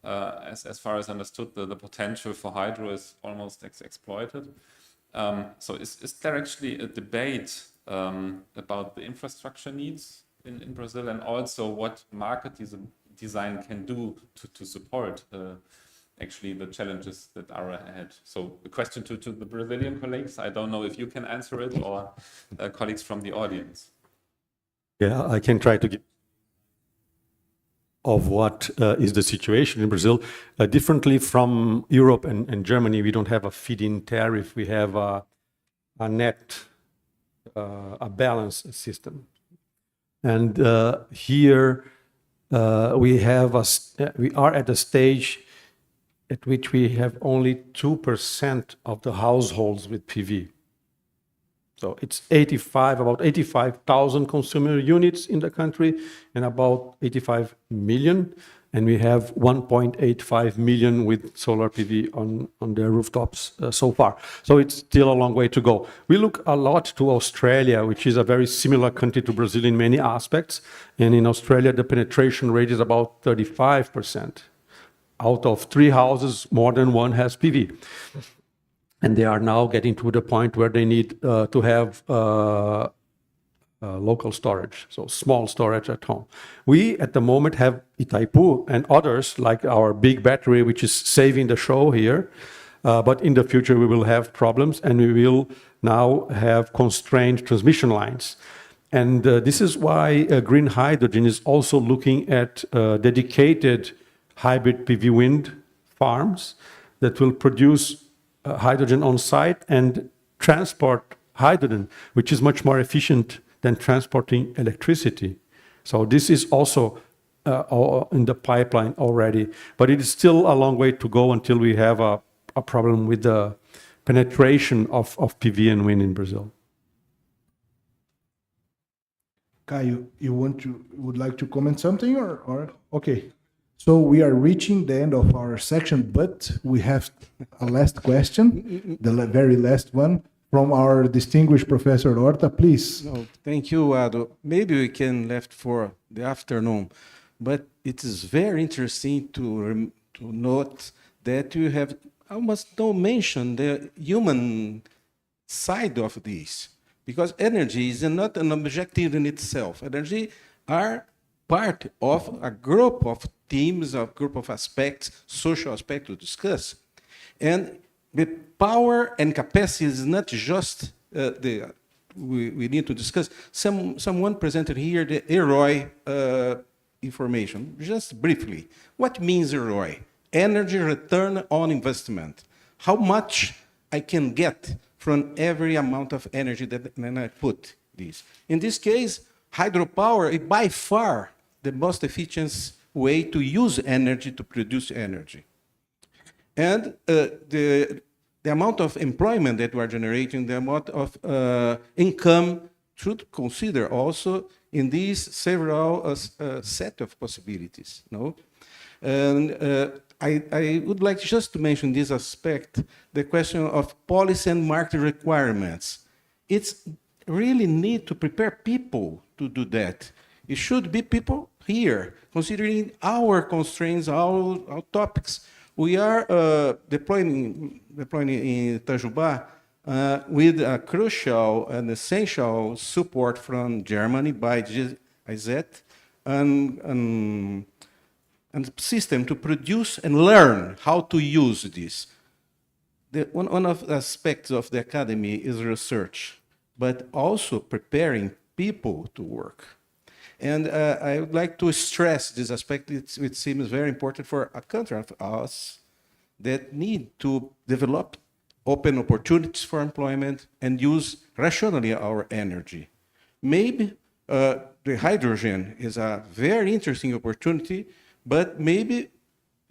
as far as understood, the potential for hydro is almost exploited. So is there actually a debate about the infrastructure needs in Brazil, and also what market design can do to support actually the challenges that are ahead? So a question to the Brazilian colleagues. I don't know if you can answer it, or colleagues from the audience. Yeah, I can try to give of what is the situation in Brazil. Differently from Europe and Germany, we don't have a feed-in tariff. We have a net, a balance system. And here we are at a stage at which we have only 2% of the households with PV. So it's about 85,000 consumer units in the country and about 85 million. And we have 1.85 million with solar PV on their rooftops so far. So it's still a long way to go. We look a lot to Australia, which is a very similar country to Brazil in many aspects. And in Australia, the penetration rate is about 35%. Out of 3 houses, more than 1 has PV. And they are now getting to the point where they need to have local storage, so small storage at home. We, at the moment, have Itaipu and others, like our big battery, which is saving the show here. But in the future, we will have problems, and we will now have constrained transmission lines. And this is why green hydrogen is also looking at dedicated hybrid PV wind farms that will produce hydrogen on site and transport hydrogen, which is much more efficient than transporting electricity. So this is also in the pipeline already, but it is still a long way to go until we have a problem with the penetration of PV and wind in Brazil. Caio, you would like to comment something, or okay? So we are reaching the end of our section, but we have a last question, the very last one, from our distinguished Professor Horta, please. No, thank you, Ado. Maybe we can left for the afternoon, but it is very interesting to note that you have almost no mention the human side of this, because energy is not an objective in itself. Energy are part of a group of themes, a group of aspects, social aspects to discuss. And the power and capacity is not just we need to discuss. Someone presented here the ROI information, just briefly. What means ROI? Energy return on investment. How much I can get from every amount of energy that I put this. In this case, hydropower is by far the most efficient way to use energy, to produce energy. And the amount of employment that we are generating, the amount of income should consider also in these several set of possibilities. No? And I would like just to mention this aspect, the question of policy and market requirements. It's really need to prepare people to do that. It should be people here, considering our constraints, our topics. We are deploying in Itajubá with a crucial and essential support from Germany by DWIH and system to produce and learn how to use this. One of the aspects of the academy is research, but also preparing people to work. And I would like to stress this aspect, which seems very important for a country of us that need to develop open opportunities for employment and use rationally our energy. Maybe the hydrogen is a very interesting opportunity, but maybe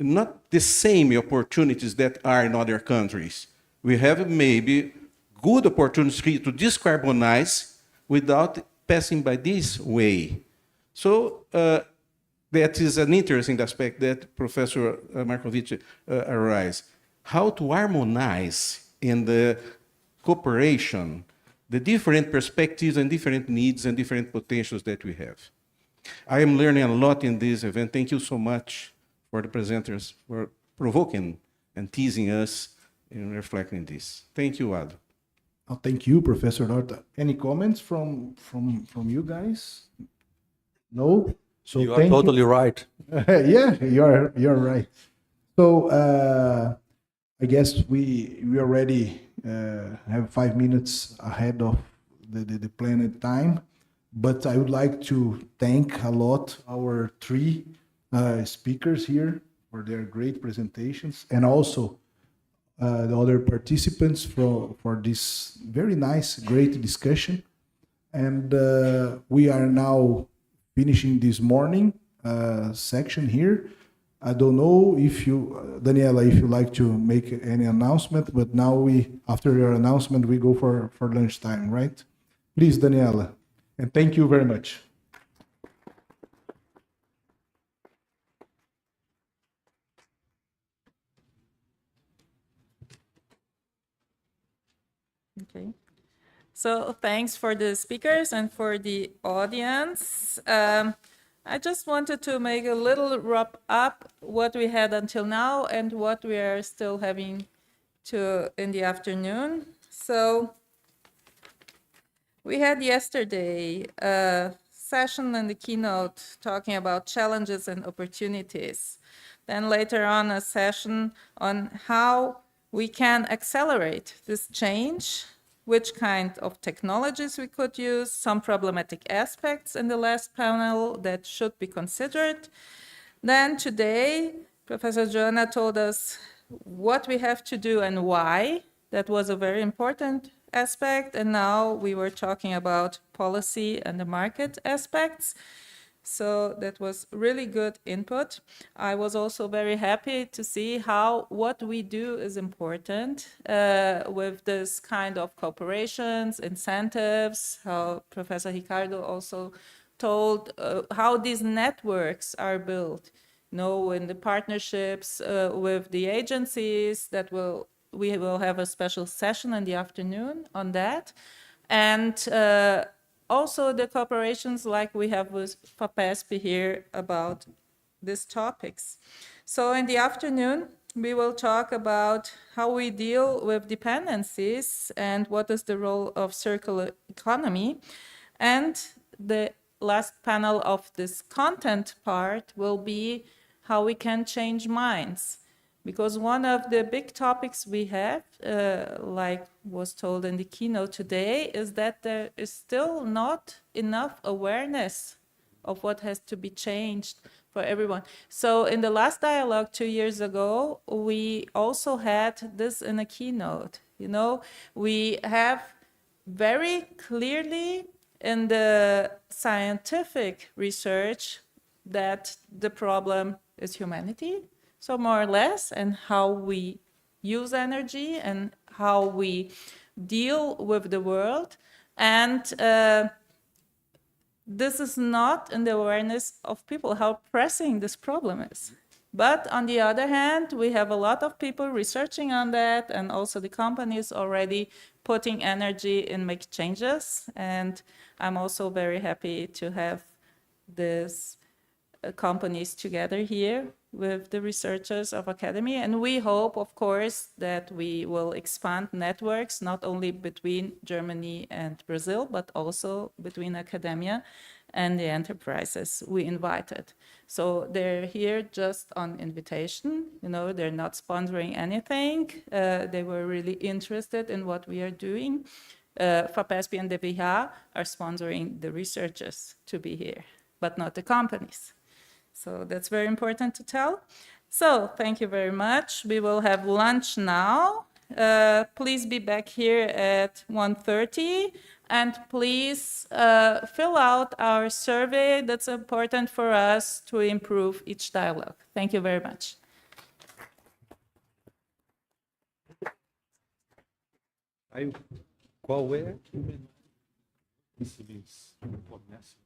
not the same opportunities that are in other countries. We have maybe good opportunities to decarbonize without passing by this way. So that is an interesting aspect that Professor Markovic arise. How to harmonize in the cooperation the different perspectives and different needs and different potentials that we have. I am learning a lot in this event. Thank you so much for the presenters for provoking and teasing us in reflecting this. Thank you, Aldo. Oh, thank you, Professor Horta. Any comments from you guys? No? So You are totally right. Yeah, you're right. So I guess we already have 5 minutes ahead of the planned time, but I would like to thank a lot our three speakers here for their great presentations, and also the other participants for this very nice, great discussion. And we are now finishing this morning section here. I don't know if you, Daniela, if you like to make any announcement, but now after your announcement, we go for lunchtime, right? Please, Daniela, and thank you very much. Okay. So thanks for the speakers and for the audience. I just wanted to make a little wrap up what we had until now and what we are still having in the afternoon. So we had yesterday a session in the keynote talking about challenges and opportunities. Then later on a session on how we can accelerate this change, which kind of technologies we could use, some problematic aspects in the last panel that should be considered. Then today, Professor Joanna told us what we have to do and why. That was a very important aspect. And now we were talking about policy and the market aspects. So that was really good input. I was also very happy to see how what we do is important with this kind of cooperations, incentives, how Professor Ricardo also told how these networks are built, in the partnerships with the agencies that we will have a special session in the afternoon on that. And also the cooperations like we have with FAPESP here about these topics. So in the afternoon, we will talk about how we deal with dependencies and what is the role of circular economy. And the last panel of this content part will be how we can change minds. Because one of the big topics we have, like was told in the keynote today, is that there is still not enough awareness of what has to be changed for everyone. So in the last dialogue 2 years ago, we also had this in a keynote. We have very clearly in the scientific research that the problem is humanity. So more or less, and how we use energy and how we deal with the world. And this is not in the awareness of people, how pressing this problem is. But on the other hand, we have a lot of people researching on that, and also the companies already putting energy in make changes. And I'm also very happy to have these companies together here with the researchers of Academy. And we hope, of course, that we will expand networks, not only between Germany and Brazil, but also between academia and the enterprises we invited. So they're here just on invitation, they're not sponsoring anything. They were really interested in what we are doing. FAPESP and DWIH are sponsoring the researchers to be here, but not the companies. So that's very important to tell. So thank you very much. We will have lunch now. Please be back here at 1:30. And please fill out our survey. That's important for us to improve each dialogue. Thank you very much. Qual é? Esse mês. Começa.